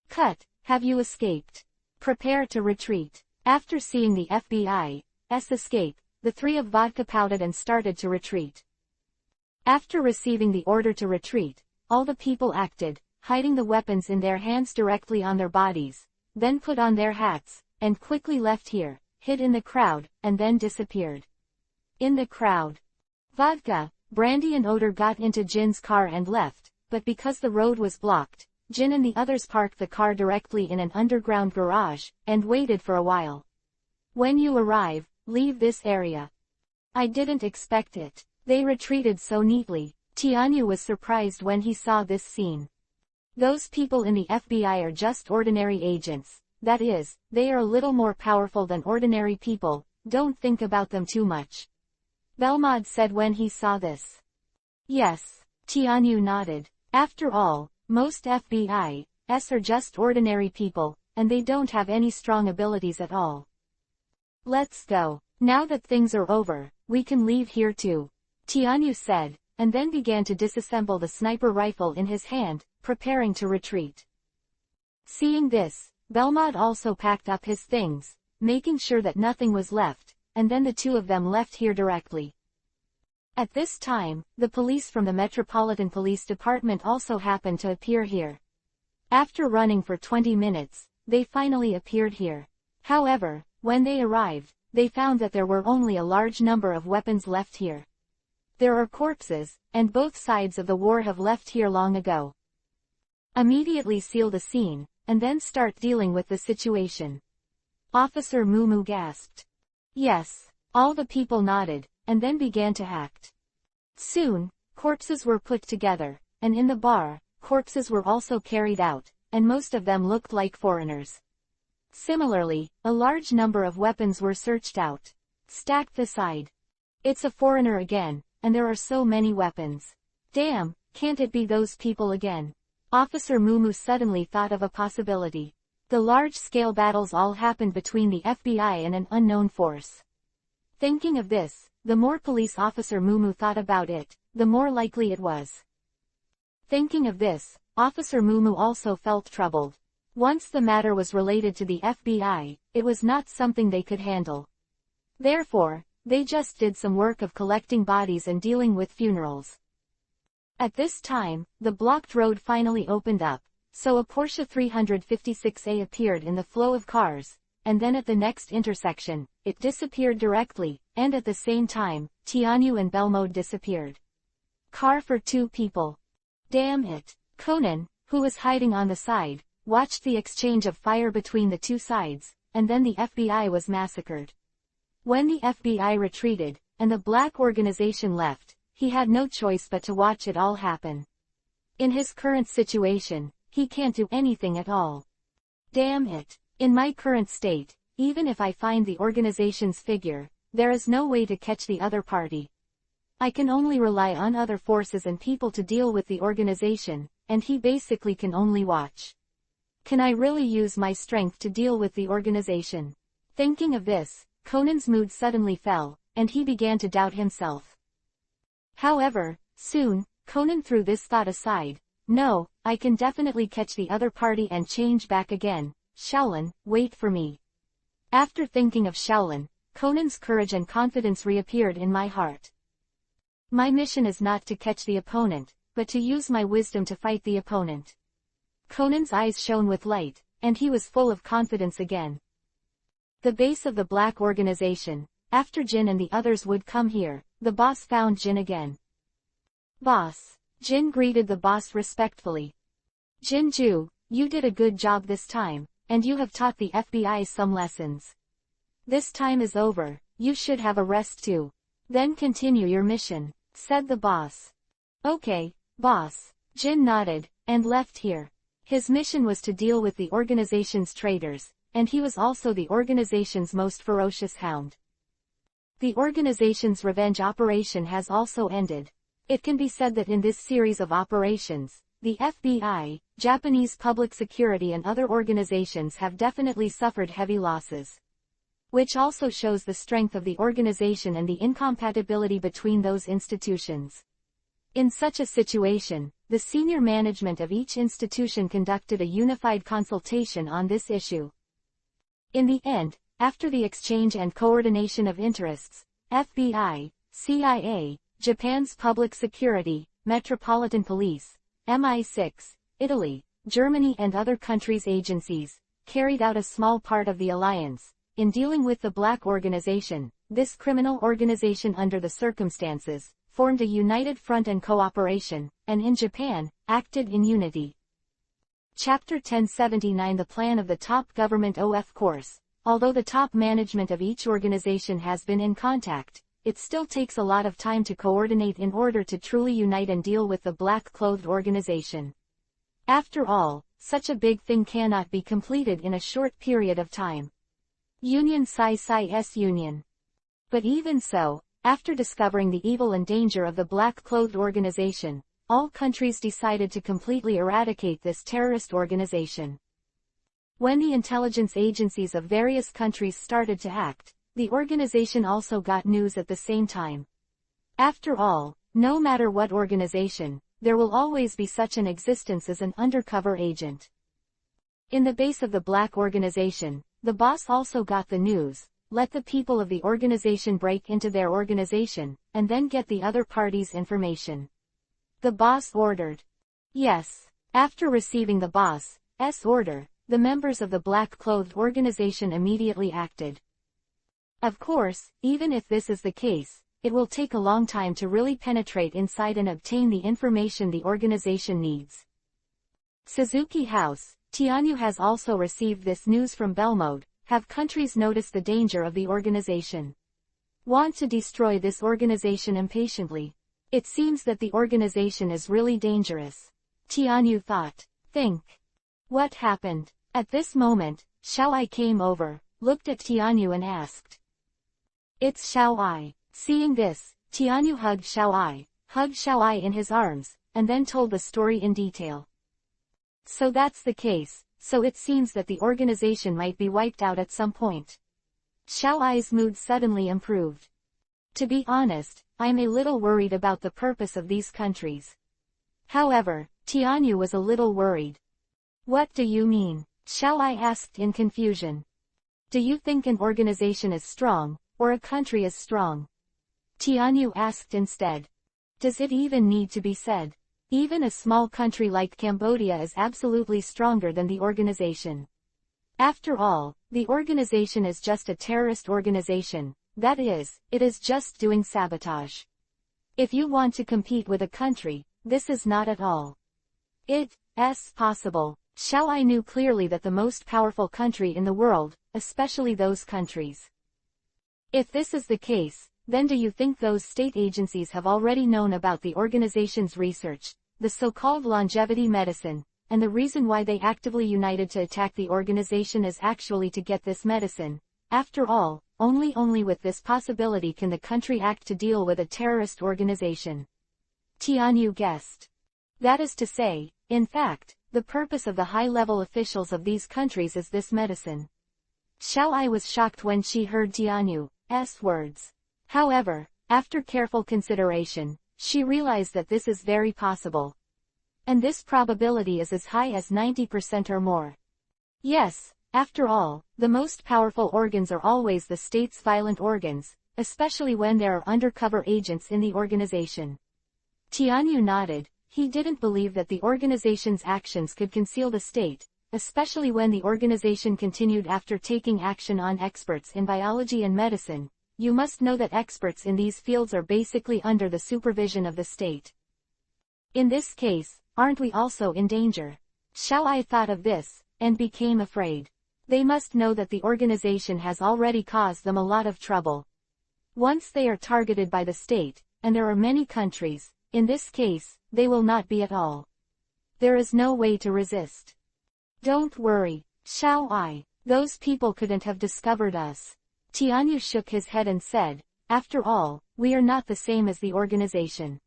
Cut, have you escaped? Prepare to retreat. After seeing the FBI's escape, the three of Vodka pouted and started to retreat. After receiving the order to retreat, all the people acted, hiding the weapons in their hands directly on their bodies, then put on their hats, and quickly left here, hid in the crowd, and then disappeared. In the crowd, Vodka, Brandy and Oder got into Jin's car and left, but because the road was blocked, Jin and the others parked the car directly in an underground garage, and waited for a while. When you arrive, leave this area. I didn't expect it. They retreated so neatly. Tianyu was surprised when he saw this scene. Those people in the FBI are just ordinary agents. That is, they are a little more powerful than ordinary people, don't think about them too much. Belmod said when he saw this. Yes. Tianyu nodded. After all, most FBI's are just ordinary people, and they don't have any strong abilities at all. Let's go. Now that things are over, we can leave here too. Tianyu said, and then began to disassemble the sniper rifle in his hand, preparing to retreat. Seeing this, Belmod also packed up his things, making sure that nothing was left, and then the two of them left here directly. At this time, the police from the Metropolitan Police Department also happened to appear here. After running for 20 minutes, they finally appeared here. However, when they arrived, they found that there were only a large number of weapons left here. There are corpses, and both sides of the war have left here long ago. Immediately seal the scene, and then start dealing with the situation. Officer Mumu gasped. Yes. All the people nodded, and then began to act. Soon, corpses were put together, and in the bar, corpses were also carried out, and most of them looked like foreigners. Similarly, a large number of weapons were searched out. Stacked aside. It's a foreigner again, and there are so many weapons. Damn, can't it be those people again? Officer Mumu suddenly thought of a possibility. The large-scale battles all happened between the FBI and an unknown force. Thinking of this, the more police officer Mumu thought about it, the more likely it was. Thinking of this, Officer Mumu also felt troubled. Once the matter was related to the FBI, it was not something they could handle. Therefore, they just did some work of collecting bodies and dealing with funerals. At this time, the blocked road finally opened up, so a Porsche 356A appeared in the flow of cars, and then at the next intersection, it disappeared directly, and at the same time, Tianyu and Belmode disappeared. Car for 2 people. Damn it. Conan, who was hiding on the side, watched the exchange of fire between the two sides, and then the FBI was massacred. When the FBI retreated, and the black organization left, he had no choice but to watch it all happen. In his current situation, he can't do anything at all. Damn it. In my current state, even if I find the organization's figure, there is no way to catch the other party. I can only rely on other forces and people to deal with the organization, and he basically can only watch. Can I really use my strength to deal with the organization? Thinking of this, Conan's mood suddenly fell, and he began to doubt himself. However, soon, Conan threw this thought aside. No, I can definitely catch the other party and change back again. Shaolin, wait for me. After thinking of Shaolin, Conan's courage and confidence reappeared in my heart. My mission is not to catch the opponent, but to use my wisdom to fight the opponent. Conan's eyes shone with light, and he was full of confidence again. The base of the black organization. After Jin and the others would come here, the boss found Jin again. Boss. Jin greeted the boss respectfully. Jinju, you did a good job this time, and you have taught the FBI some lessons. This time is over, you should have a rest too. Then continue your mission, said the boss. Okay, boss. Jin nodded, and left here. His mission was to deal with the organization's traitors, and he was also the organization's most ferocious hound. The organization's revenge operation has also ended. It can be said that in this series of operations, the FBI, Japanese public security and other organizations have definitely suffered heavy losses. Which also shows the strength of the organization and the incompatibility between those institutions. In such a situation, the senior management of each institution conducted a unified consultation on this issue. In the end, after the exchange and coordination of interests, FBI, CIA, Japan's Public Security, Metropolitan Police, MI6, Italy, Germany and other countries' agencies, carried out a small part of the alliance. In dealing with the black organization, this criminal organization under the circumstances, formed a united front and cooperation, and in Japan, acted in unity. Chapter 1079 The Plan of the Top Government OF Course. Although the top management of each organization has been in contact, it still takes a lot of time to coordinate in order to truly unite and deal with the black-clothed organization. After all, such a big thing cannot be completed in a short period of time. Union Sci-Sci's Union. But even so, after discovering the evil and danger of the black-clothed organization, all countries decided to completely eradicate this terrorist organization. When the intelligence agencies of various countries started to act, the organization also got news at the same time. After all, no matter what organization, there will always be such an existence as an undercover agent. In the base of the black organization, the boss also got the news. Let the people of the organization break into their organization, and then get the other party's information. The boss ordered. Yes. After receiving the boss's order, the members of the black-clothed organization immediately acted. Of course, even if this is the case, it will take a long time to really penetrate inside and obtain the information the organization needs. Suzuki House. Tianyu has also received this news from Belmode. have countries noticed the danger of the organization? Want to destroy this organization impatiently? It seems that the organization is really dangerous. Tianyu thought. Think. What happened? At this moment, Xiaoai came over, looked at Tianyu and asked. It's Xiaoai. Seeing this, Tianyu hugged Xiaoai in his arms, and then told the story in detail. So that's the case, so it seems that the organization might be wiped out at some point. Xiaoai's mood suddenly improved. To be honest, I'm a little worried about the purpose of these countries. However, Tianyu was a little worried. What do you mean? Xiaoai asked in confusion. Do you think an organization is strong, or a country is strong? Tianyu asked instead. Does it even need to be said? Even a small country like Cambodia is absolutely stronger than the organization. After all, the organization is just a terrorist organization, that is, it is just doing sabotage. If you want to compete with a country, this is not at all. It's possible. Xiaoai knew clearly that the most powerful country in the world, especially those countries. If this is the case, then do you think those state agencies have already known about the organization's research, the so-called longevity medicine, and the reason why they actively united to attack the organization is actually to get this medicine? After all, only with this possibility can the country act to deal with a terrorist organization. Tianyu guessed. That is to say, in fact, the purpose of the high-level officials of these countries is this medicine. Xiaoai was shocked when she heard Tianyu's words. However, after careful consideration, she realized that this is very possible. And this probability is as high as 90% or more. Yes, after all, the most powerful organs are always the state's violent organs, especially when there are undercover agents in the organization. Tianyu nodded. He didn't believe that the organization's actions could conceal the state, especially when the organization continued after taking action on experts in biology and medicine. You must know that experts in these fields are basically under the supervision of the state. In this case, aren't we also in danger? Xiaoai thought of this, and became afraid. They must know that the organization has already caused them a lot of trouble. Once they are targeted by the state, and there are many countries, in this case, they will not be at all. There is no way to resist. Don't worry, Xiaoai, those people couldn't have discovered us. Tianyu shook his head and said, after all, we are not the same as the organization.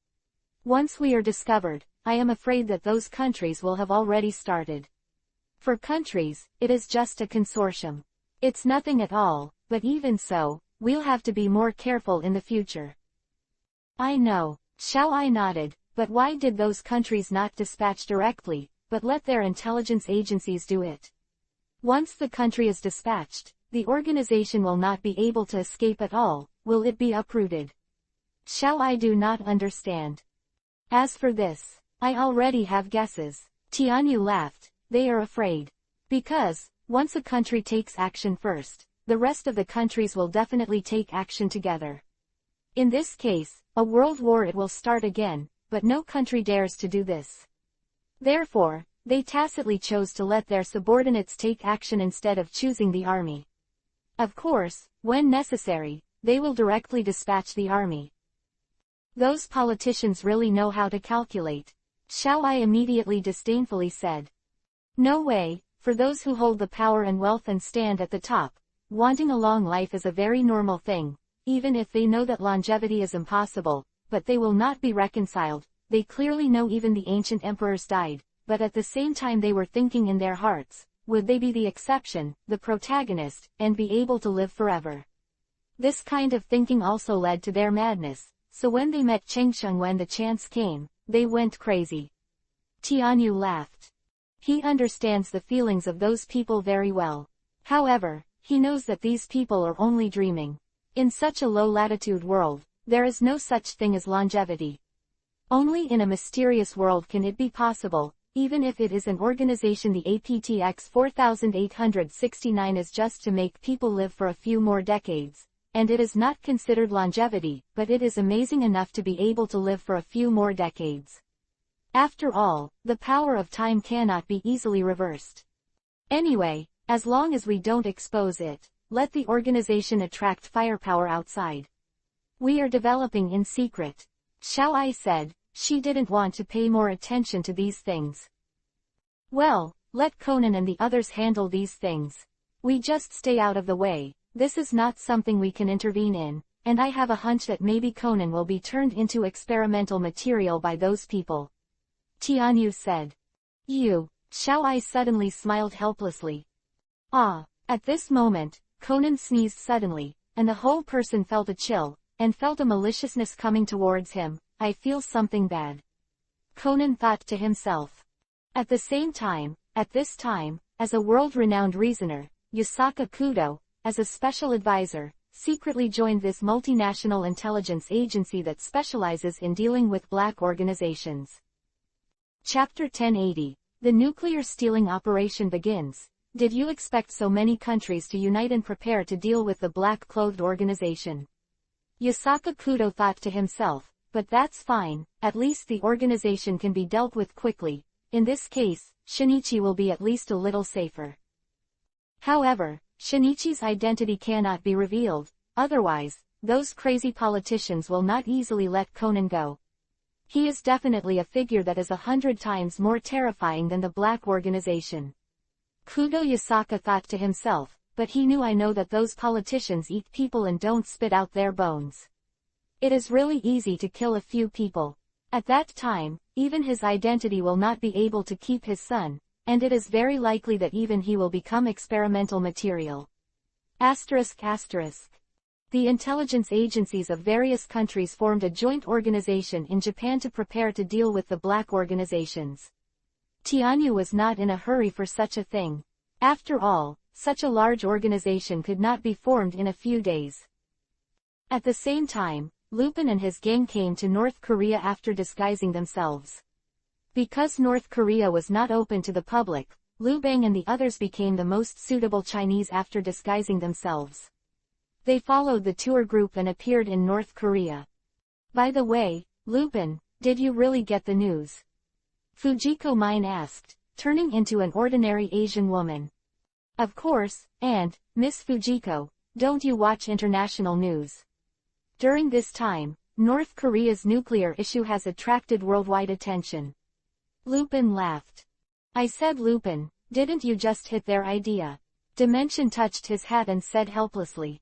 Once we are discovered, I am afraid that those countries will have already started. For countries, it is just a consortium. It's nothing at all, but even so, we'll have to be more careful in the future. I know, Xiaoai nodded, but why did those countries not dispatch directly, but let their intelligence agencies do it? Once the country is dispatched, the organization will not be able to escape at all, will it be uprooted? Xiaoai do not understand. As for this, I already have guesses. Tianyu laughed. They are afraid. Because, once a country takes action first, the rest of the countries will definitely take action together. In this case, a world war it will start again, but no country dares to do this. Therefore, they tacitly chose to let their subordinates take action instead of choosing the army. Of course, when necessary, they will directly dispatch the army. Those politicians really know how to calculate. Xiaoai immediately disdainfully said. No way, for those who hold the power and wealth and stand at the top, wanting a long life is a very normal thing, even if they know that longevity is impossible, but they will not be reconciled. They clearly know even the ancient emperors died, but at the same time they were thinking in their hearts, would they be the exception, the protagonist, and be able to live forever? This kind of thinking also led to their madness, so when they met Chengsheng when the chance came, they went crazy. Tianyu laughed. He understands the feelings of those people very well. However, he knows that these people are only dreaming. In such a low-latitude world, there is no such thing as longevity. Only in a mysterious world can it be possible, even if it is an organization. The APTX 4869 is just to make people live for a few more decades, and it is not considered longevity, but it is amazing enough to be able to live for a few more decades. After all, the power of time cannot be easily reversed. Anyway, As long as we don't expose it, let the organization attract firepower outside. We are developing in secret. Xiao Ai said. She didn't want to pay more attention to these things. Well, let Conan and the others handle these things. We just stay out of the way. This is not something we can intervene in, and I have a hunch that maybe Conan will be turned into experimental material by those people. Tianyu said. Xiao Ai suddenly smiled helplessly. Ah! At this moment, Conan sneezed suddenly, and the whole person felt a chill, and felt a maliciousness coming towards him. I feel something bad. Conan thought to himself. At the same time, at this time, as a world-renowned reasoner, Yasaka Kudo, as a special advisor, secretly joined this multinational intelligence agency that specializes in dealing with black organizations. Chapter 1080. The nuclear stealing operation begins. Did you expect so many countries to unite and prepare to deal with the black-clothed organization? Yasaka Kudo thought to himself. But that's fine, at least the organization can be dealt with quickly. In this case, Shinichi will be at least a little safer. However, Shinichi's identity cannot be revealed, otherwise, those crazy politicians will not easily let Conan go. He is definitely a figure that is 100 times more terrifying than the black organization. Kudo Yasaka thought to himself, but he knew I know that those politicians eat people and don't spit out their bones. It is really easy to kill a few people. At that time, even his identity will not be able to keep his son, and it is very likely that even he will become experimental material. The intelligence agencies of various countries formed a joint organization in Japan to prepare to deal with the black organizations. Tianyu was not in a hurry for such a thing. After all, such a large organization could not be formed in a few days. At the same time, Lupin and his gang came to North Korea after disguising themselves. Because North Korea was not open to the public, Liu Bang and the others became the most suitable Chinese after disguising themselves. They followed the tour group and appeared in North Korea. By the way, Lupin, did you really get the news? Fujiko Mine asked, turning into an ordinary Asian woman. Of course, and, Miss Fujiko, don't you watch international news? During this time, North Korea's nuclear issue has attracted worldwide attention. Lupin laughed. I said Lupin, didn't you just hit their idea? Dimension touched his hat and said helplessly.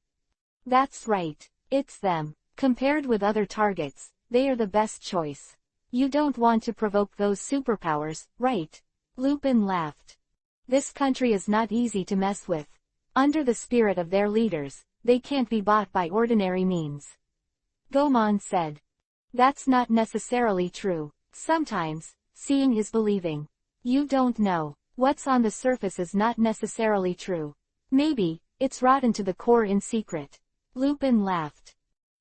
That's right, it's them. Compared with other targets, they are the best choice. You don't want to provoke those superpowers, right? Lupin laughed. This country is not easy to mess with. Under the spirit of their leaders, they can't be bought by ordinary means. Gomon said. That's not necessarily true. Sometimes, seeing is believing. You don't know. What's on the surface is not necessarily true. Maybe, it's rotten to the core in secret. Lupin laughed.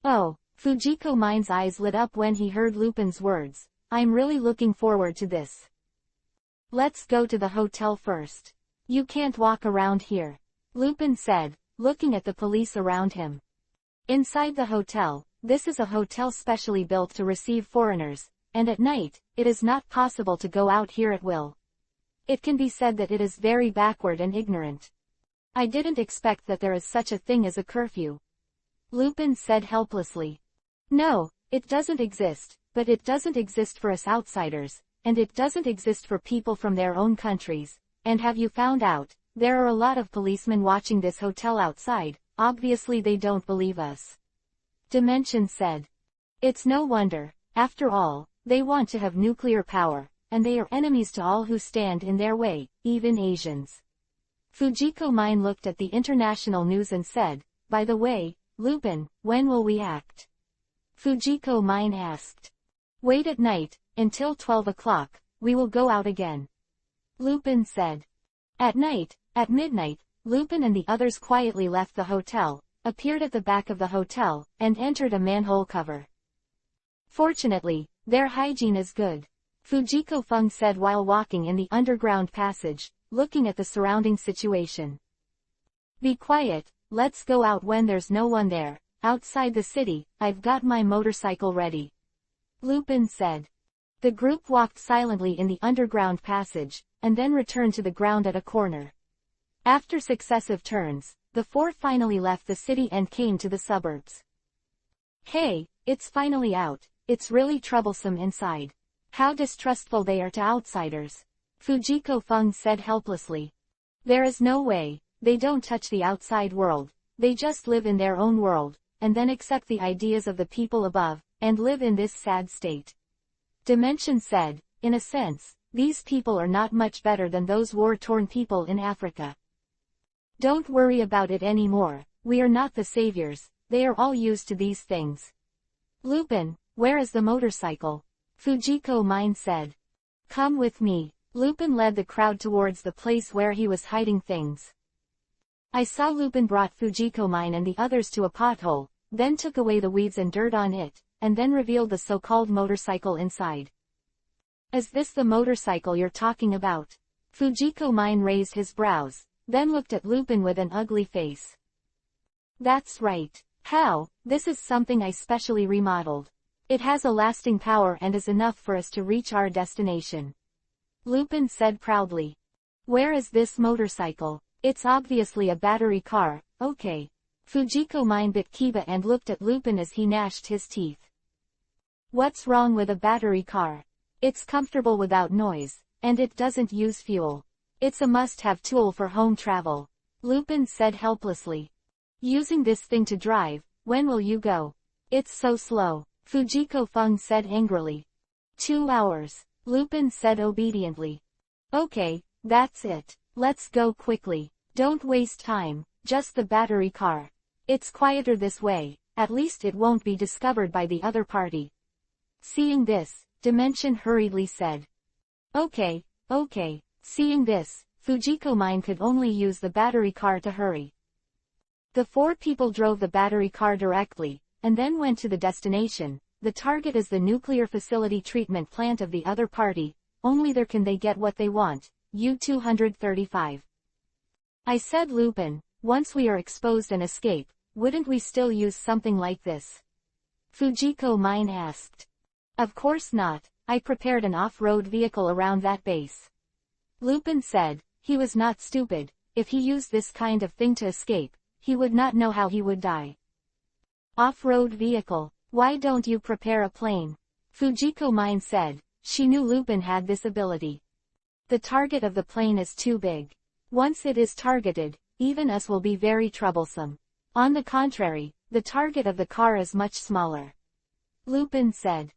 Oh, Fujiko Mine's eyes lit up when he heard Lupin's words. I'm really looking forward to this. Let's go to the hotel first. You can't walk around here. Lupin said, looking at the police around him. Inside the hotel, this is a hotel specially built to receive foreigners, and at night, it is not possible to go out here at will. It can be said that it is very backward and ignorant. I didn't expect that there is such a thing as a curfew. Lupin said helplessly. No, it doesn't exist, but it doesn't exist for us outsiders, and it doesn't exist for people from their own countries, and have you found out, there are a lot of policemen watching this hotel outside, obviously they don't believe us. Dimension said. It's no wonder, after all, they want to have nuclear power, and they are enemies to all who stand in their way, even Asians. Fujiko Mine looked at the international news and said, by the way, Lupin, when will we act? Fujiko Mine asked. Wait at night, until 12 o'clock, we will go out again. Lupin said. At night, at midnight, Lupin and the others quietly left the hotel, appeared at the back of the hotel, and entered a manhole cover. Fortunately, their hygiene is good. Fujiko Feng said while walking in the underground passage, looking at the surrounding situation. Be quiet, let's go out when there's no one there. Outside the city, I've got my motorcycle ready. Lupin said. The group walked silently in the underground passage, and then returned to the ground at a corner. After successive turns, the four finally left the city and came to the suburbs. Hey, it's finally out. It's really troublesome inside. How distrustful they are to outsiders. Fujiko Fung said helplessly. There is no way. They don't touch the outside world. They just live in their own world, and then accept the ideas of the people above, and live in this sad state. Dimension said, in a sense, these people are not much better than those war-torn people in Africa. Don't worry about it anymore. We are not the saviors. They are all used to these things. Lupin, where is the motorcycle? Fujiko Mine said. Come with me. Lupin led the crowd towards the place where he was hiding things. I saw Lupin brought Fujiko Mine and the others to a pothole, then took away the weeds and dirt on it, and then revealed the so-called motorcycle inside. Is this the motorcycle you're talking about? Fujiko Mine raised his brows, then looked at Lupin with an ugly face. That's right. How? This is something I specially remodeled. It has a lasting power and is enough for us to reach our destination. Lupin said proudly. Where is this motorcycle? It's obviously a battery car, okay. Fujiko Mine bit Kiba and looked at Lupin as he gnashed his teeth. What's wrong with a battery car? It's comfortable without noise, and it doesn't use fuel. It's a must-have tool for home travel. Lupin said helplessly. Using this thing to drive, when will you go? It's so slow, Fujiko Fung said angrily. 2 hours, Lupin said obediently. Okay, that's it. Let's go quickly. Don't waste time, just the battery car. It's quieter this way, at least it won't be discovered by the other party. Seeing this, Dimension hurriedly said. Okay. Seeing this, Fujiko Mine could only use the battery car to hurry. The four people drove the battery car directly, and then went to the destination. The target is the nuclear facility treatment plant of the other party, only there can they get what they want, U-235. I said Lupin, once we are exposed and escape, wouldn't we still use something like this? Fujiko Mine asked. Of course not, I prepared an off-road vehicle around that base. Lupin said, he was not stupid. If he used this kind of thing to escape, he would not know how he would die. Off-road vehicle, why don't you prepare a plane? Fujiko Mine said, she knew Lupin had this ability. The target of the plane is too big. Once it is targeted, even us will be very troublesome. On the contrary, the target of the car is much smaller. Lupin said.